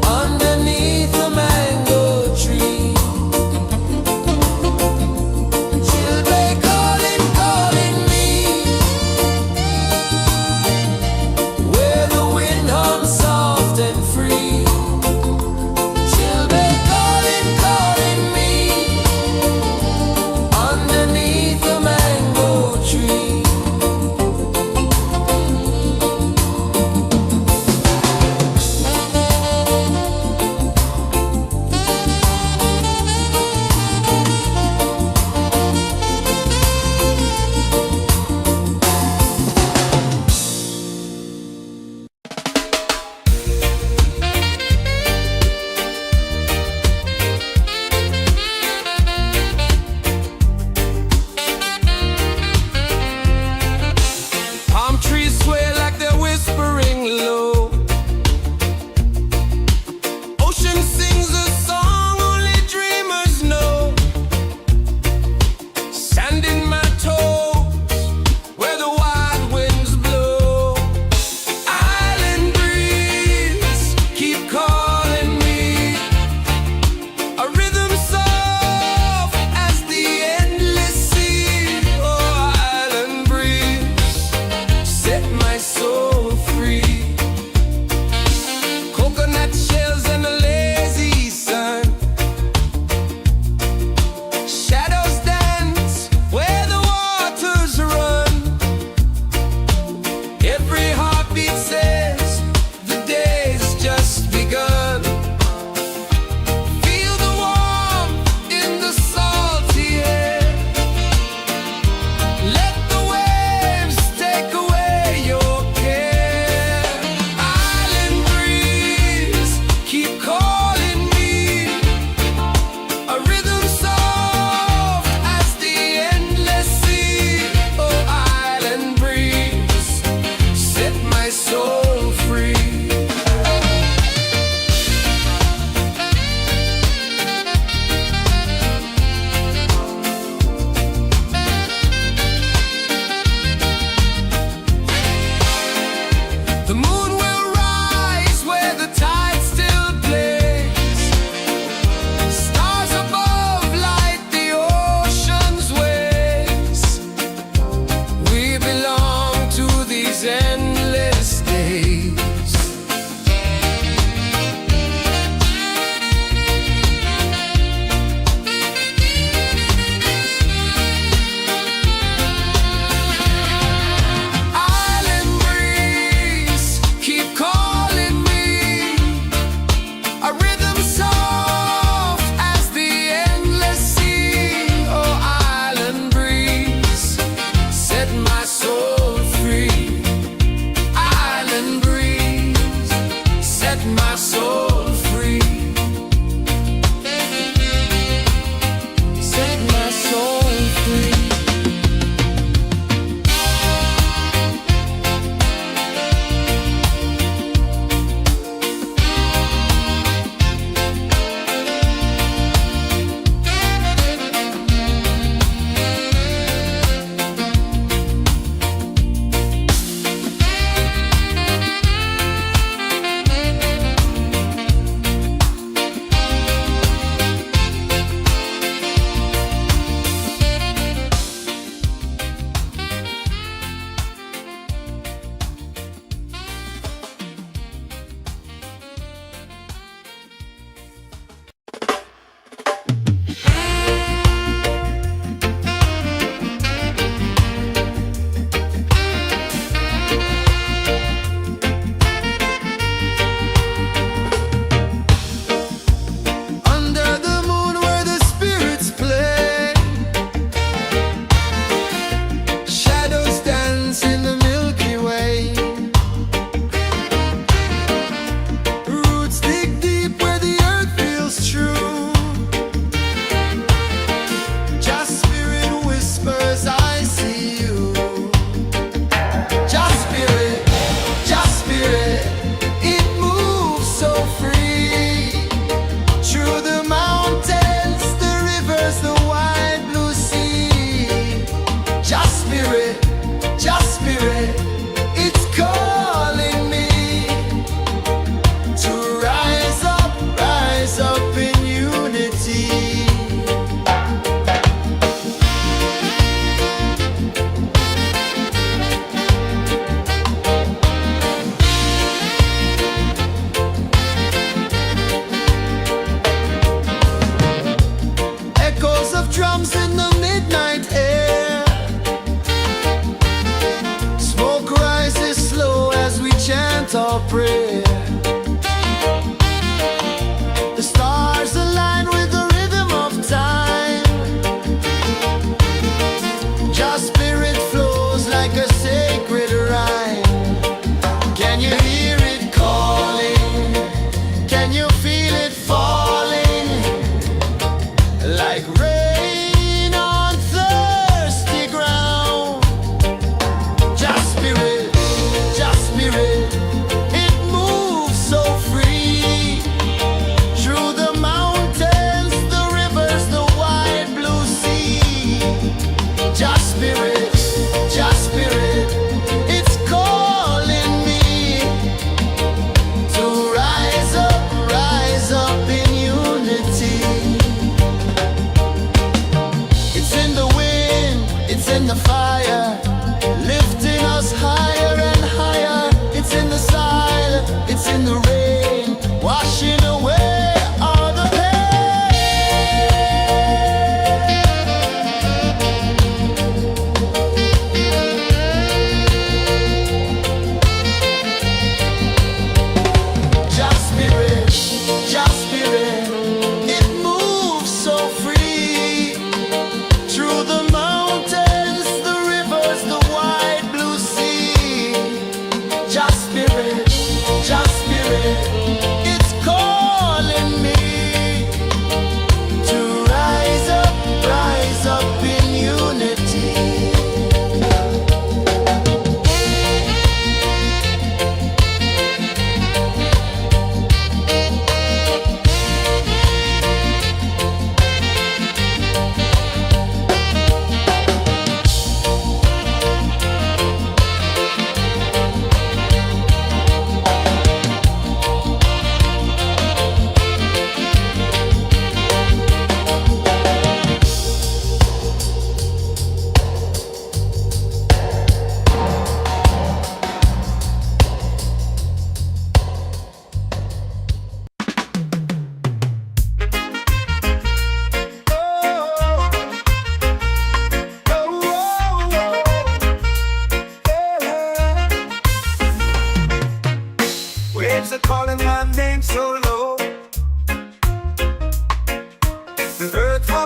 Speaker 2: underneath the mango tree.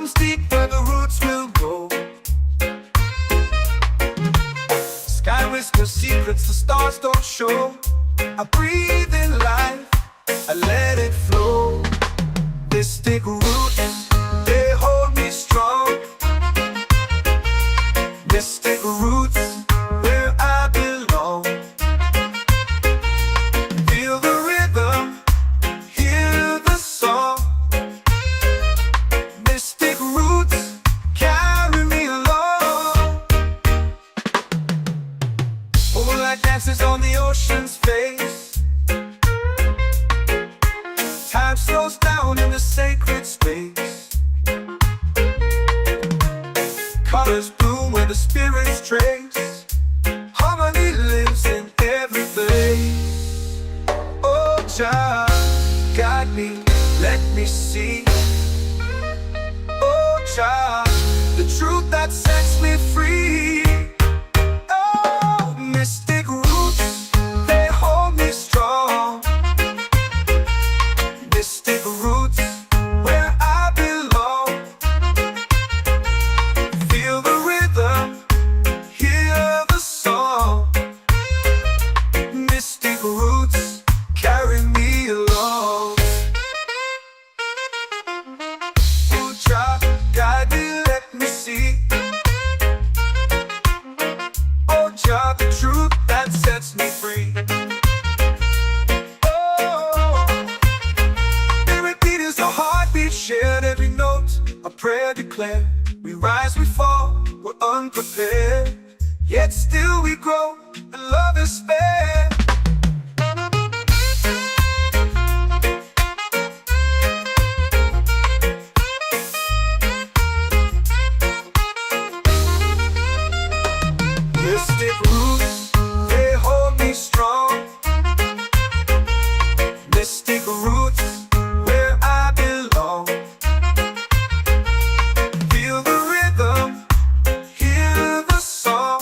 Speaker 1: comes deep where the roots will go. Sky whispers secrets the stars don't show. I breathe in life, I let it flow. Mystic roots, they hold me strong. Mystic roots, where I belong. Feel the rhythm, hear the song. Mystic roots, carry me along. Moonlight dances on the ocean's face. Time slows down in the sacred space. Colors bloom where the spirits trace. Harmony lives in every place. Oh, Jah, guide me, let me see. Oh, Jah, the truth that sets me free. Oh, mystic roots, they hold me strong. Mystic roots, where I belong. Feel the rhythm, hear the song. Mystic roots, carry me along. Oh, Jah, guide me, let me see. Oh, Jah, the truth that sets me free. Shared every note, a prayer declared. We rise, we fall, we're unprepared. Yet still we grow, and love is spared. Mystic roots, they hold me strong. Mystic roots, where I belong. Feel the rhythm, hear the song.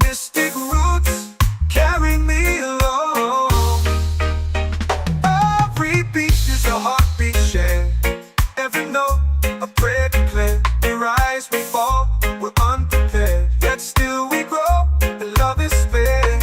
Speaker 1: Mystic roots, carry me along. Every beat is a heartbeat shared. Every note, a prayer declared. We rise, we fall, we're unprepared. Yet still we grow, and love is spared.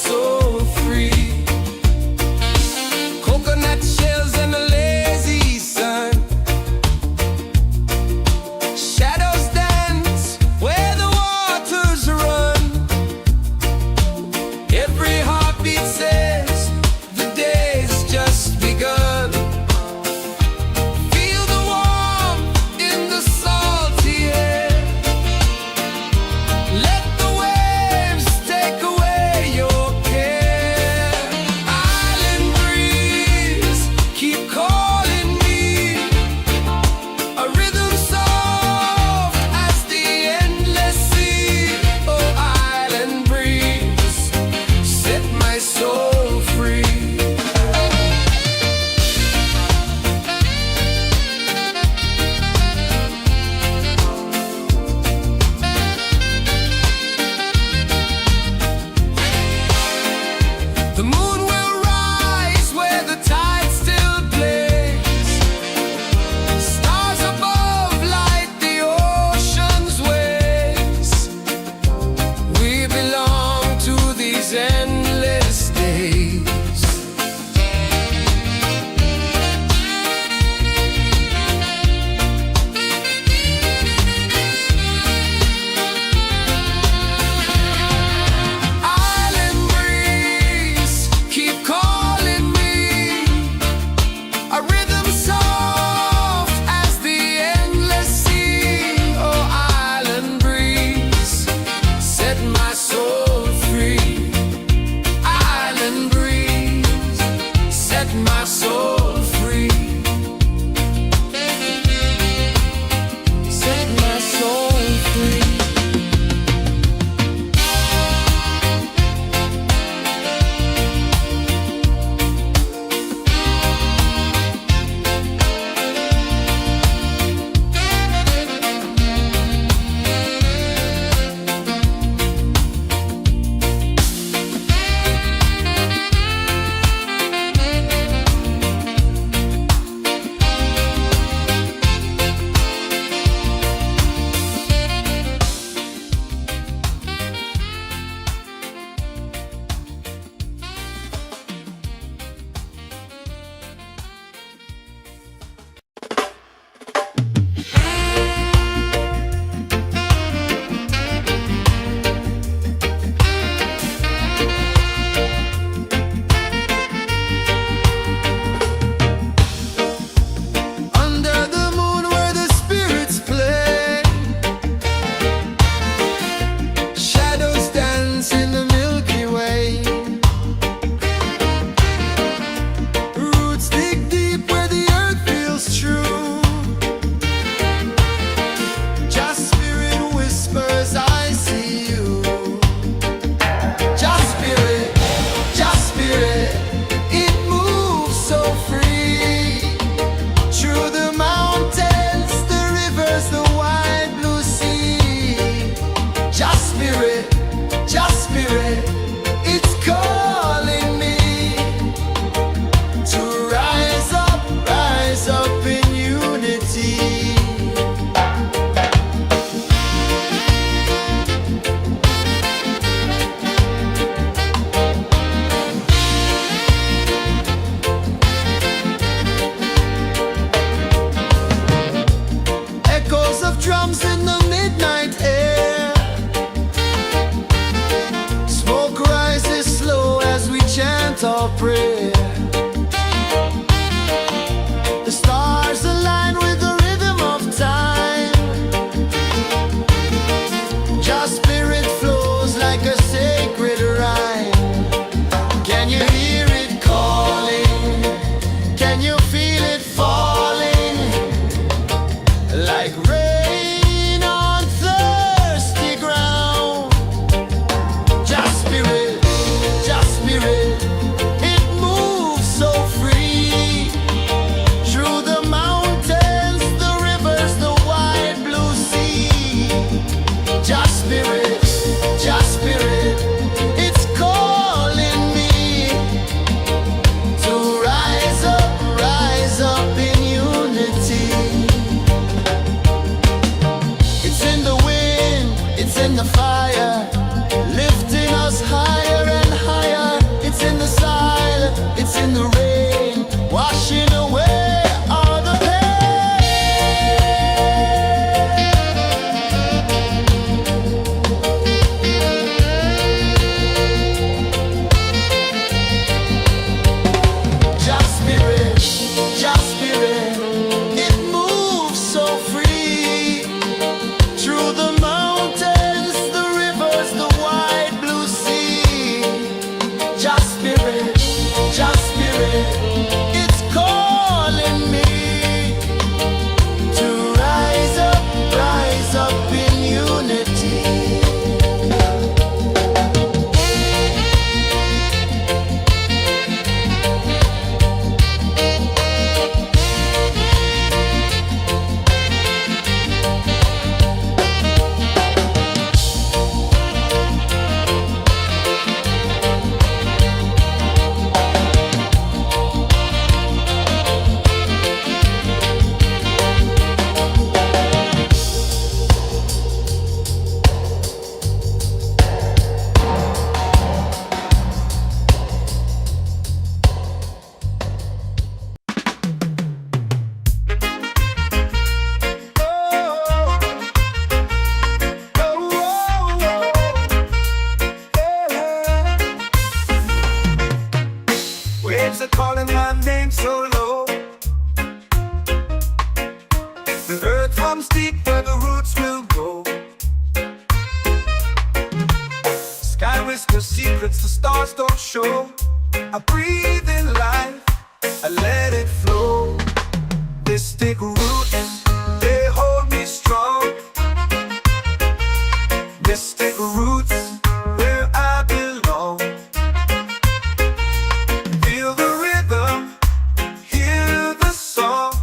Speaker 1: soul free. Coconut shells and a lazy sun. Shadows dance where the waters run. Every heartbeat says the day's just begun. Feel the warmth in the salty air. Let the waves take away your care. Island breeze, keep calling me. A rhythm soft as the endless sea. Oh, island breeze, set my soul free. The moon will rise where the tide still plays. Stars above light the ocean's waves. We belong to these endless days. Island breeze, keep calling me. A rhythm soft as the endless sea. Oh, island breeze, set my soul free. Island breeze, set my soul free. Set my soul free. Under the moon where the spirits play. Shadows dance in the Milky Way. Roots dig deep where the earth feels true. Just spirit whispers, I see you. Just spirit, it moves so free. Through the mountains, the rivers, the wide blue sea. Just spirit, it's calling me to rise up in unity. Echoes of drums in the midnight air. Smoke rises slow as we chant our prayer. The stars align with the rhythm of time. Just spirit flows like a sacred rhyme. Can you hear it calling? Can you feel it falling? Like rain on thirsty ground. Just spirit, it moves are calling my name so low. The earth runs deep where the roots will go. Sky whispers secrets the stars don't show. I breathe in life, I let it flow. Mystic roots, they hold me strong. Mystic roots, where I belong. Feel the rhythm, hear the song.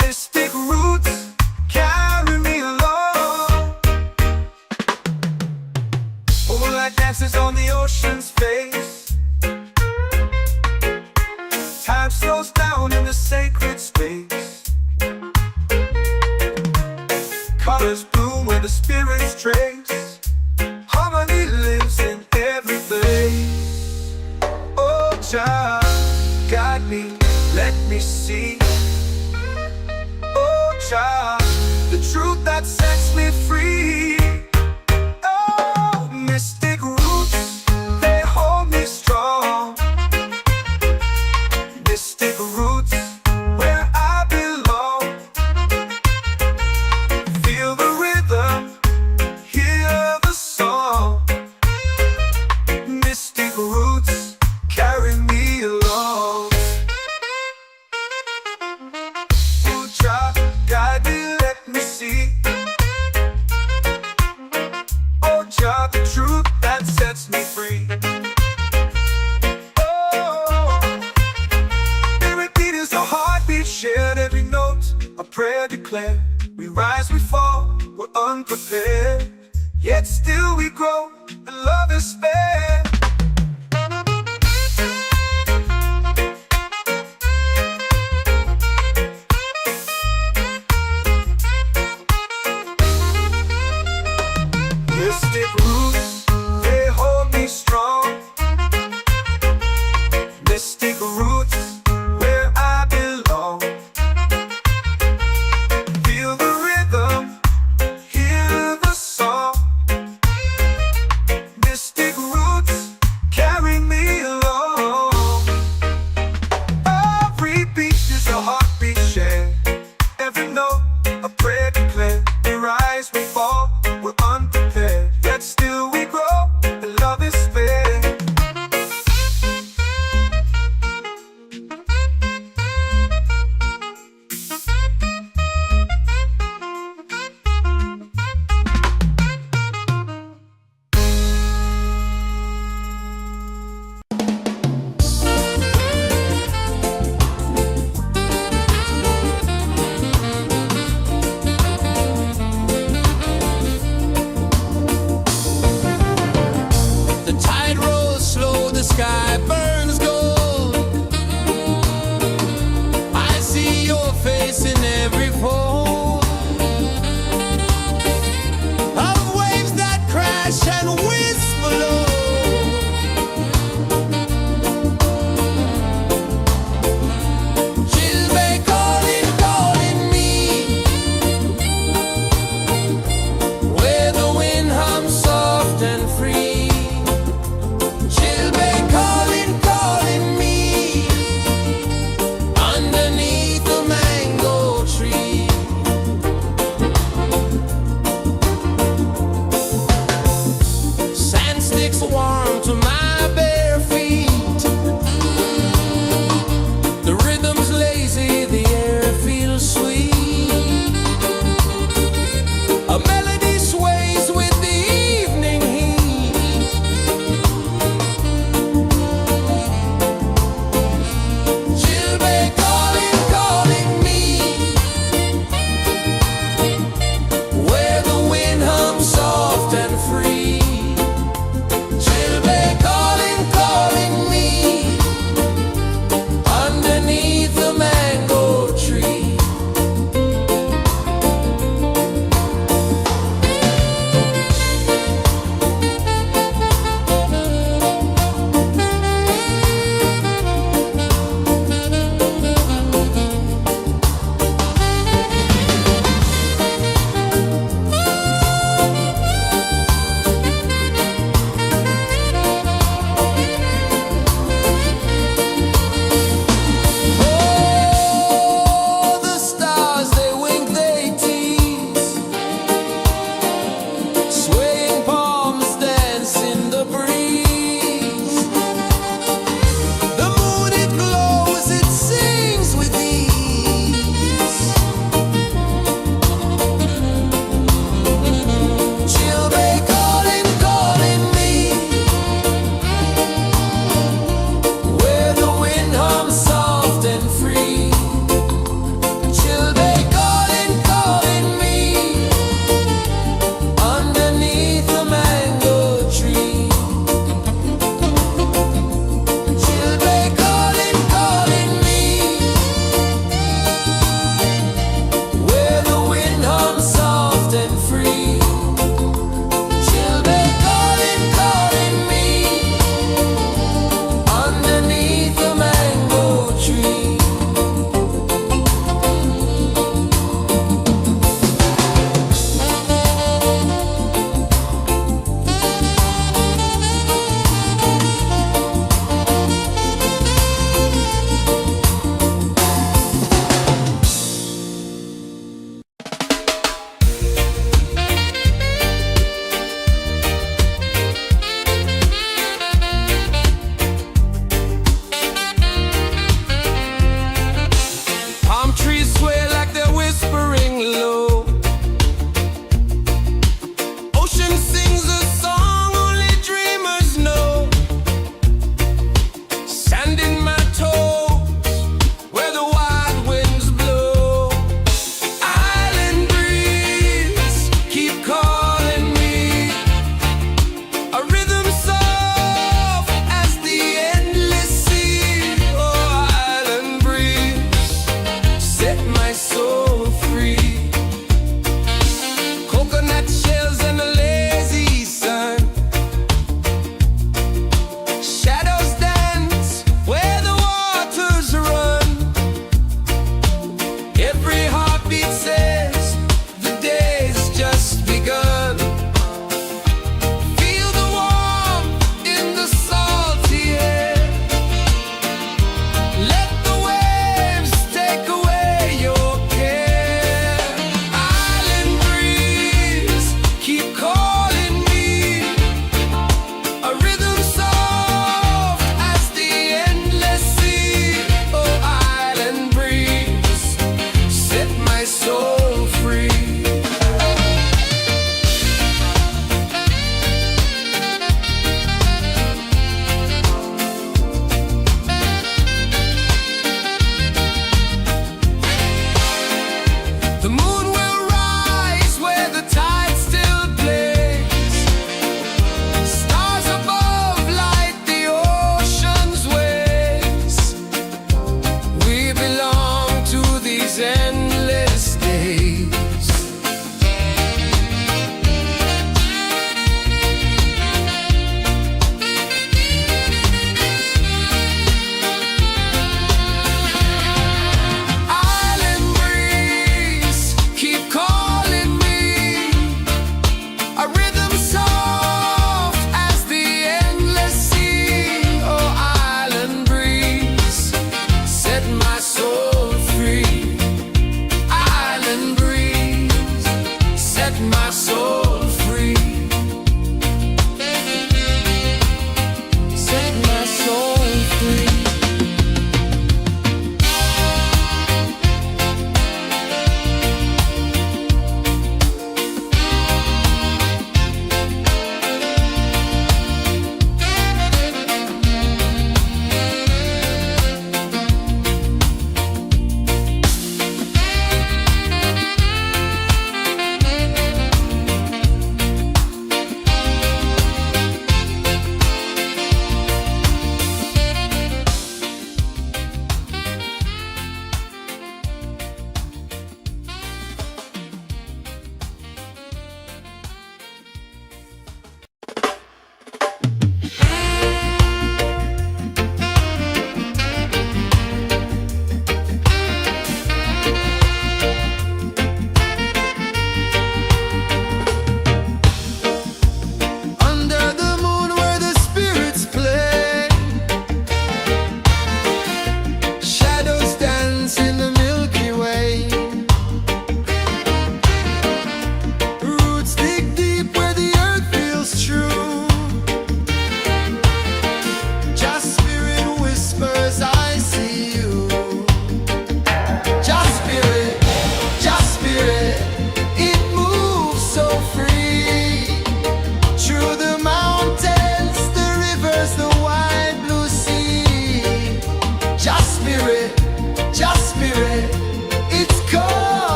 Speaker 1: Mystic roots, carry me along. Moonlight dances on the ocean's face. Time slows down in the sacred space. Colors bloom where the spirits trace. Harmony lives in every place. Oh, child, guide me, let me see. Oh, child, the truth that sets me free. Oh, mystic roots, they hold me strong. Mystic roots, where I belong. Feel the rhythm, hear the song. Mystic roots, carry me along. Oh, child, guide me, let me see. Oh, child, the truth that sets me free. Heartbeat shared, every note a prayer declared. We rise, we fall, we're unprepared, yet still we grow, and love is fair. Mystic roots, they hold me strong. Mystic roots, where I belong. Feel the rhythm, hear the song. Mystic roots, carry me along. Every beat is a heartbeat shared, every note a prayer declared. We rise, we fall, we're unprepared, yet still we grow, and love is fair.
Speaker 2: The tide rolls slow, the sky burns gold. I see your face in every fold of waves that crash and whisper low. She'll be calling, calling me, where the wind hums soft and free. She'll be calling,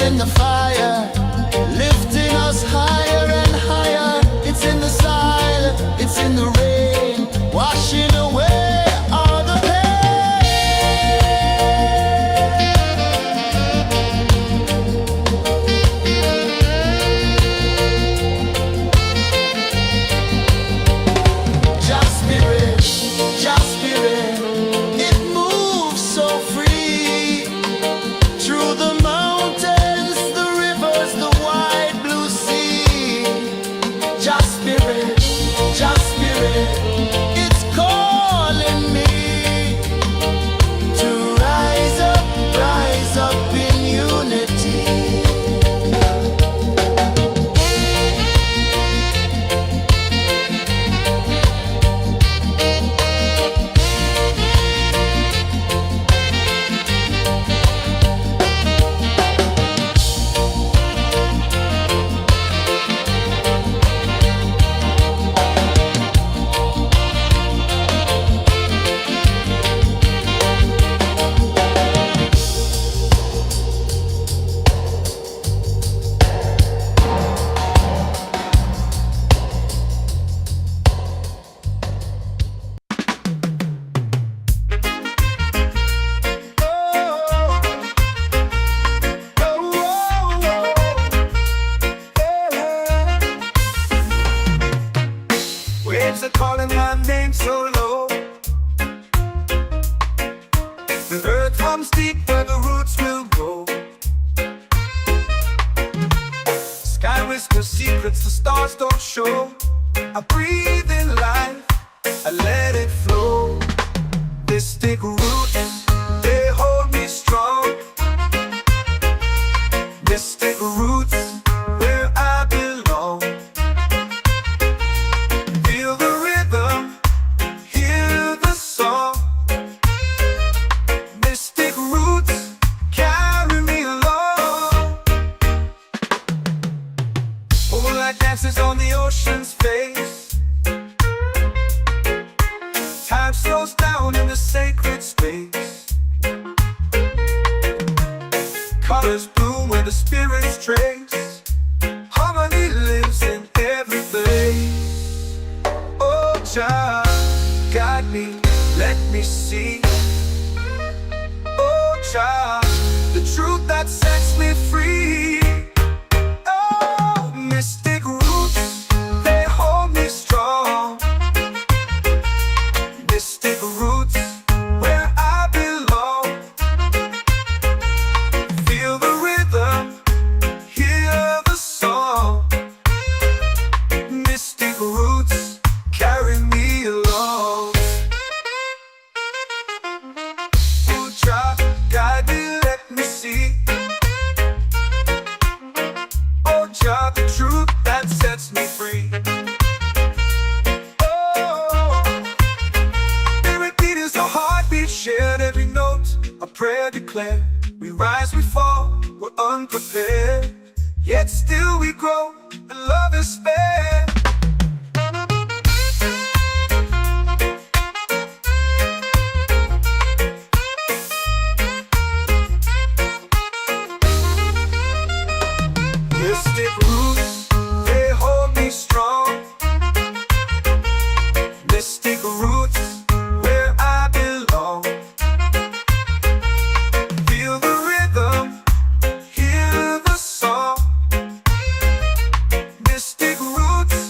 Speaker 2: in the fire, lifting us higher and higher. It's in the silence, it's in the rain, washing away all the Just spirit, just spirit, it moves so free through the mountains, the rivers, the wide blue sea. Just spirit, it's calling me to rise up in unity.
Speaker 1: Waves are calling my name so low. The earth comes deep where the roots will grow. Sky whispers secrets the stars don't show. I breathe in life, I let it flow. Mystic roots, they hold me strong. Mystic roots, where I belong. Feel the rhythm, hear the song. Mystic roots, carry me along. Moonlight dances on the ocean's face. Time slows down in the sacred space. Colors bloom where the spirits trace. Harmony lives in every place. Oh, Jah, guide me, let me see. Oh, Jah, the truth that sets me free. Oh, mystic roots, they hold me strong. Mystic roots, where I belong. Feel the rhythm, hear the song. Mystic roots, carry me along. Oh, Jah, guide me, let me see. Oh, Jah, the truth that sets me free. Oh, spirit beat is a heartbeat, shared every note, a prayer declared. We rise, we fall, we're unprepared, yet still we grow, and love is spared. Mystic roots, they hold me strong. Mystic roots, where I belong. Feel the rhythm, hear the song. Mystic roots,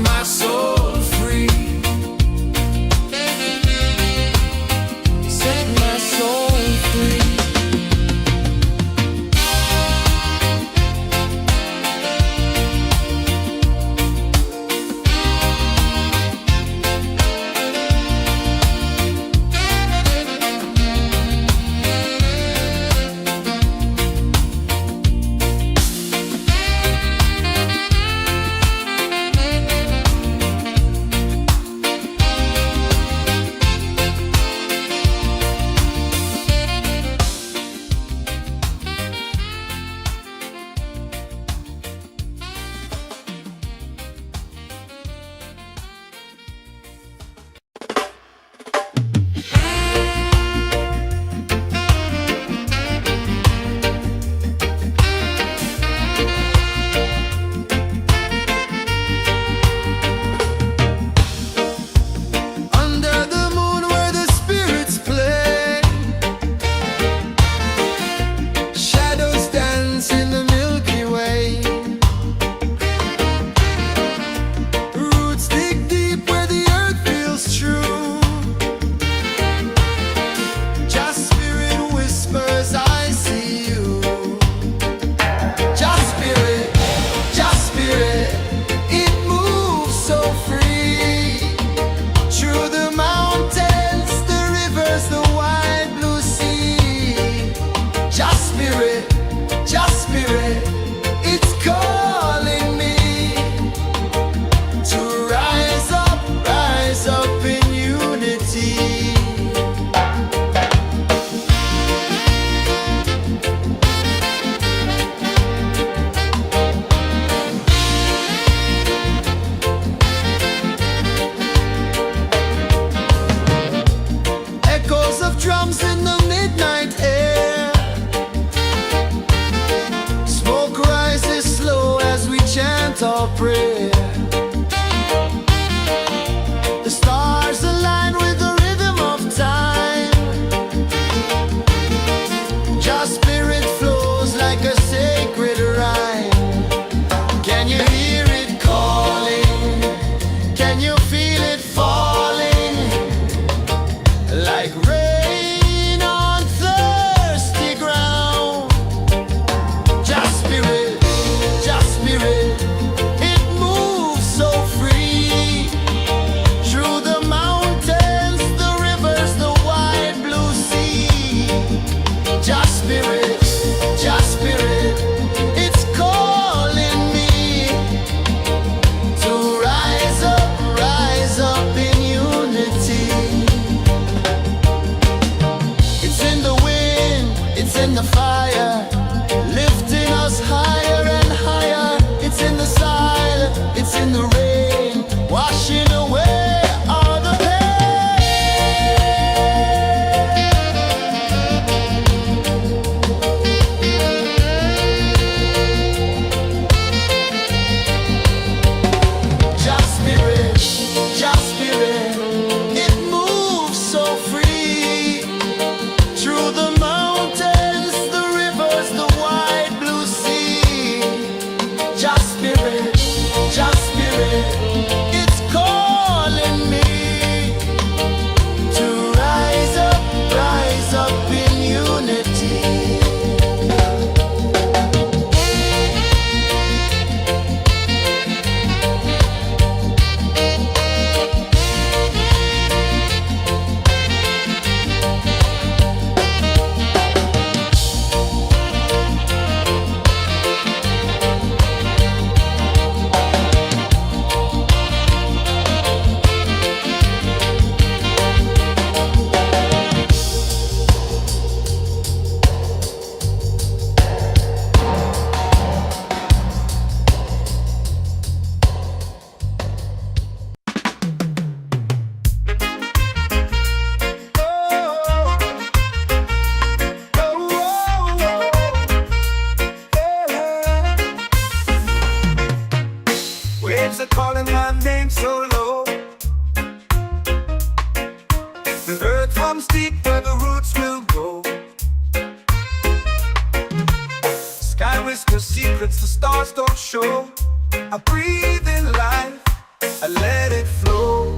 Speaker 1: my soul free.
Speaker 2: Set my soul free. Our prayer. The stars align with the rhythm of time. Your spirit flows like a sacred rhyme. Can you hear it calling? Can you feel it falling? Like rain on thirsty ground. Just spirit, just spirit. In the fire, lifting us higher and higher. It's in the silence, it's in the rain, washing away all the pain. Just spirit, just spirit. It moves so free through the mountains. It's calling me to rise up in unity.
Speaker 1: Waves are calling my name so low. The earth hums deep where the roots will go. Sky whispers secrets the stars don't show. I breathe in life, I let it flow.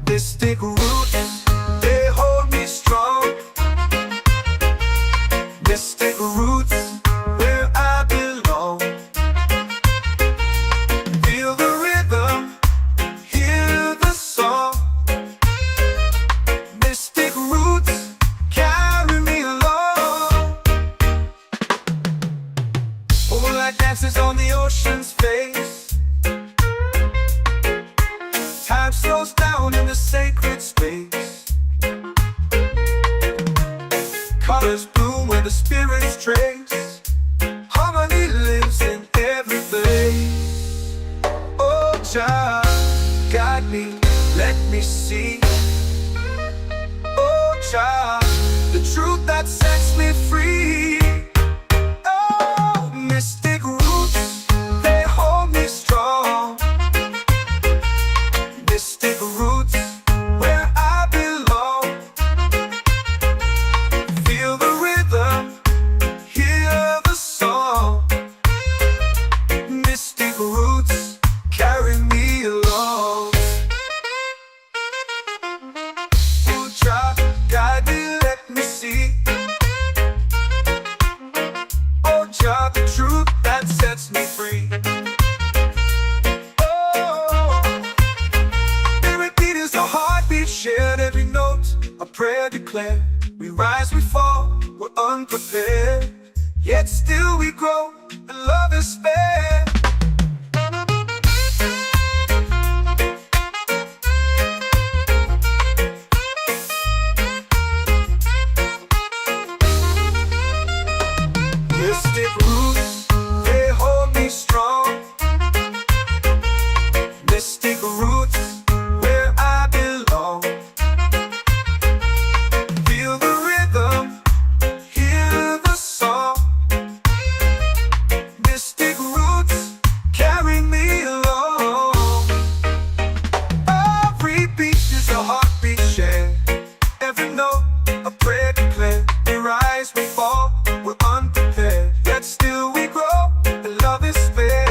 Speaker 1: Mystic roots, they hold me strong. Mystic roots, where I belong. Feel the rhythm, hear the song. Mystic roots, carry me along. Moonlight dances on the ocean's face. Time slows down in the sacred space. Colors bloom where the spirits trace. Harmony lives in every place. Oh, child, guide me, let me see. Oh, child, the truth that sets me free. Oh, mystic roots, they hold me strong. Mystic roots, where I belong. Feel the rhythm, hear the song. Mystic roots, carry me along. Oh, child, guide me, let me see. Oh, child, the truth that sets me free. Shared every note, a prayer declared. We rise, we fall, we're unprepared. Yet still we grow, and love is spared. Mystic roots, they hold me strong. Mystic roots, where I belong. Feel the rhythm, hear the song. Mystic roots, carry me along. Every beat is a heartbeat shared. Every note, a prayer declared. We rise, we fall, we're unprepared. Yet still we grow, and love is fair.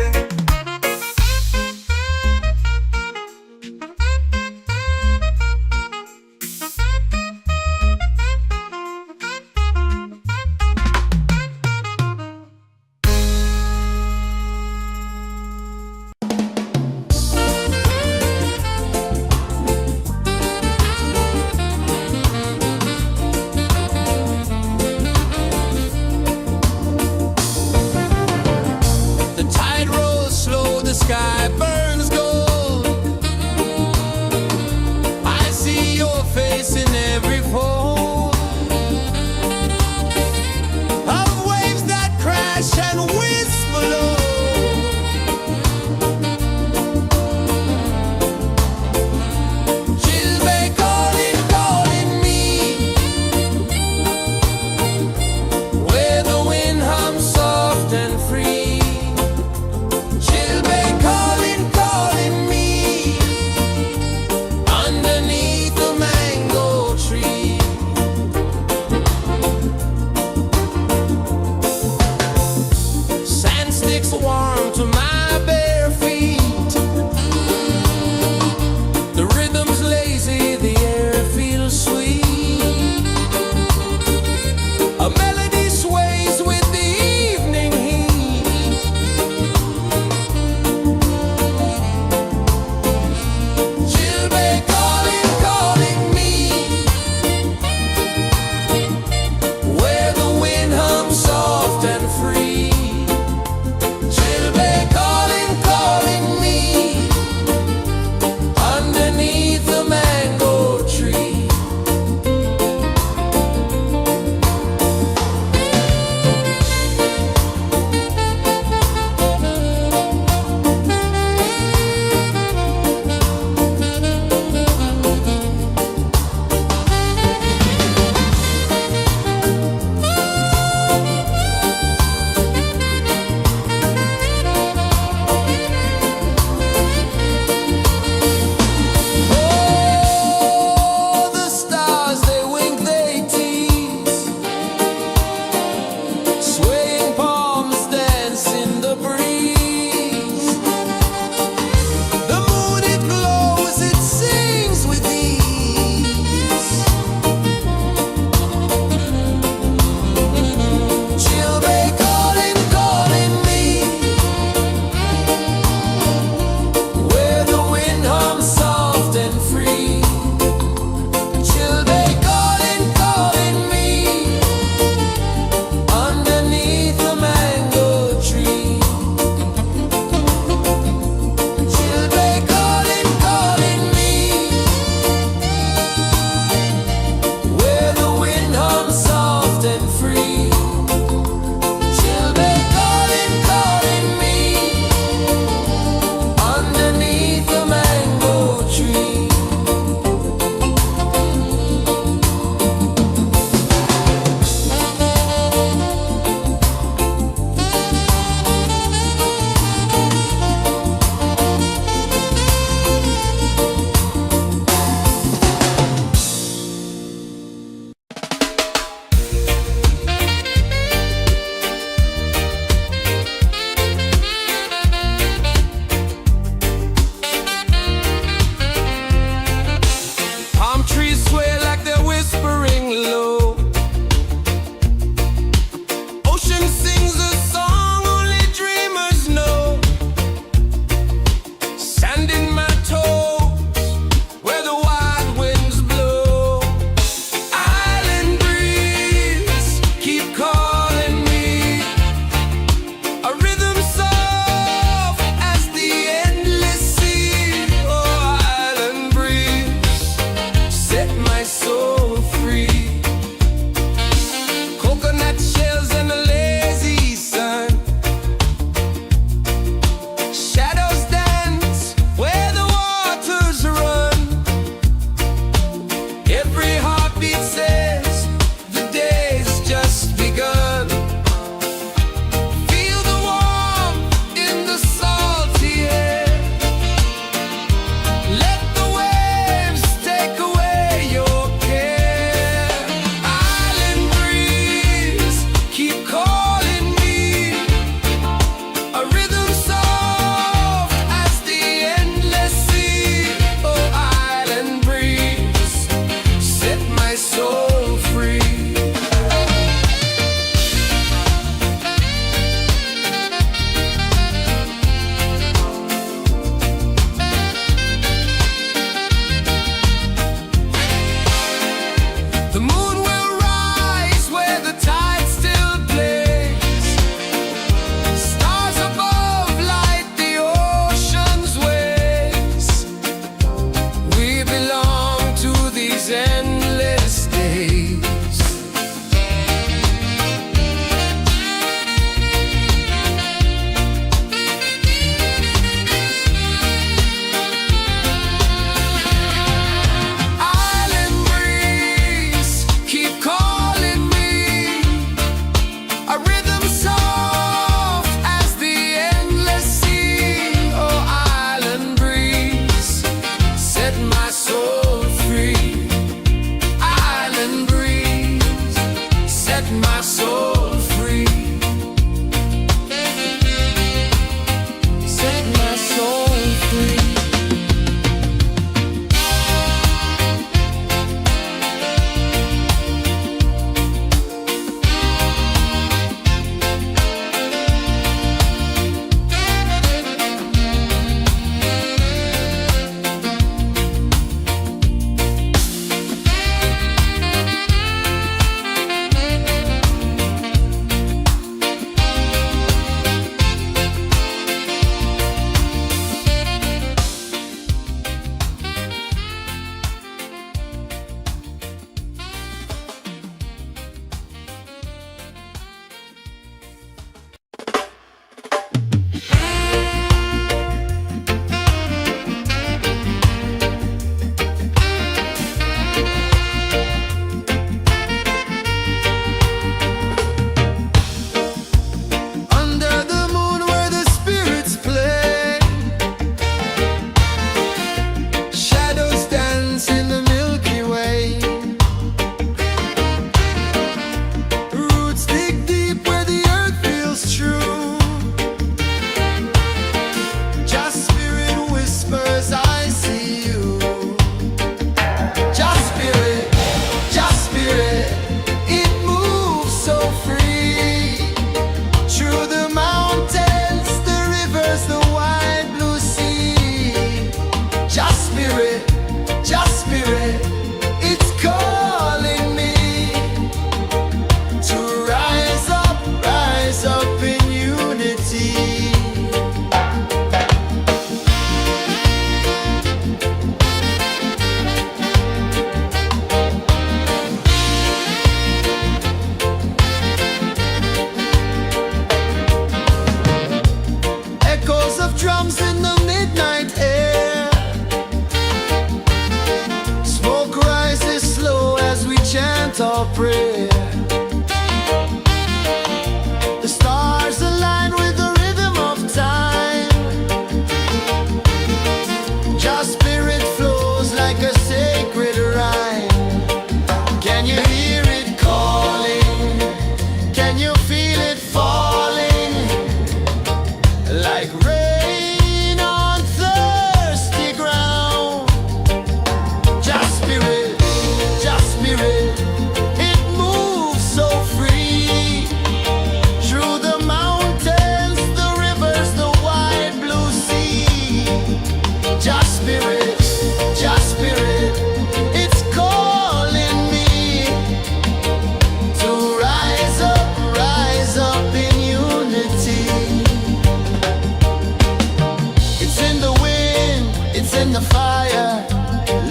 Speaker 2: in the fire,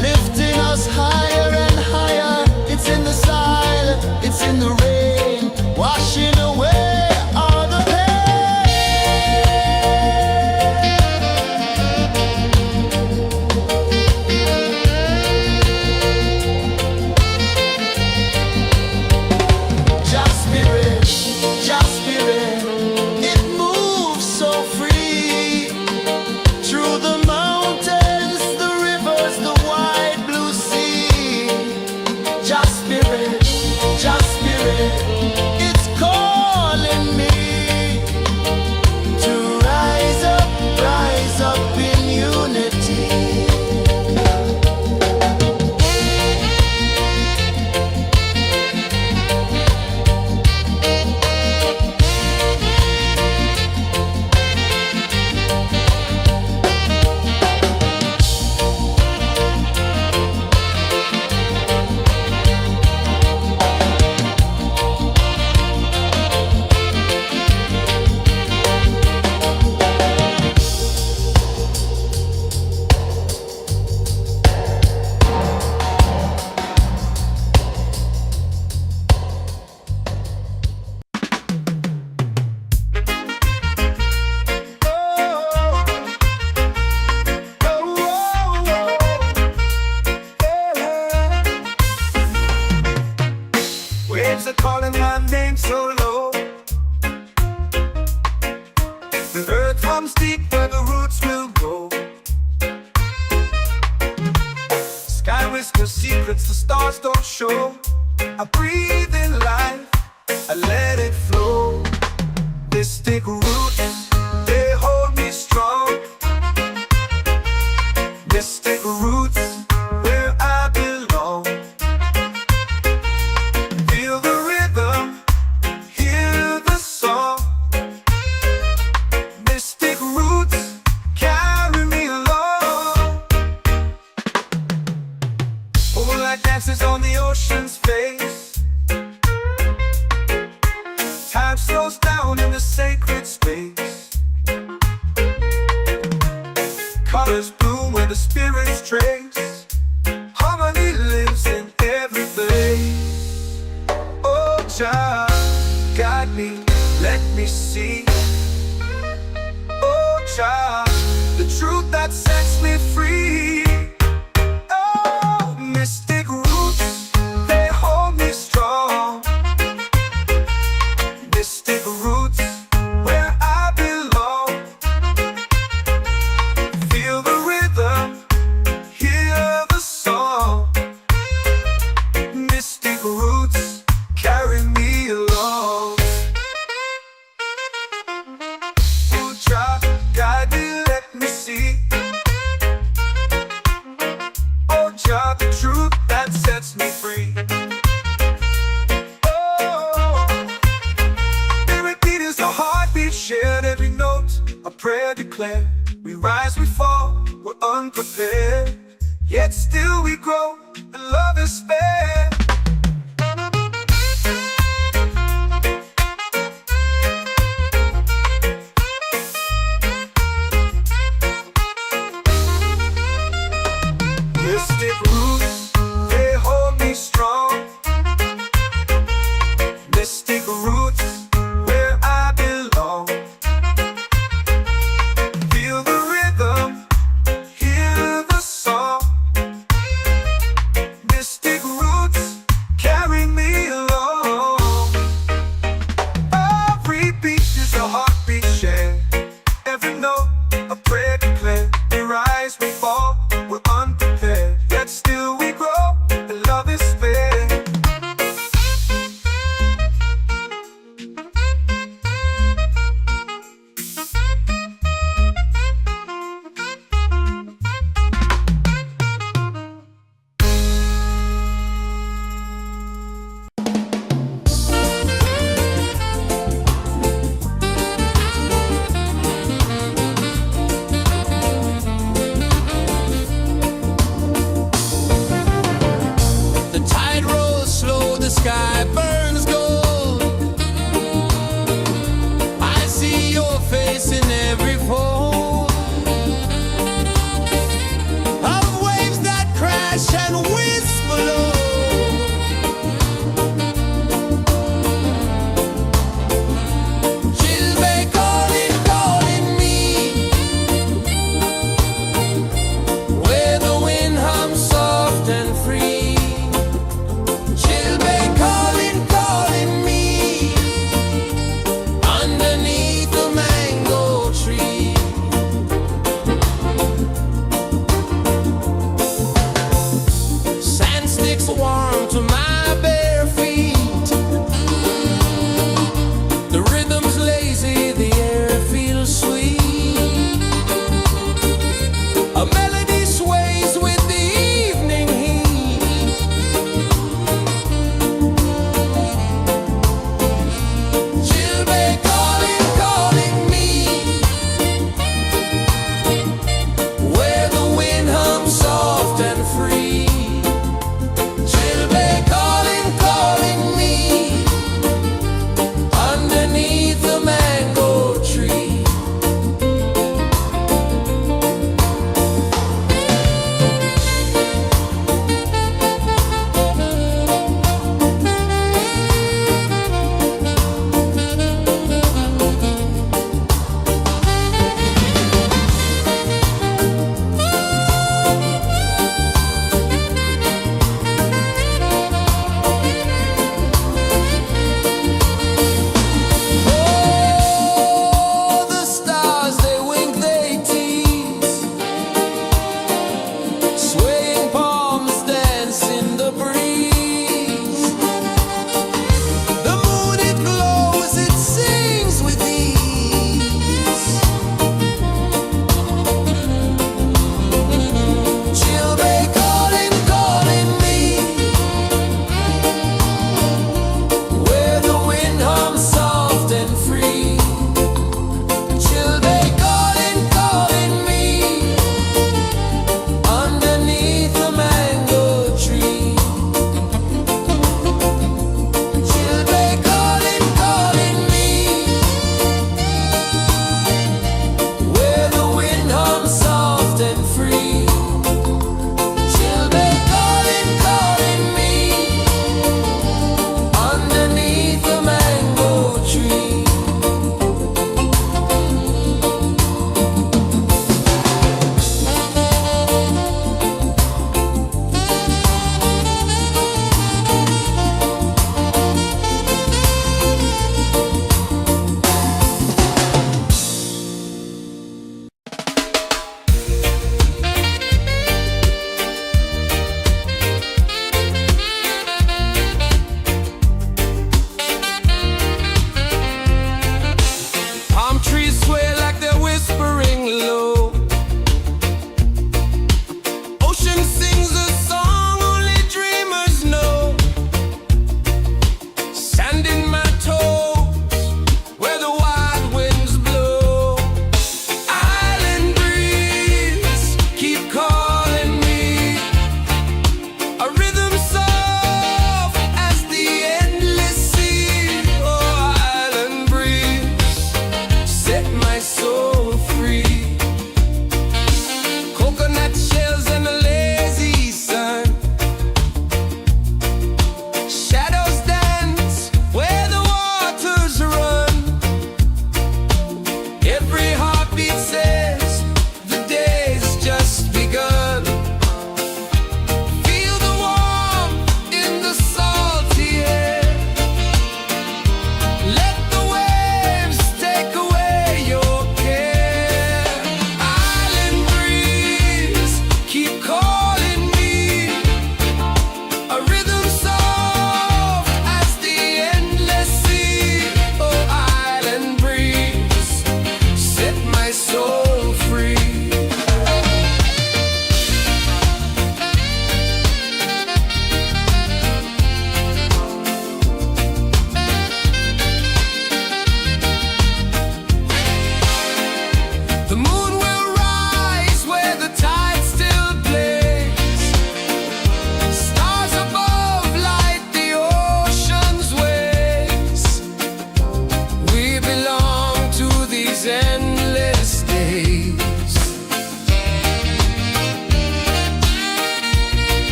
Speaker 2: lifting us higher and higher. It's in the silence, it's in the rain, washing away all the Just spirit, just spirit, it moves so free through the mountains, the rivers, the wide blue sea. Just spirit, it's calling me to rise up in unity.
Speaker 1: Waves are calling my name so low. The earth hums deep where the roots will go. Sky whispers secrets the stars don't show. I breathe in life, I let it flow. Mystic roots, they hold me strong. Mystic roots, where I belong. Feel the rhythm, hear the song. Mystic roots, carry me along. Moonlight dances on the ocean's face. Time slows down in the sacred space. Colors bloom where the spirits trace. Harmony lives in every place. Oh, Jah, guide me, let me see. Oh, Jah, the truth that sets me free. Oh, mystic roots, they hold me strong. Mystic roots, where I belong. Feel the rhythm, hear the song. Mystic roots, carry me along. Oh, Jah, guide me, let me see. Oh, Jah, the truth that sets me free. Oh, spirit beat is a heartbeat shared, every note a prayer declared. We rise, we fall, we're unprepared, yet still we grow, and love is spared. Mystic roots, they hold me strong. Mystic roots, where I belong. Feel the rhythm, hear the song. Mystic roots, carry me along. Every beat is a heartbeat shared, every note a prayer declared. We rise, we fall, we're unprepared, yet still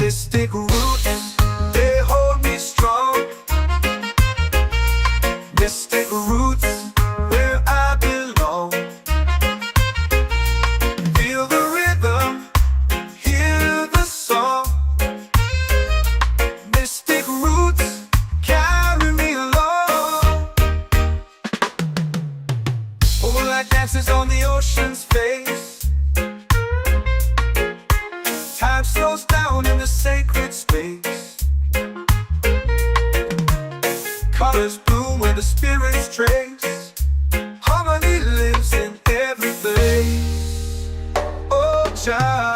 Speaker 1: Mystic roots, they hold me strong. Mystic roots, where I belong. Feel the rhythm, hear the song. Mystic roots, carry me along. Moonlight dances on the ocean's face. Time slows down in the sacred space. Colors bloom when the spirits trace. Harmony lives in every place. Oh, Jah,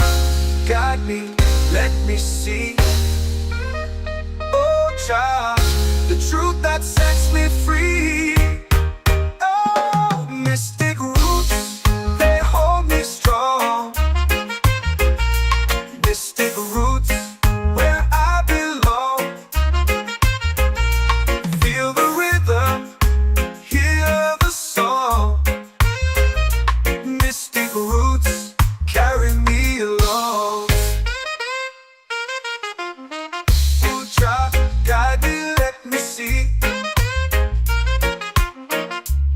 Speaker 1: guide me, let me see. Oh, Jah, the truth that sets me free. Oh, mystic roots, they hold me strong. Mystic roots, where I belong. Feel the rhythm, hear the song. Mystic roots, carry me along. Oh, Jah, guide me, let me see.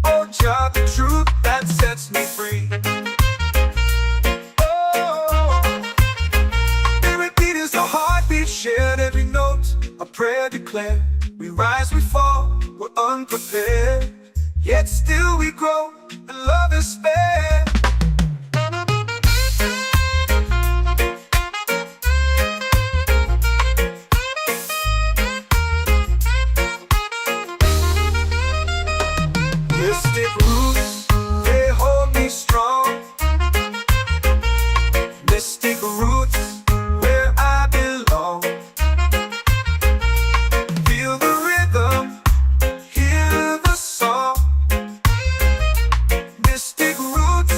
Speaker 1: Oh, Jah, the truth that sets me free. Shared every note, a prayer declared. We rise, we fall, we're unprepared. Yet still we grow, and love is spared. Mystic roots, they hold me strong. Mystic roots, where I belong. Feel the rhythm, hear the song. Mystic roots,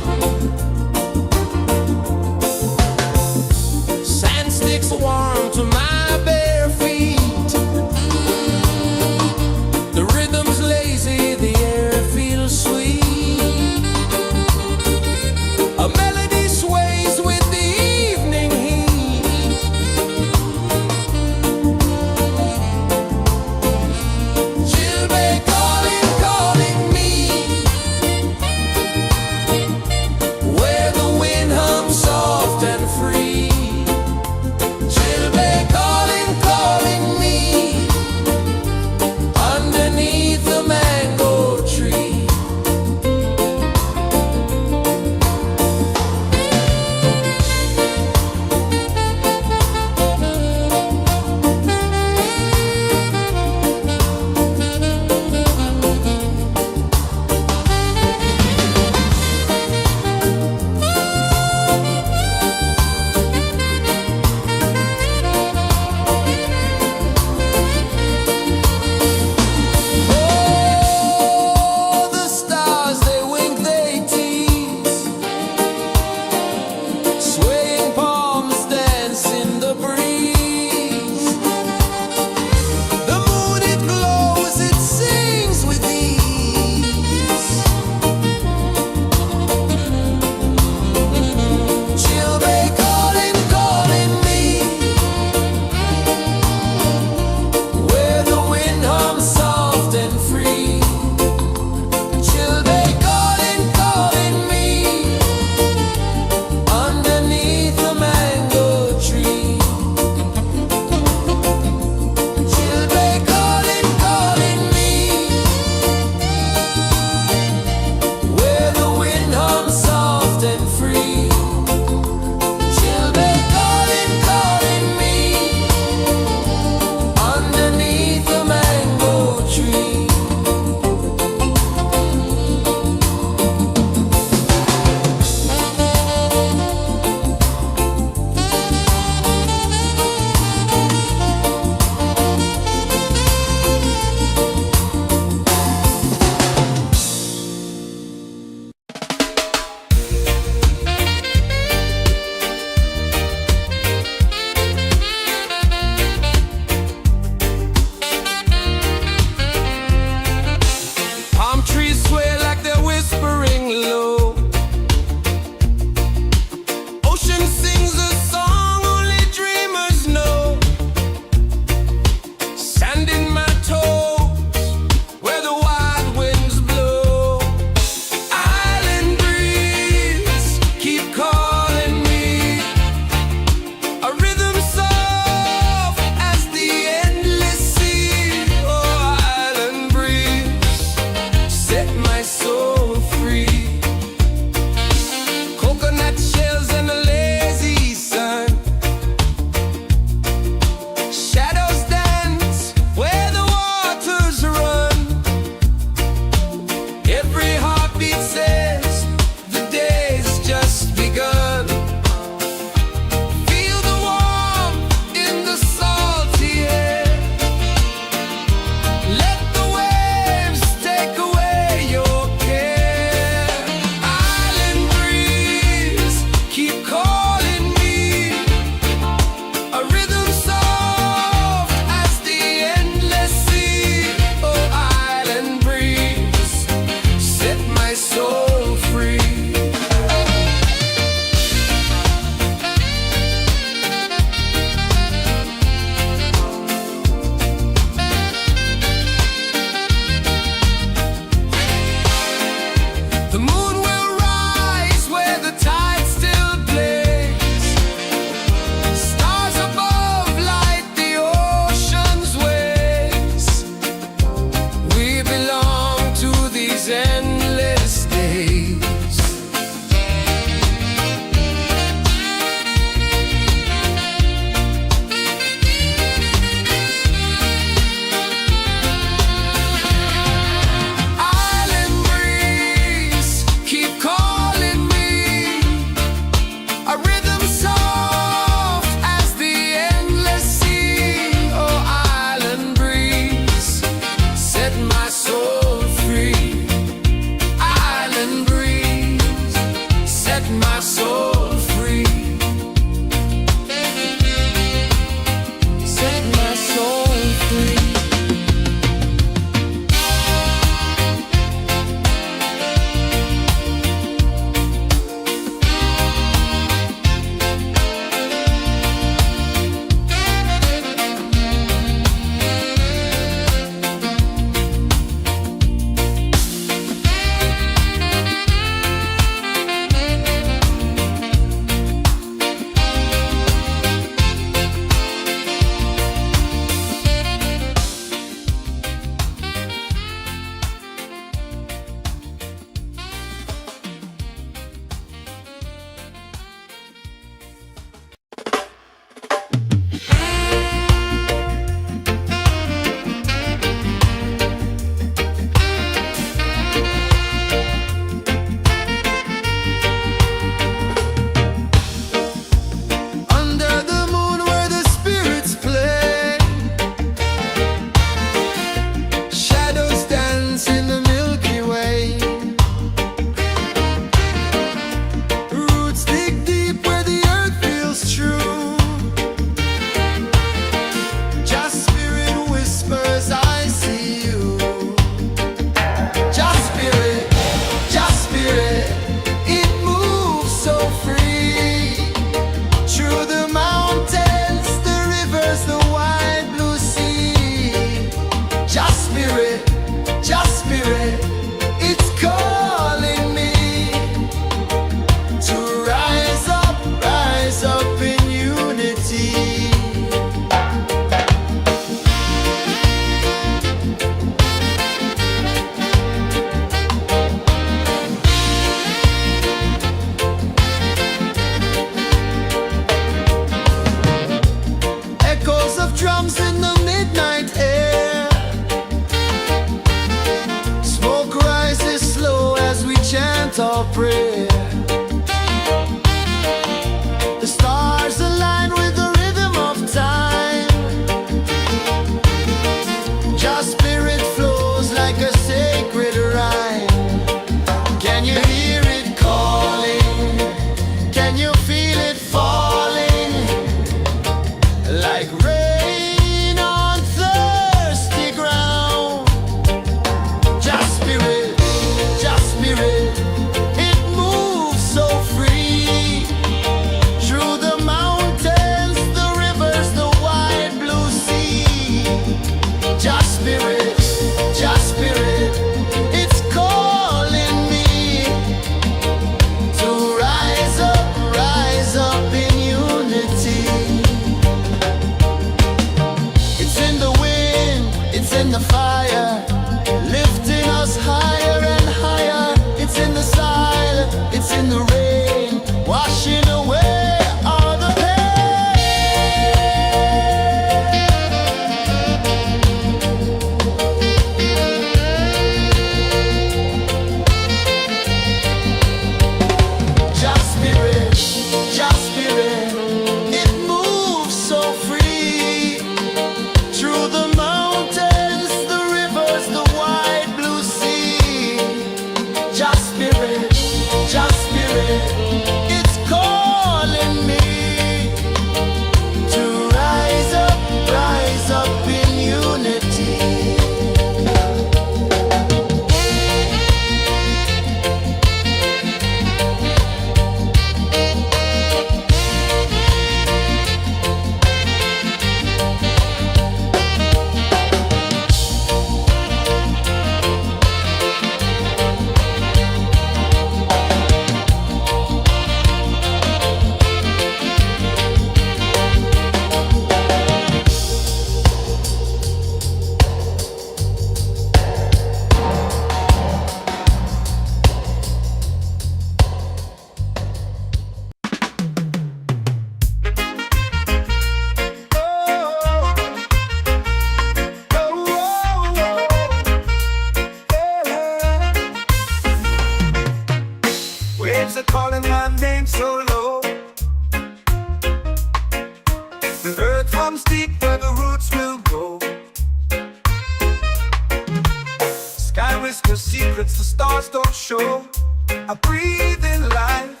Speaker 1: whisper secrets the stars don't show. I breathe in life,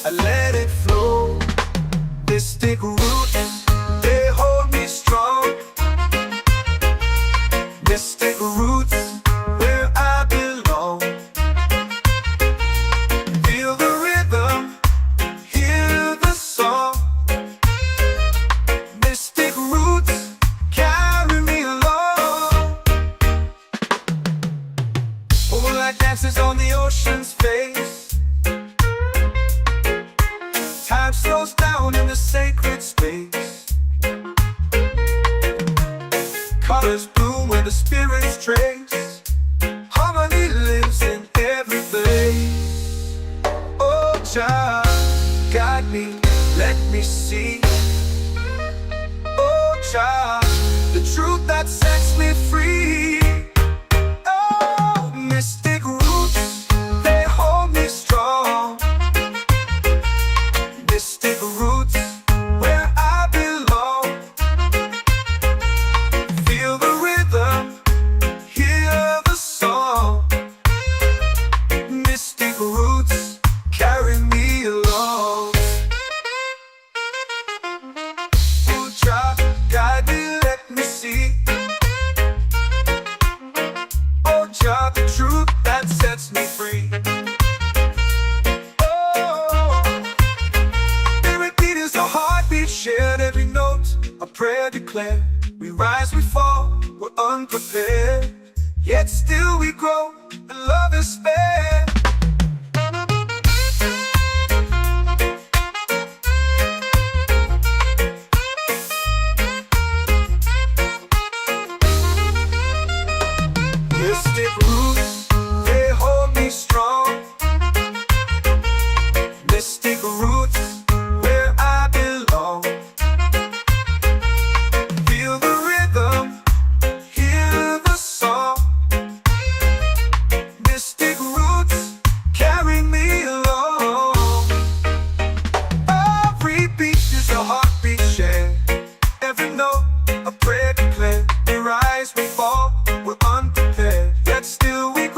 Speaker 1: I let it flow. Mystic roots, they hold me strong. Mystic roots, where I belong. Feel the rhythm, hear the song. Mystic roots, carry me along. Moonlight dances on the ocean's face. Time slows down in the sacred space. Colors bloom where the spirits trace. Harmony lives in every place. Oh, Jah, guide me, let me see. Oh, Jah, the truth that sets me free. Oh, mystic roots, they hold me strong. Mystic roots, where I belong. Feel the rhythm, hear the song. Mystic roots, carry me along. Oh, Jah, guide me, let me see. Oh, Jah, the truth that sets me free. Oh, every beat is a heartbeat shared, every note a prayer declared. We rise, we fall, we're unprepared, yet still we grow, and love is spared. Mystic roots, they hold me strong. Mystic roots, where I belong. Feel the rhythm, hear the song. Mystic roots, carry me along. Every beat is a heartbeat shared, every note a prayer declared. We rise, we fall, we're unprepared, yet still we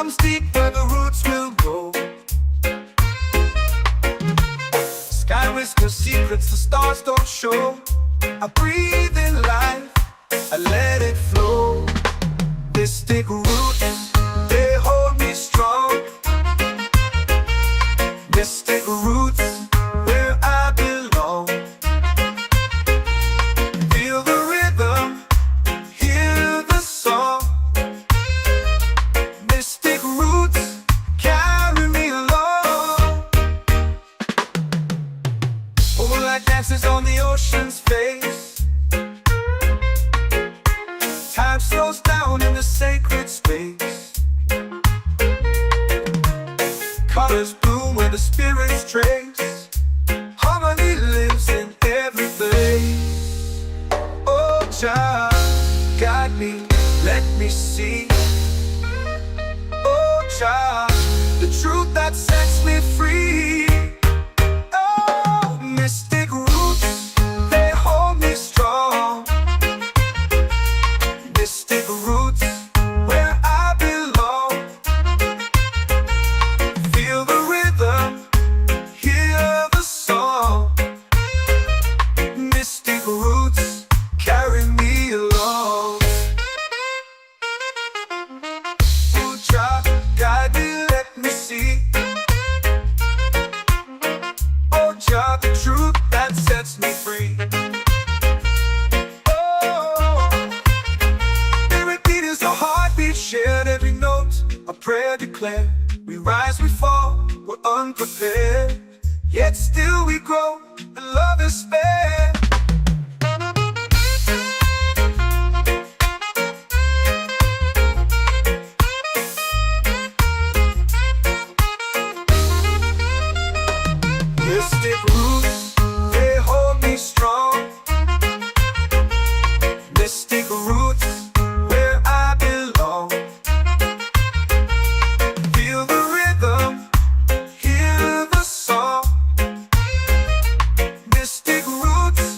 Speaker 1: comes deep where the roots will go. Sky whispers secrets the stars don't show. I breathe in life, I let it flow. Mystic roots, they hold me strong. Mystic roots, where I belong. Feel the rhythm, hear the song. Mystic roots, carry me along. Moonlight dances on the ocean's face. Time slows down in the sacred space. Colors bloom where the spirits trace. Harmony lives in every place. Oh, child, guide me, let me see. Oh, child, the truth that sets me free. Oh, mystic roots, they hold me strong. Mystic roots, where I belong. Feel the rhythm, hear the song. Mystic roots, carry me along. Oh, child, guide me, let me see. Oh, child, the truth that sets me free. Shared every note, a prayer declared. We rise, we fall, we're unprepared. Yet still we grow, and love is spared. Mystic roots, they hold me strong. Mystic roots, where I belong. Feel the rhythm, hear the song. Mystic roots,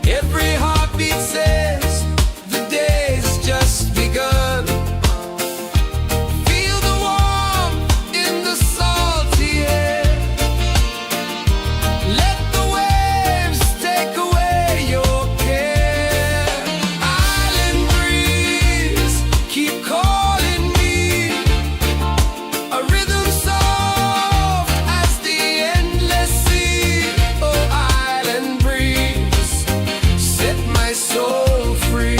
Speaker 1: Every heartbeat says the day's just begun. Feel the warmth in the salty air. Let the waves take away your care. Island breeze, keep calling me. A rhythm soft as the endless sea. Oh, island breeze, set my soul free.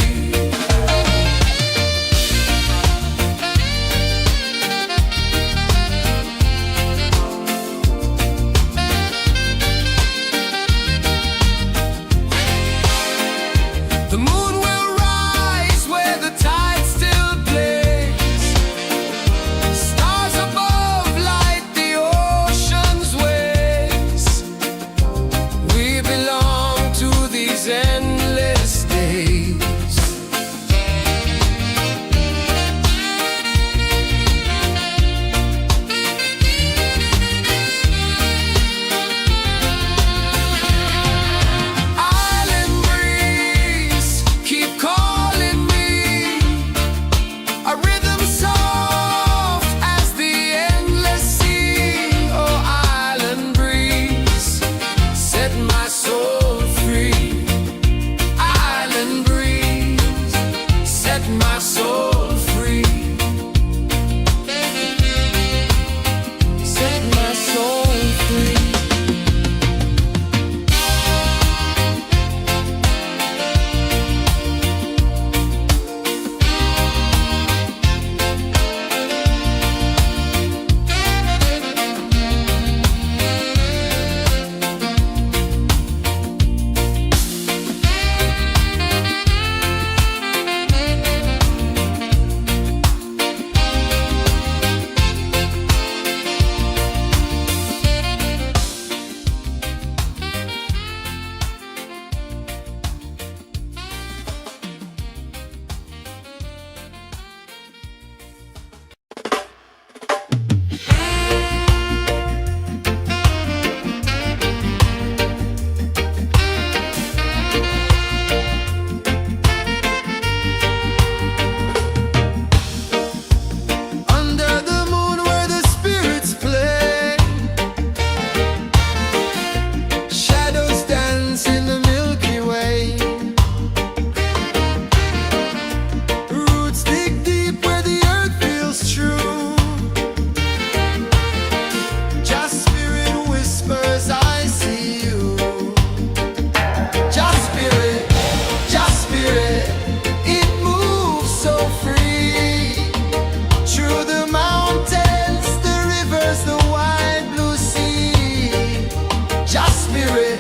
Speaker 1: The moon will rise where the tide still plays. Stars above light the ocean's waves. We belong to these endless days. Island breeze, keep calling me. A rhythm soft as the endless sea. Oh, island breeze, set my soul free. Island breeze, set my soul free. Set my soul free. Under the moon where the spirits play, shadows dance in the Milky Way. Roots dig deep where the earth feels true. Just spirit whispers, I see you. Just spirit, it moves so free. Through the mountains, the rivers, the wide blue sea. Just spirit,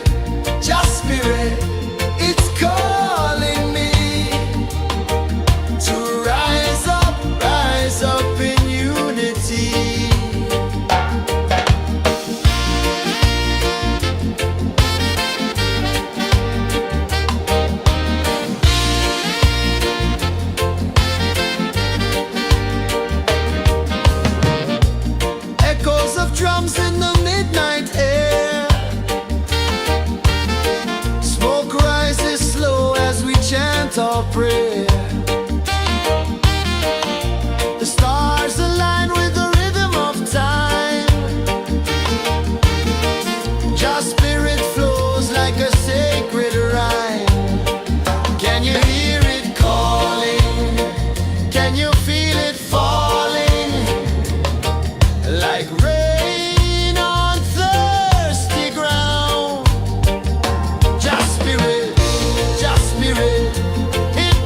Speaker 1: it's calling me to rise up in unity. Echoes of drums in the midnight air. Smoke rises slow as we chant our prayer. The stars align with the rhythm of time. Just spirit flows like a sacred rhyme. Can you hear it calling? Can you feel it falling? Like rain on thirsty ground. Just spirit, it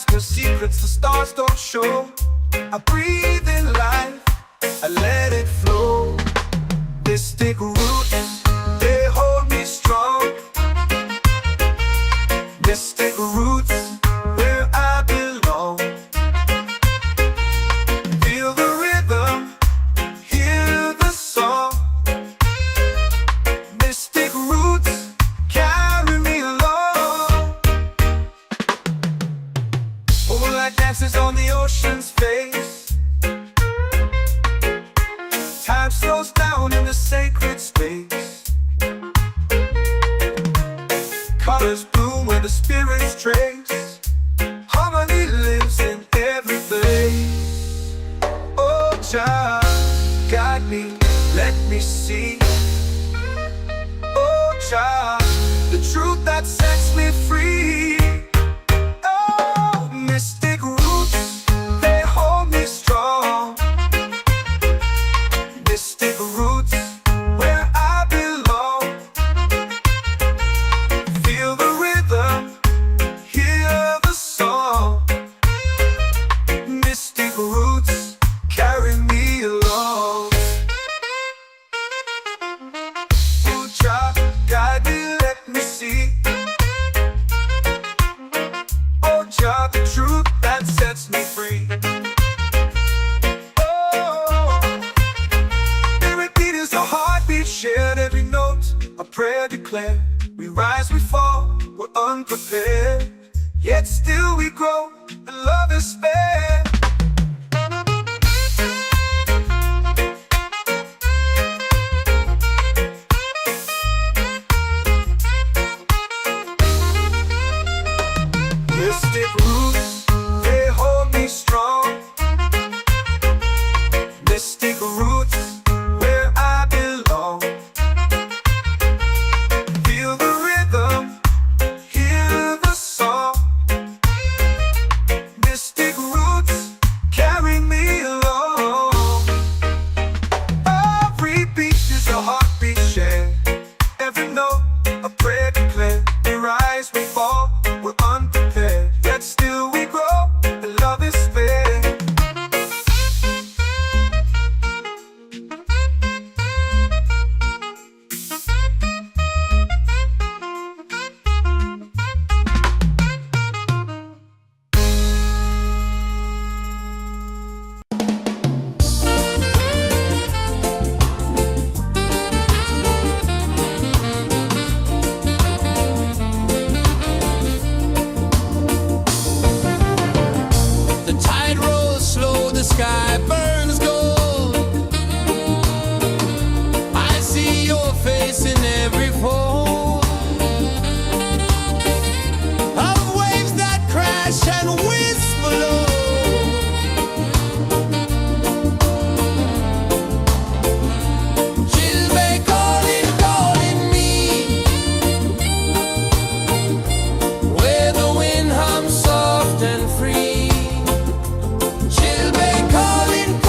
Speaker 1: whisper secrets the stars don't show. I breathe in life, I let it flow. Mystic roots, they hold me strong. Mystic roots, where I belong. Feel the rhythm, hear the song. Mystic roots, carry me along. Moonlight dances on the ocean's face. Time slows down in the sacred space. Colors bloom where the spirits trace. Harmony lives in every place. Oh, Jah, guide me, let me see. Oh, Jah, the truth that sets me free. Oh, mystic roots, they hold me strong. Mystic roots, where I belong. Feel the rhythm, hear the song. Mystic roots, carry me along. Oh, Jah, guide me, let me see. Oh, Jah, the truth that sets me free. Oh, spirit beat is a heartbeat shared, every note a prayer declared. We rise, we fall, we're unprepared, yet still we grow, and love is spared. Mystic roots, they hold me strong. Mystic roots, where I belong. Feel the rhythm, hear the song. Mystic roots, carry me along. Every beat is a heartbeat shared, every note a prayer declared. We rise, we fall, we're unprepared, yet still we grow, and love is spared.
Speaker 2: The tide rolls slow, the sky burns gold. I see your face in every fold of waves that crash and whisper low. She'll be calling, calling me, where the wind hums soft and free. She'll be calling,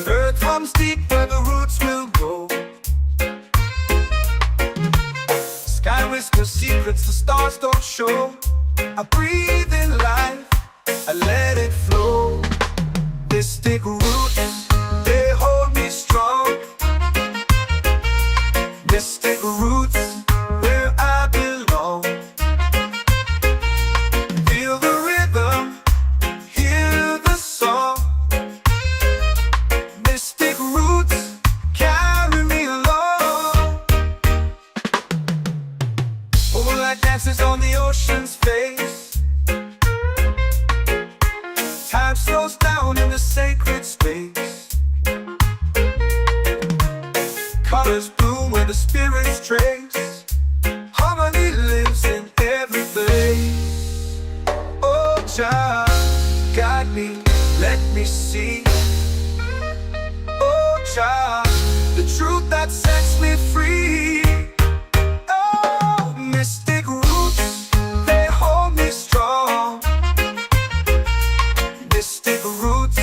Speaker 1: Earth comes deep where the roots will grow. Sky whispers secrets the stars don't show. I breathe in life, I let it flow. Mystic roots, they hold me strong. Mystic roots, where I belong. Feel the rhythm, hear the song. Mystic roots, carry me along. Moonlight dances on the ocean's face. Time slows down in the sacred space. Colors bloom where the spirits trace. Harmony lives in every place. Oh, child, guide me, let me see. Oh, child, the truth that sets me free. Oh, mystic roots, they hold me strong. Mystic roots,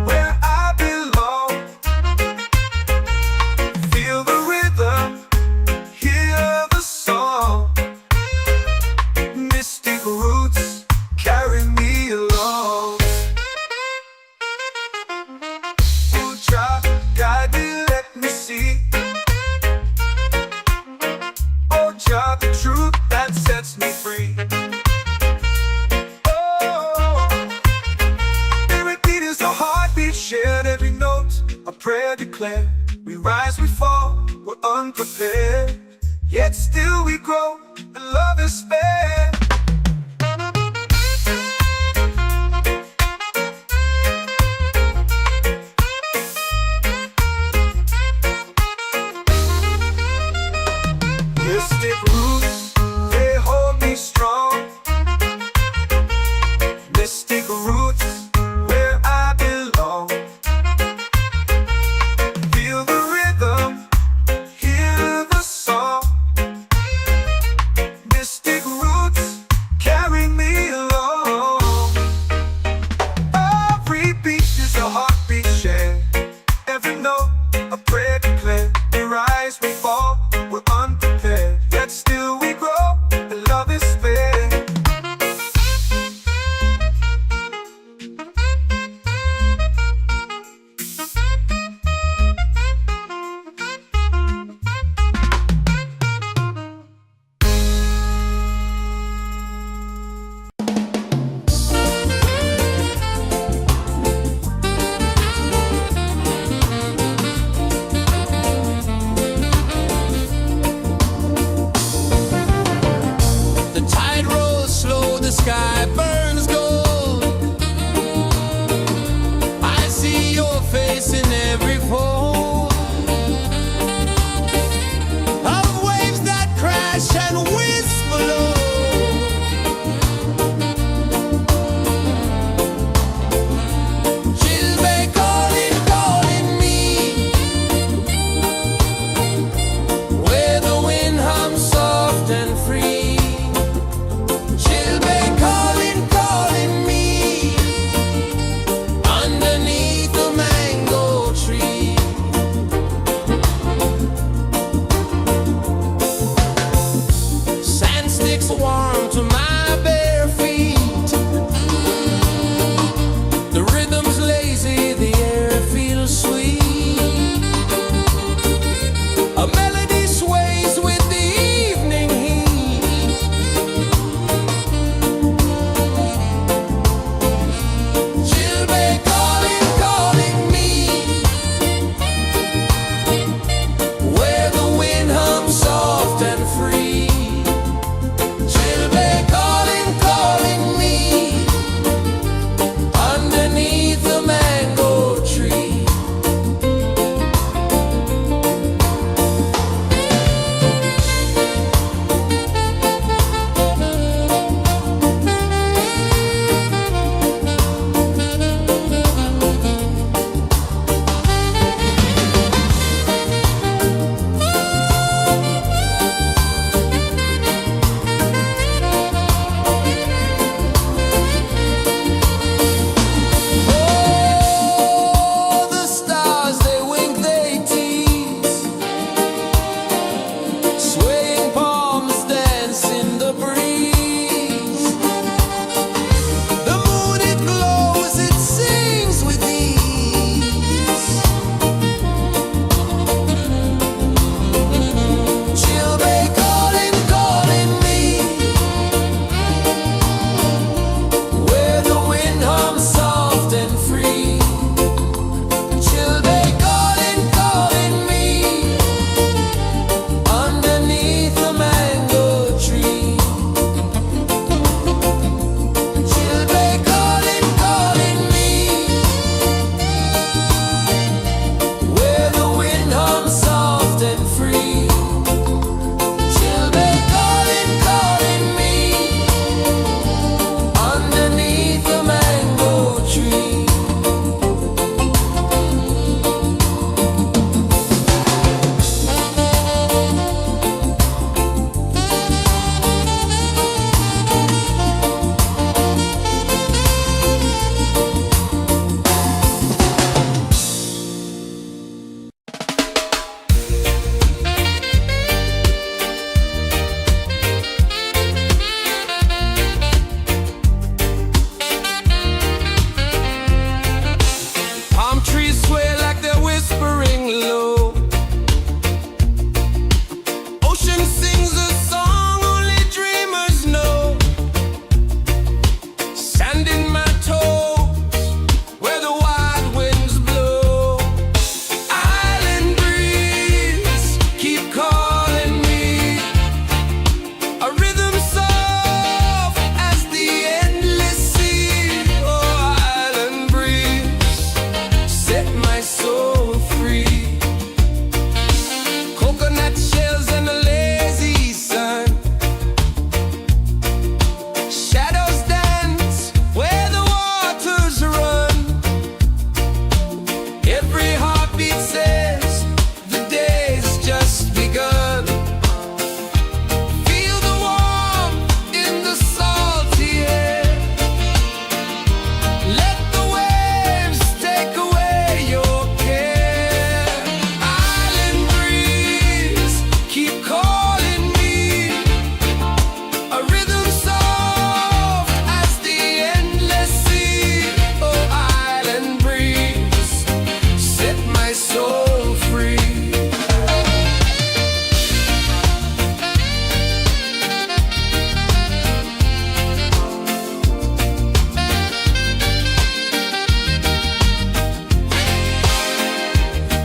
Speaker 1: where I belong. Feel the rhythm, hear the song. Mystic roots, carry me along. Oh, child, guide me, let me see. Oh, child, the truth that sets me free. Shared every note, a prayer declared. We rise, we fall, we're unprepared. Yet still we grow, and love is spared. Mystic roots, they hold me strong. Mystic roots, where I belong. Feel the rhythm, hear the song. Mystic roots, carry me along. Every beat is a heartbeat shared. Every note, a prayer declared. We rise, we fall, we're unprepared. Yet still we grow, and love is fair.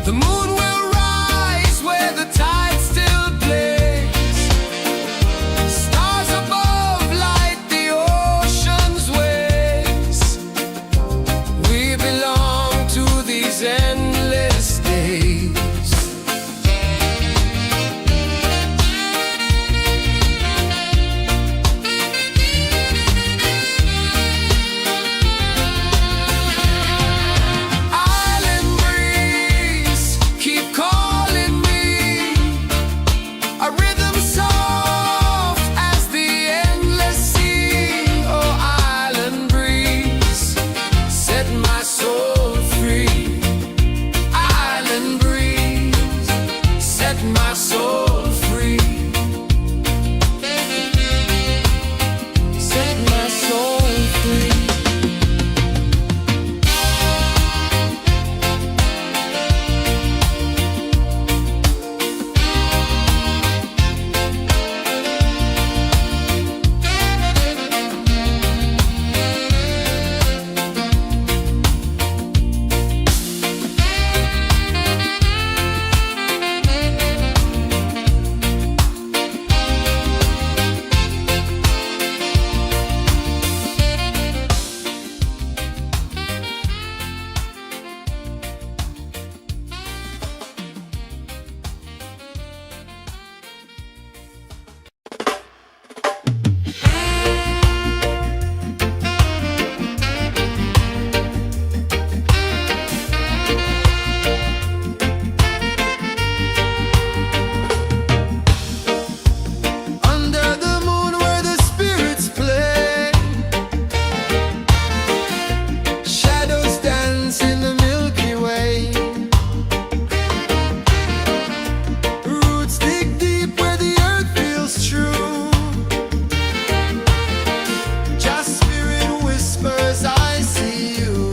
Speaker 1: The moon will rise where the tide still plays. Stars above light the ocean's waves. We belong to these endless days. Island breeze, keep calling me. A rhythm soft as the endless sea. Oh, island breeze, set my soul free. Island breeze, set my soul free. Set my soul free. Under the moon where the spirits play, shadows dance in the Milky Way. Roots dig deep where the earth feels true. Just spirit whispers, I see you.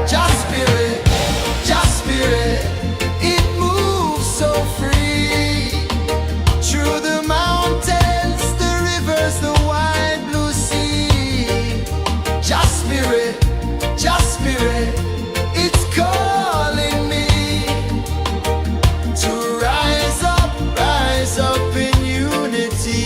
Speaker 1: Just spirit, it moves so free. Through the mountains, the rivers, the wide blue sea. Just spirit, it's calling me to rise up in unity.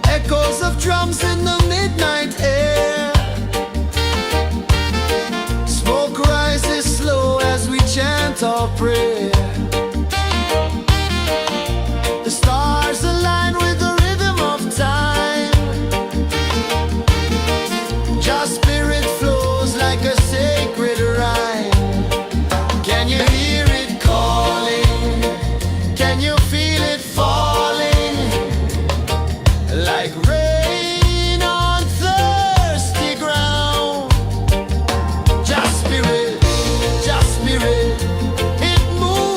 Speaker 1: Echoes of drums in the midnight air. Smoke rises slow as we chant our prayer. The stars align with the rhythm of time. Just spirit flows like a sacred rhyme. Can you hear it calling? Can you feel it falling? Like rain on thirsty ground. Just spirit, it moves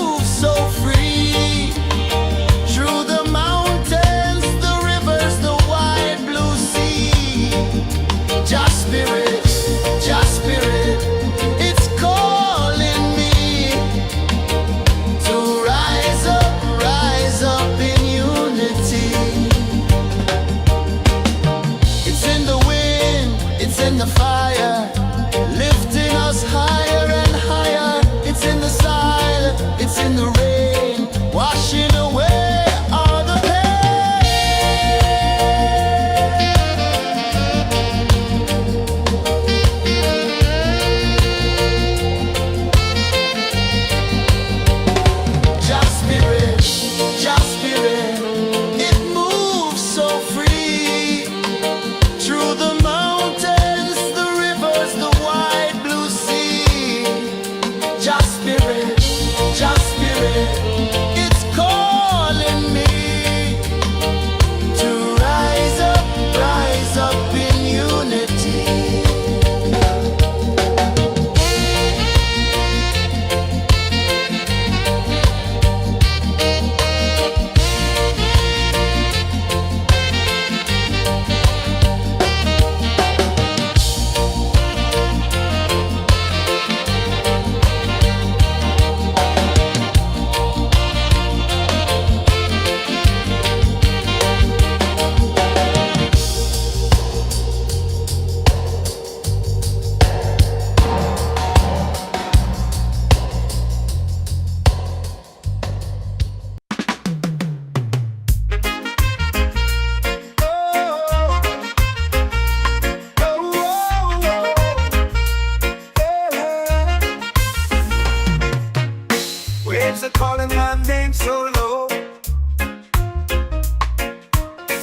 Speaker 1: they're calling my name so low.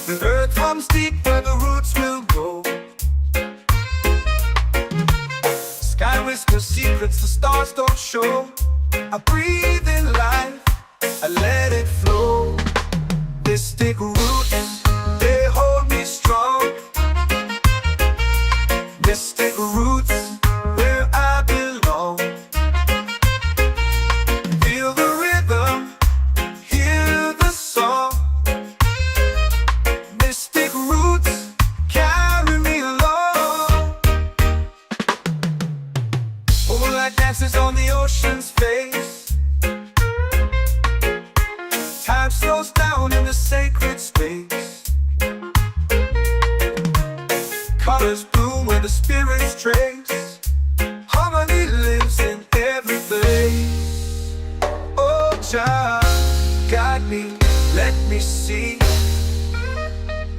Speaker 1: The earth comes deep where the roots will go. Sky whispers secrets the stars don't show. I breathe in life, I let it flow. Mystic roots, they hold me strong. Mystic roots, where I belong. Feel the rhythm, hear the song. Mystic roots, carry me along. Moonlight dances on the ocean's face. Time slows down in the sacred space. Colors bloom where the spirits trace. Harmony lives in every place. Oh, Jah, guide me, let me see.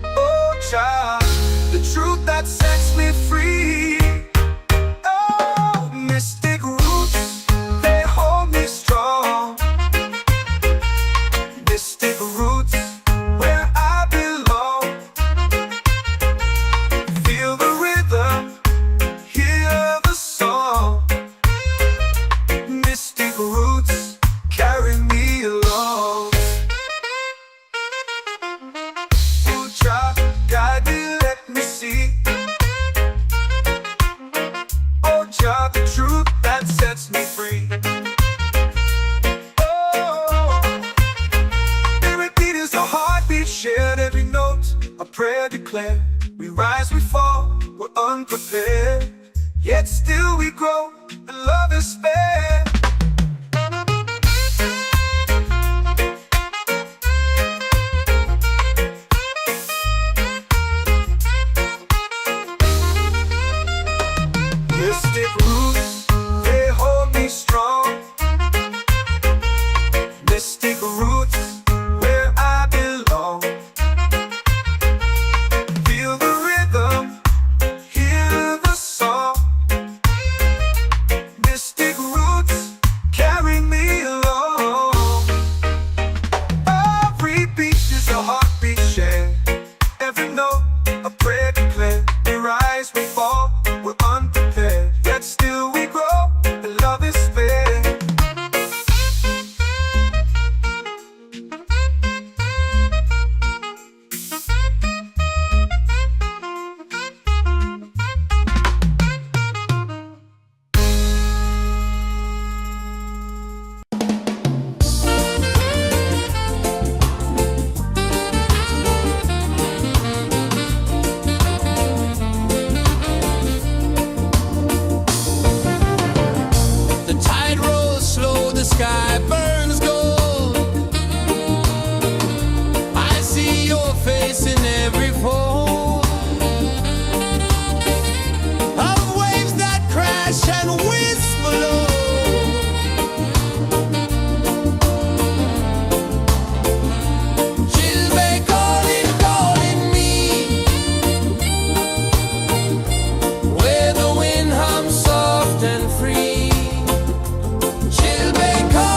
Speaker 1: Oh, Jah, the truth that sets me free. Oh, mystic roots, they hold me strong. Mystic roots, where I belong. Feel the rhythm, hear the song. Mystic roots, carry me along. Oh, Jah, guide me, let me see. Oh, Jah, the truth that sets me free. Shared every note, a prayer declared. We rise, we fall, we're unprepared. Yet still we grow, and love is spared. Mystic roots, they hold me strong. Mystic roots, where I belong. Feel the rhythm, hear the song. Mystic roots, carry me along. Every beat is a heartbeat shared. Every note, a prayer declared. We rise, we fall, we're unprepared. Yet still we grow, and love is spared.
Speaker 2: The tide rolls slow, the sky burns gold. I see your face in every fold of waves that crash and whisper low. She'll be calling, calling me where the wind hums soft and free. She'll be calling.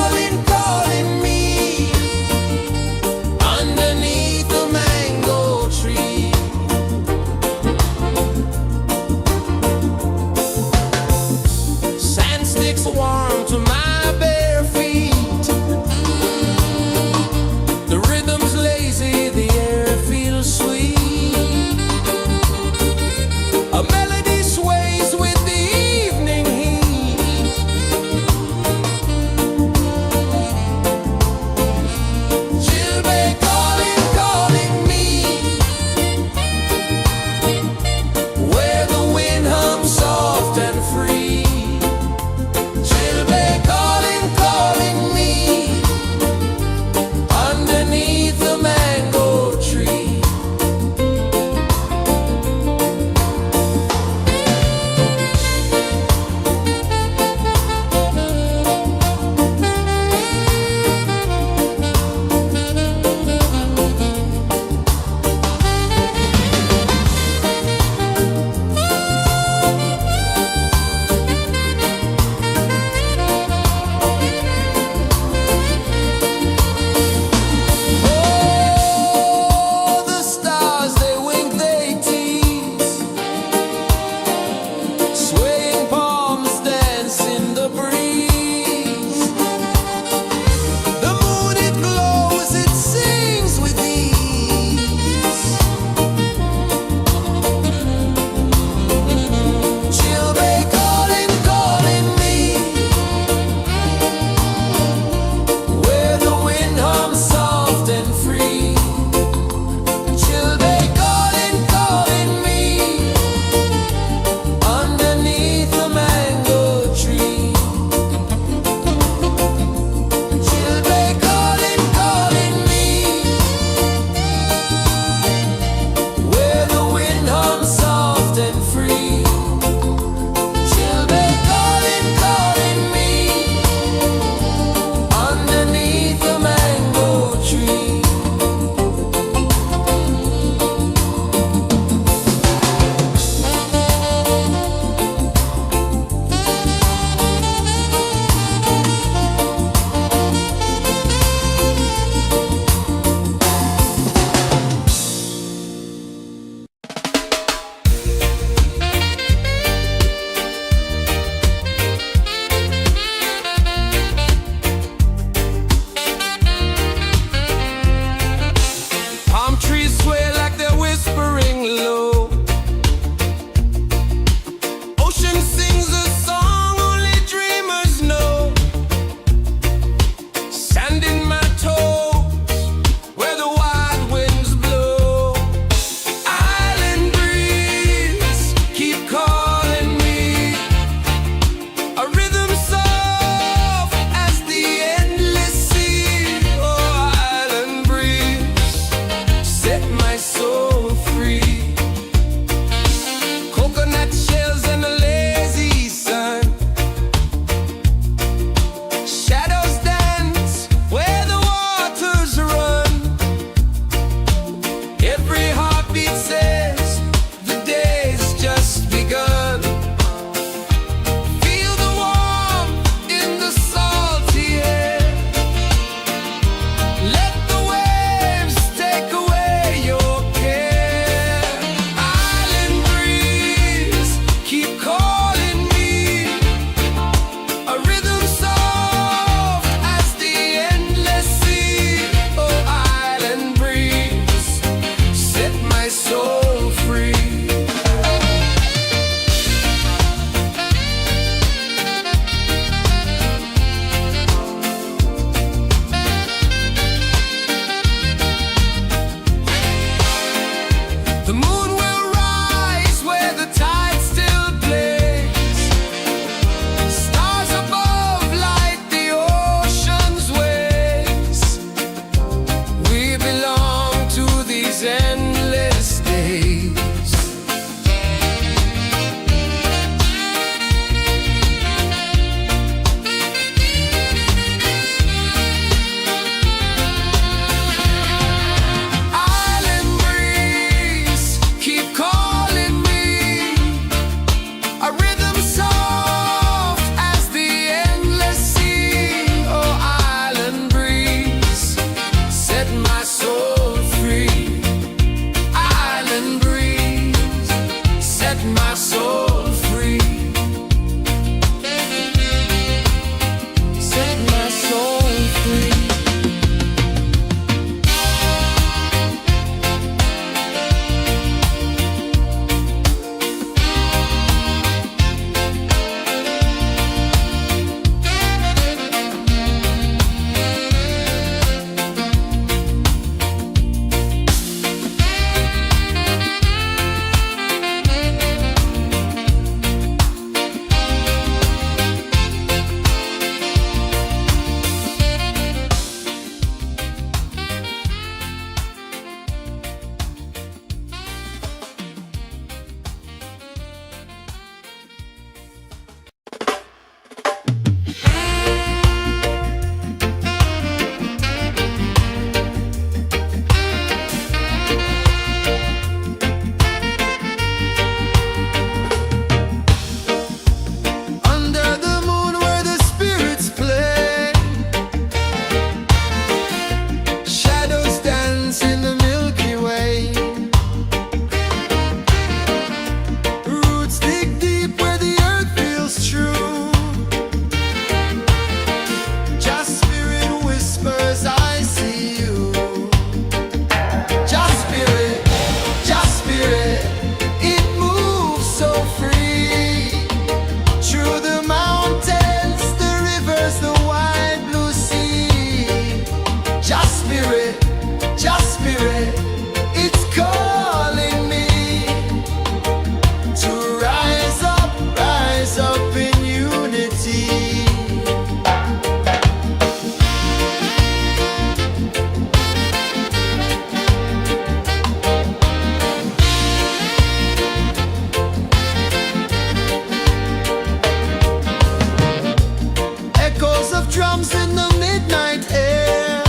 Speaker 2: drums in the midnight air.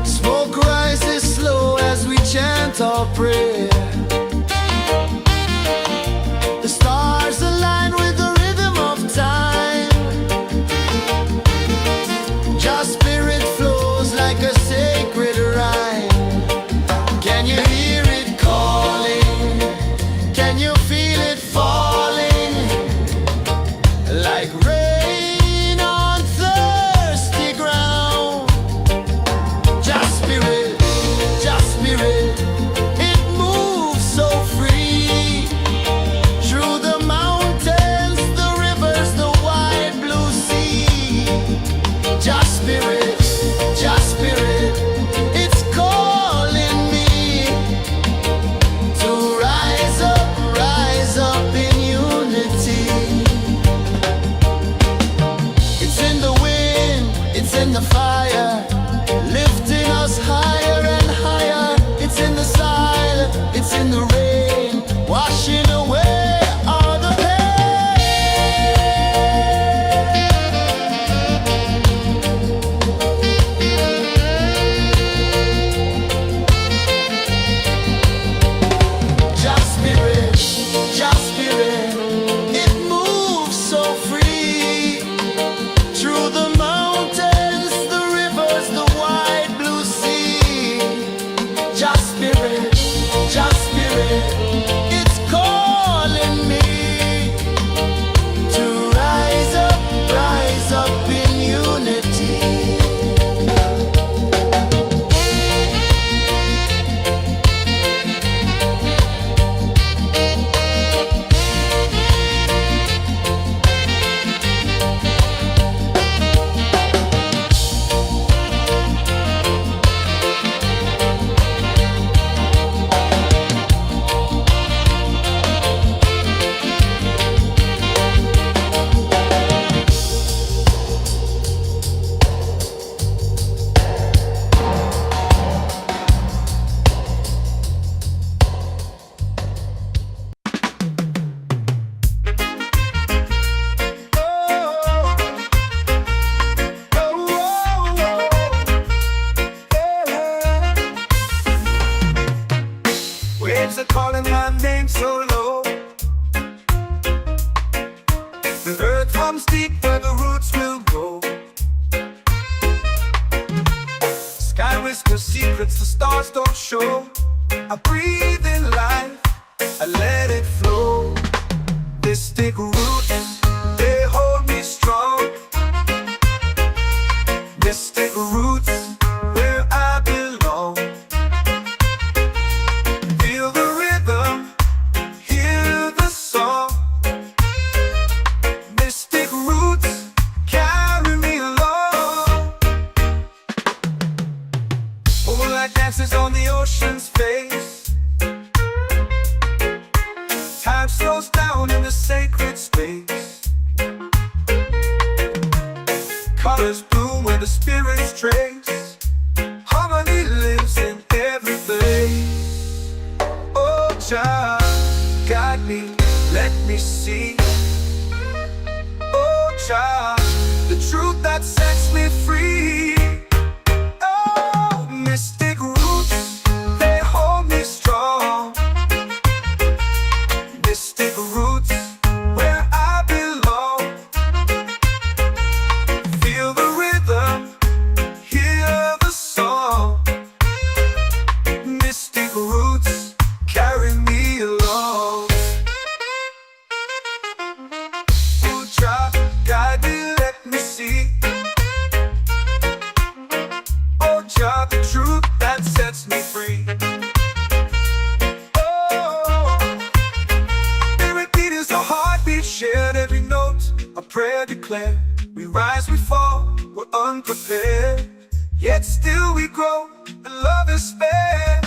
Speaker 2: Smoke rises slow as we chant our prayer. The stars align with the rhythm of time. Just spirit flows like a sacred rhyme. Can you hear it calling? Can you feel it falling? Like rain on thirsty ground. Just spirit, it moves so free. Through the mountains, the rivers, the wide blue sea. Just spirit, it's calling me to rise up in unity. It's in the wind, it's in the fire, lifting us higher and higher. It's in the silence, it's in the rain, washing away all the pain. Just spirit, it moves so free. Through the mountains, the rivers, the wide blue sea. Just spirit, it's calling me to rise up in unity.
Speaker 1: Waves are calling my name so low. The earth hums deep where the roots will go. Sky whispers secrets the stars don't show. I breathe in life, I let it flow. Mystic roots, they hold me strong. Mystic roots, where I belong. Feel the rhythm, hear the song. Mystic roots, carry me along. Moonlight dances on the ocean's face. Time slows down in the sacred space. Colors bloom where the spirits trace. Harmony lives in every place. Oh, Jah, guide me, let me see. Oh, Jah, the truth that sets me free. Oh, mystic roots, they hold me strong. Mystic roots, where I belong. Feel the rhythm, hear the song. Mystic roots, carry me along. Oh, Jah, guide me, let me see. Oh, Jah, the truth that sets me free. Shared every note, a prayer declared. We rise, we fall, we're unprepared. Yet still we grow, and love is spared.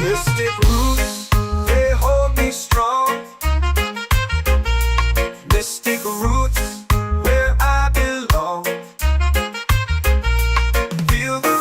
Speaker 1: Mystic roots, they hold me strong. Mystic roots, where I belong. Feel the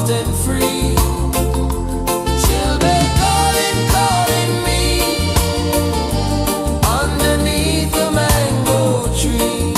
Speaker 2: soft and free. Children calling, calling me underneath the mango tree.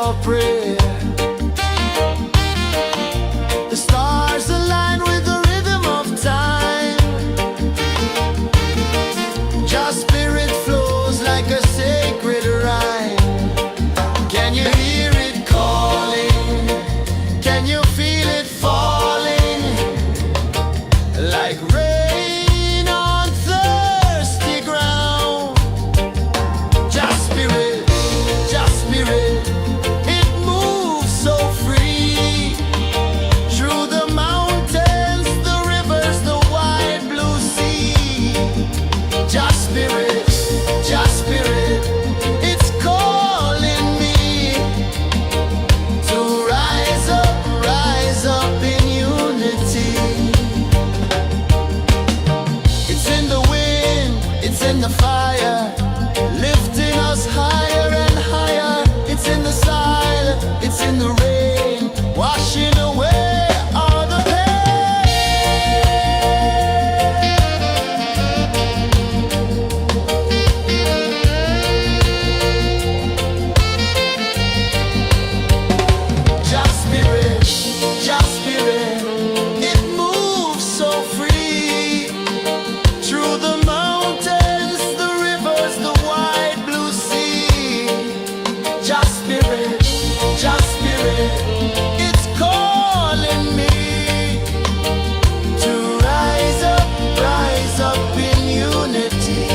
Speaker 2: your prayer. The stars align with the rhythm of time. Your spirit flows like a sacred rhyme. Can you hear it calling? Can you feel it falling? Like rain on thirsty ground. Just spirit, it moves so free. Through the mountains, the rivers, the wide blue sea. Just spirit, it's calling me to rise up in unity. It's in the wind, it's in the fire, lifting us higher and higher. It's in the silence, it's in the rain, washing away all the Just spirit, it moves so free. Through the mountains, the rivers, the wide blue sea. Just spirit, it's calling me to rise up in unity.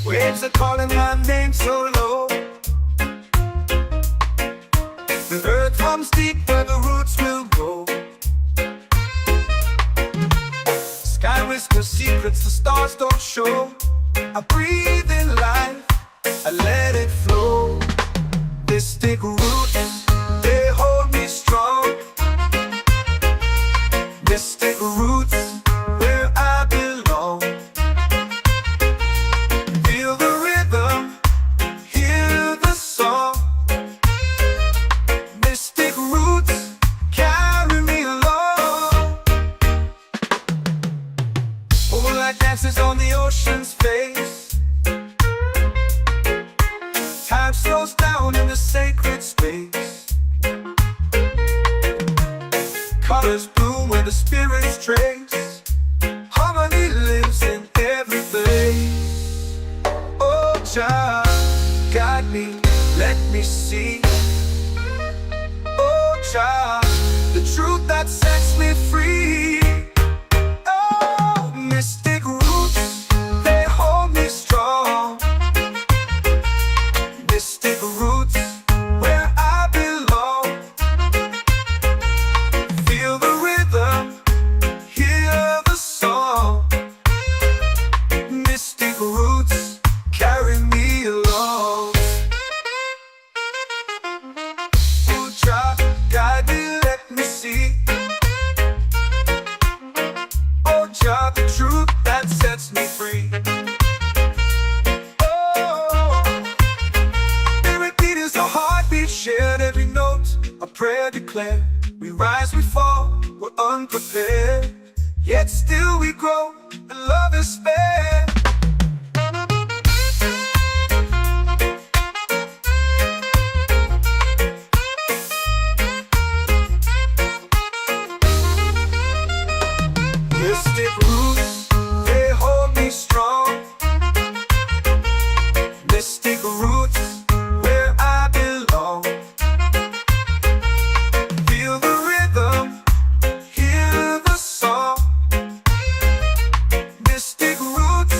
Speaker 1: Waves are calling my name so low. The earth hums deep where the roots will go. Sky whispers secrets the stars don't show. I breathe in life, I let it flow. Mystic roots, they hold me strong. Mystic roots, where I belong. Feel the rhythm, hear the song. Mystic roots, carry me along. Moonlight dances on the ocean's face. Time slows down in the sacred space. Colors bloom where the spirits trace. Harmony lives in every place. Oh, Jah, guide me, let me see. Oh, Jah, the truth that sets me free. Oh, mystic roots, they hold me strong. Mystic roots, where I belong. Feel the rhythm, hear the song. Mystic roots, carry me along. Oh, Jah, guide me, let me see. Oh, Jah, the truth that sets me free. Oh, spirit beat is a heartbeat shared, every note a prayer declared. We rise, we fall, we're unprepared, yet still we grow, and love is spared. Mystic roots, they hold me strong. Mystic roots, where I belong. Feel the rhythm, hear the song. Mystic roots,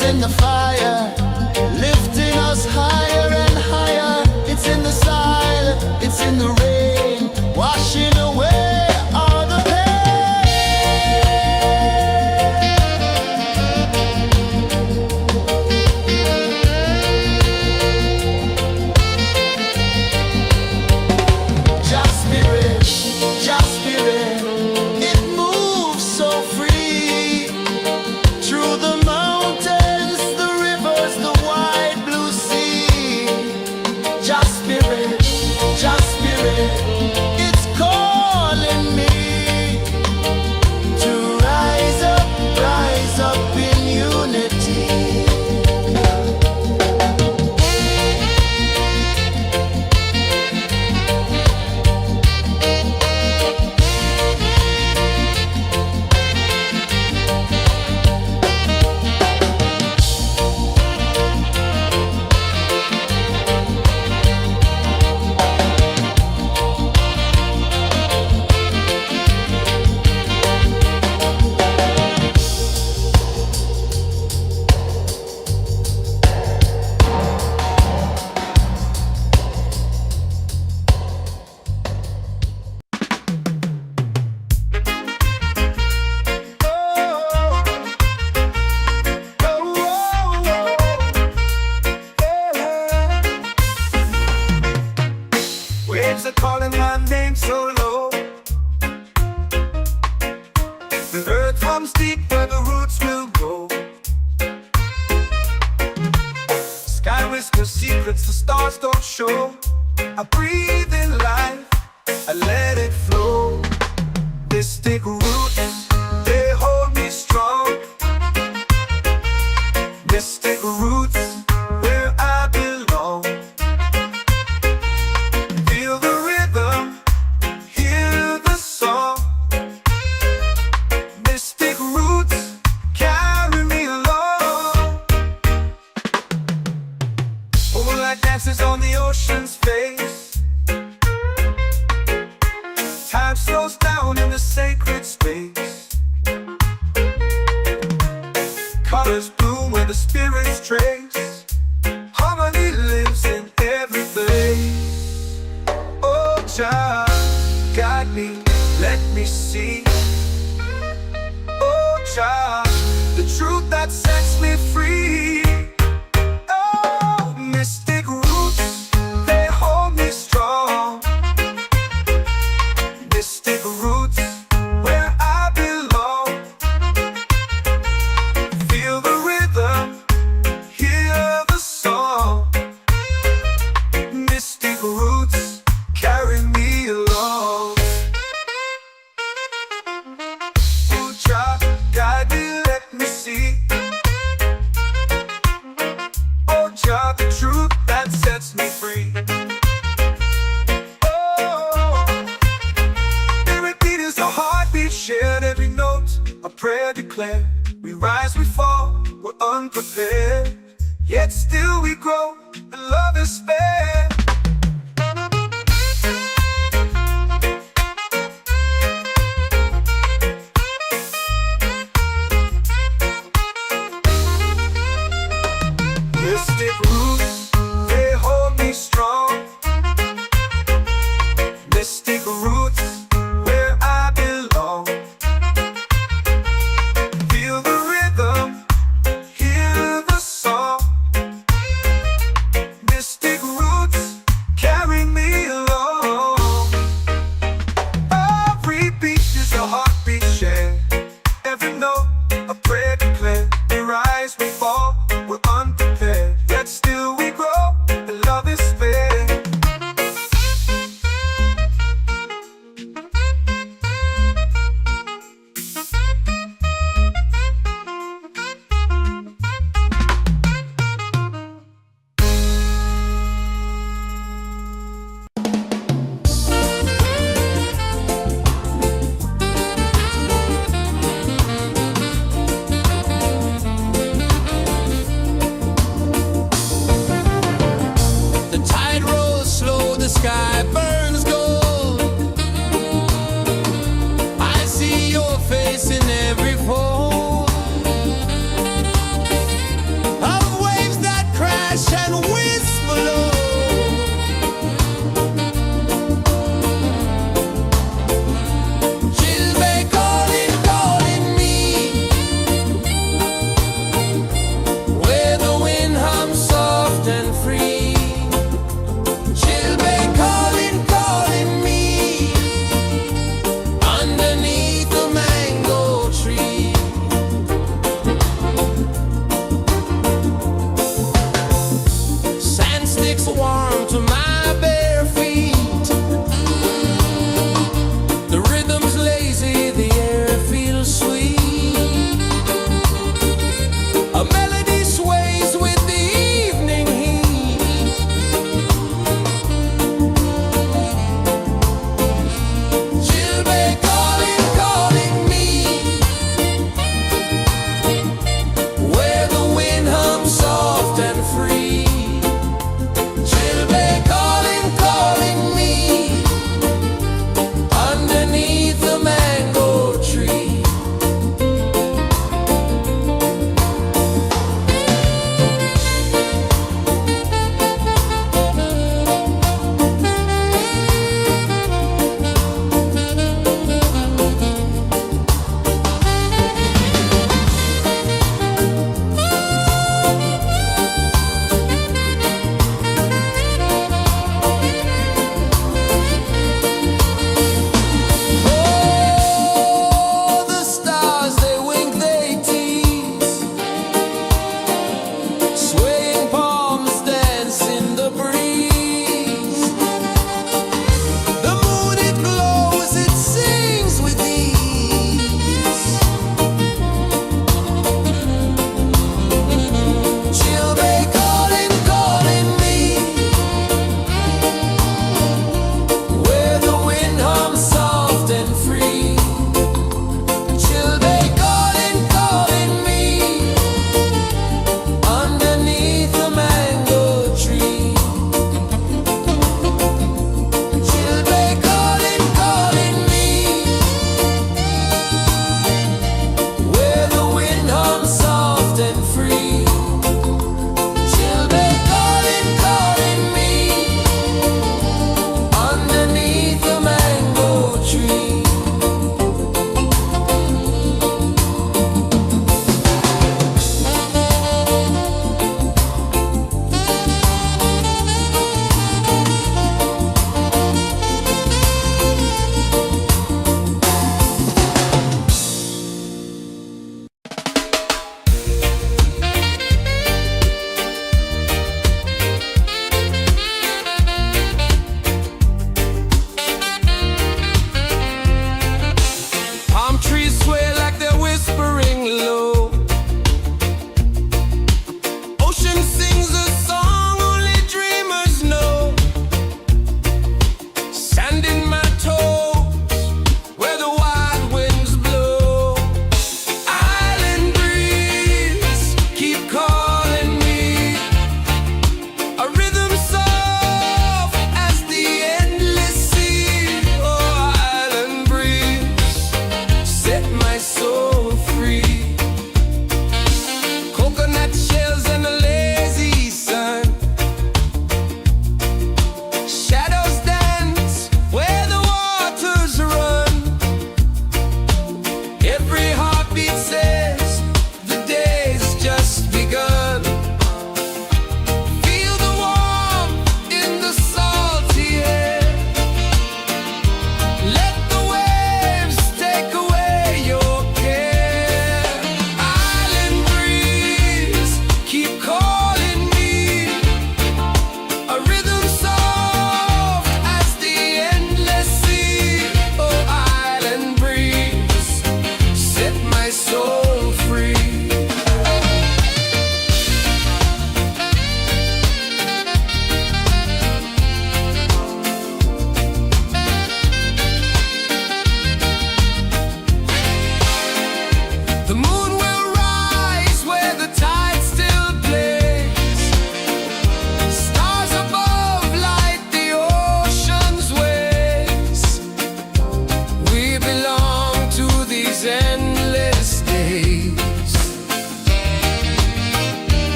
Speaker 2: it's in the fire, lifting us higher and higher. It's in the silence, it's in the rain, washing away all the Just spirit, just spirit, it moves so free through the mountains, the rivers, the wide blue sea. Just spirit, it's calling me to rise up in unity.
Speaker 1: Waves are calling my name so low. The earth hums deep where the roots will go. Sky whispers secrets the stars don't show. I breathe in life, I let it flow. Mystic roots, they hold me strong. Mystic roots, where I belong. Feel the rhythm, hear the song. Mystic roots, carry me along. Moonlight dances on the ocean's face. Time slows down in the sacred space. Colors bloom where the spirits trace. Harmony lives in every place. Oh, child, guide me, let me see. Oh, child, the truth that sets me free. Oh, mystic roots, they hold me strong. Mystic roots, where I belong. Feel the rhythm, hear the song. Mystic roots, carry me along. Oh, child, guide me, let me see. Oh, child, the truth that sets me free. Oh, every beat is a heartbeat shared, every note a prayer declared. We rise, we fall, we're unprepared, yet still we grow, and love is spared. Mystic roots, they hold me strong. Mystic roots, where I belong. Feel the rhythm, hear the song. Mystic roots, carry me along. Every beat is a heartbeat shared, every note a prayer declared. We rise, we fall, we're unprepared, yet still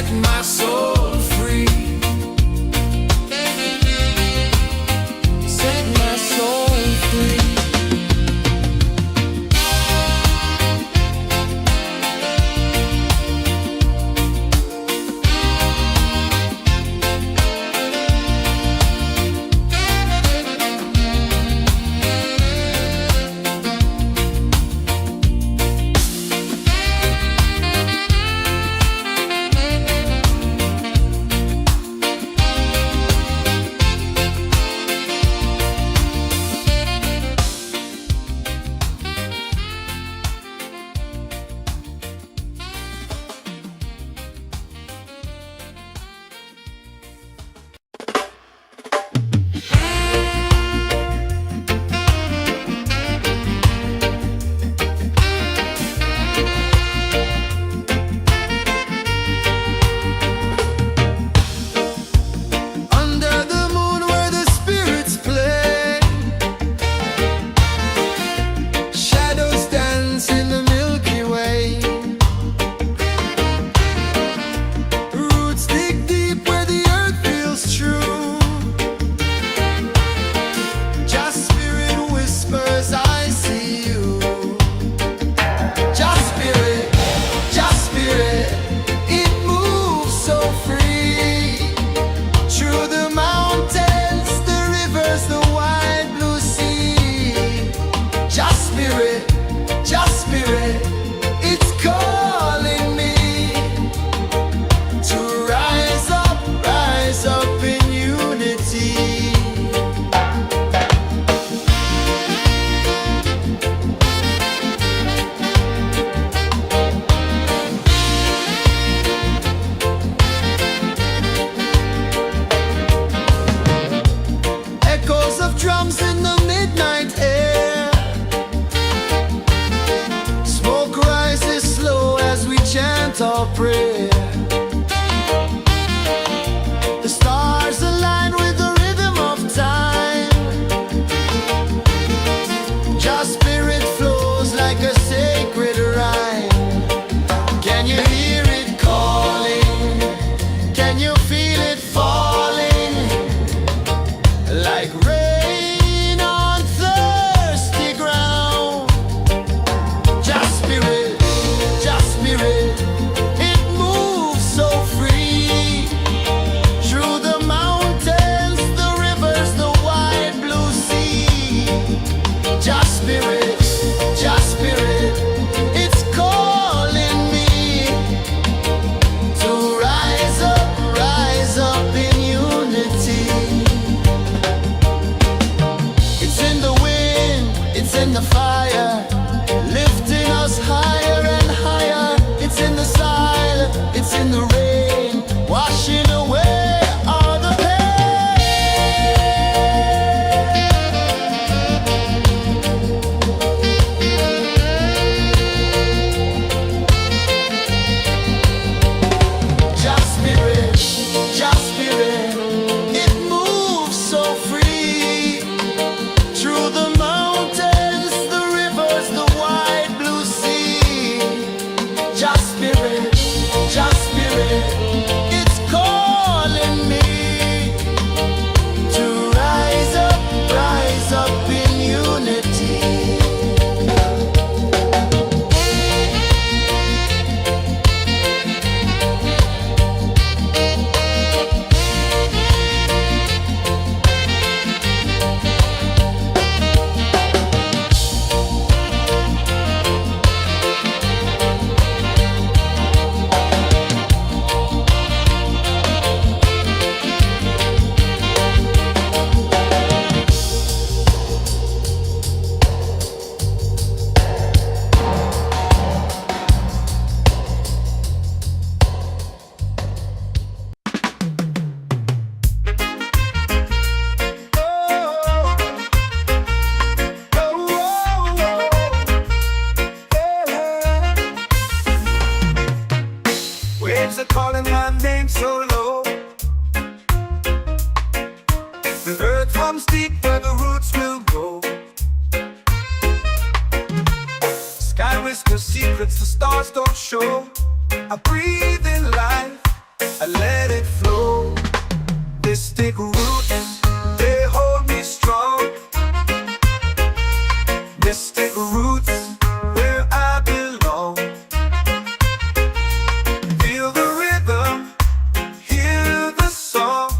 Speaker 1: set my soul free.
Speaker 2: Set my soul free.
Speaker 1: I let it flow. Mystic roots, they hold me strong. Mystic roots, where I belong. Feel the rhythm, hear the song.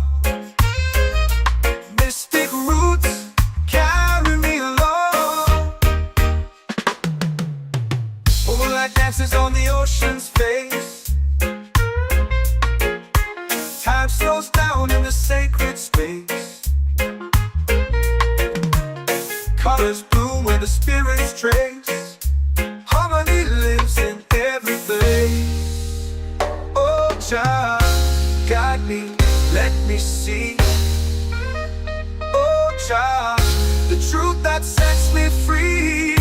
Speaker 1: Mystic roots, carry me along. Moonlight dances on the ocean's face. Time slows down in the sacred space. Colors bloom where the spirits trace. Harmony lives in every place. Oh, child, guide me, let me see. Oh, child, the truth that sets me free.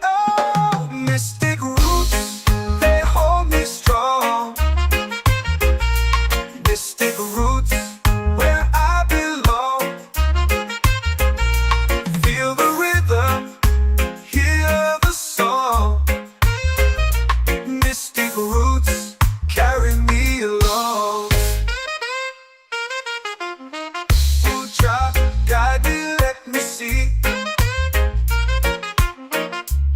Speaker 1: Oh, mystic roots, they hold me strong. Mystic roots, where I belong. Feel the rhythm, hear the song. Mystic roots, carry me along. Oh, child, guide me, let me see.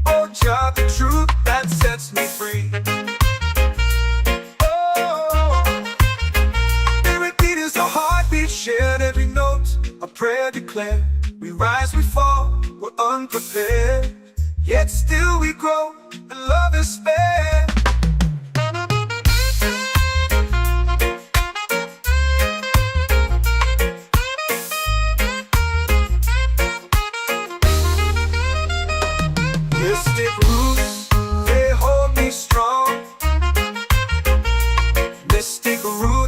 Speaker 1: Oh, child, the truth that sets me free. Shared every note, a prayer declared. We rise, we fall, we're unprepared. Yet still we grow, and love is spared. Mystic roots, they hold me strong. Mystic roots,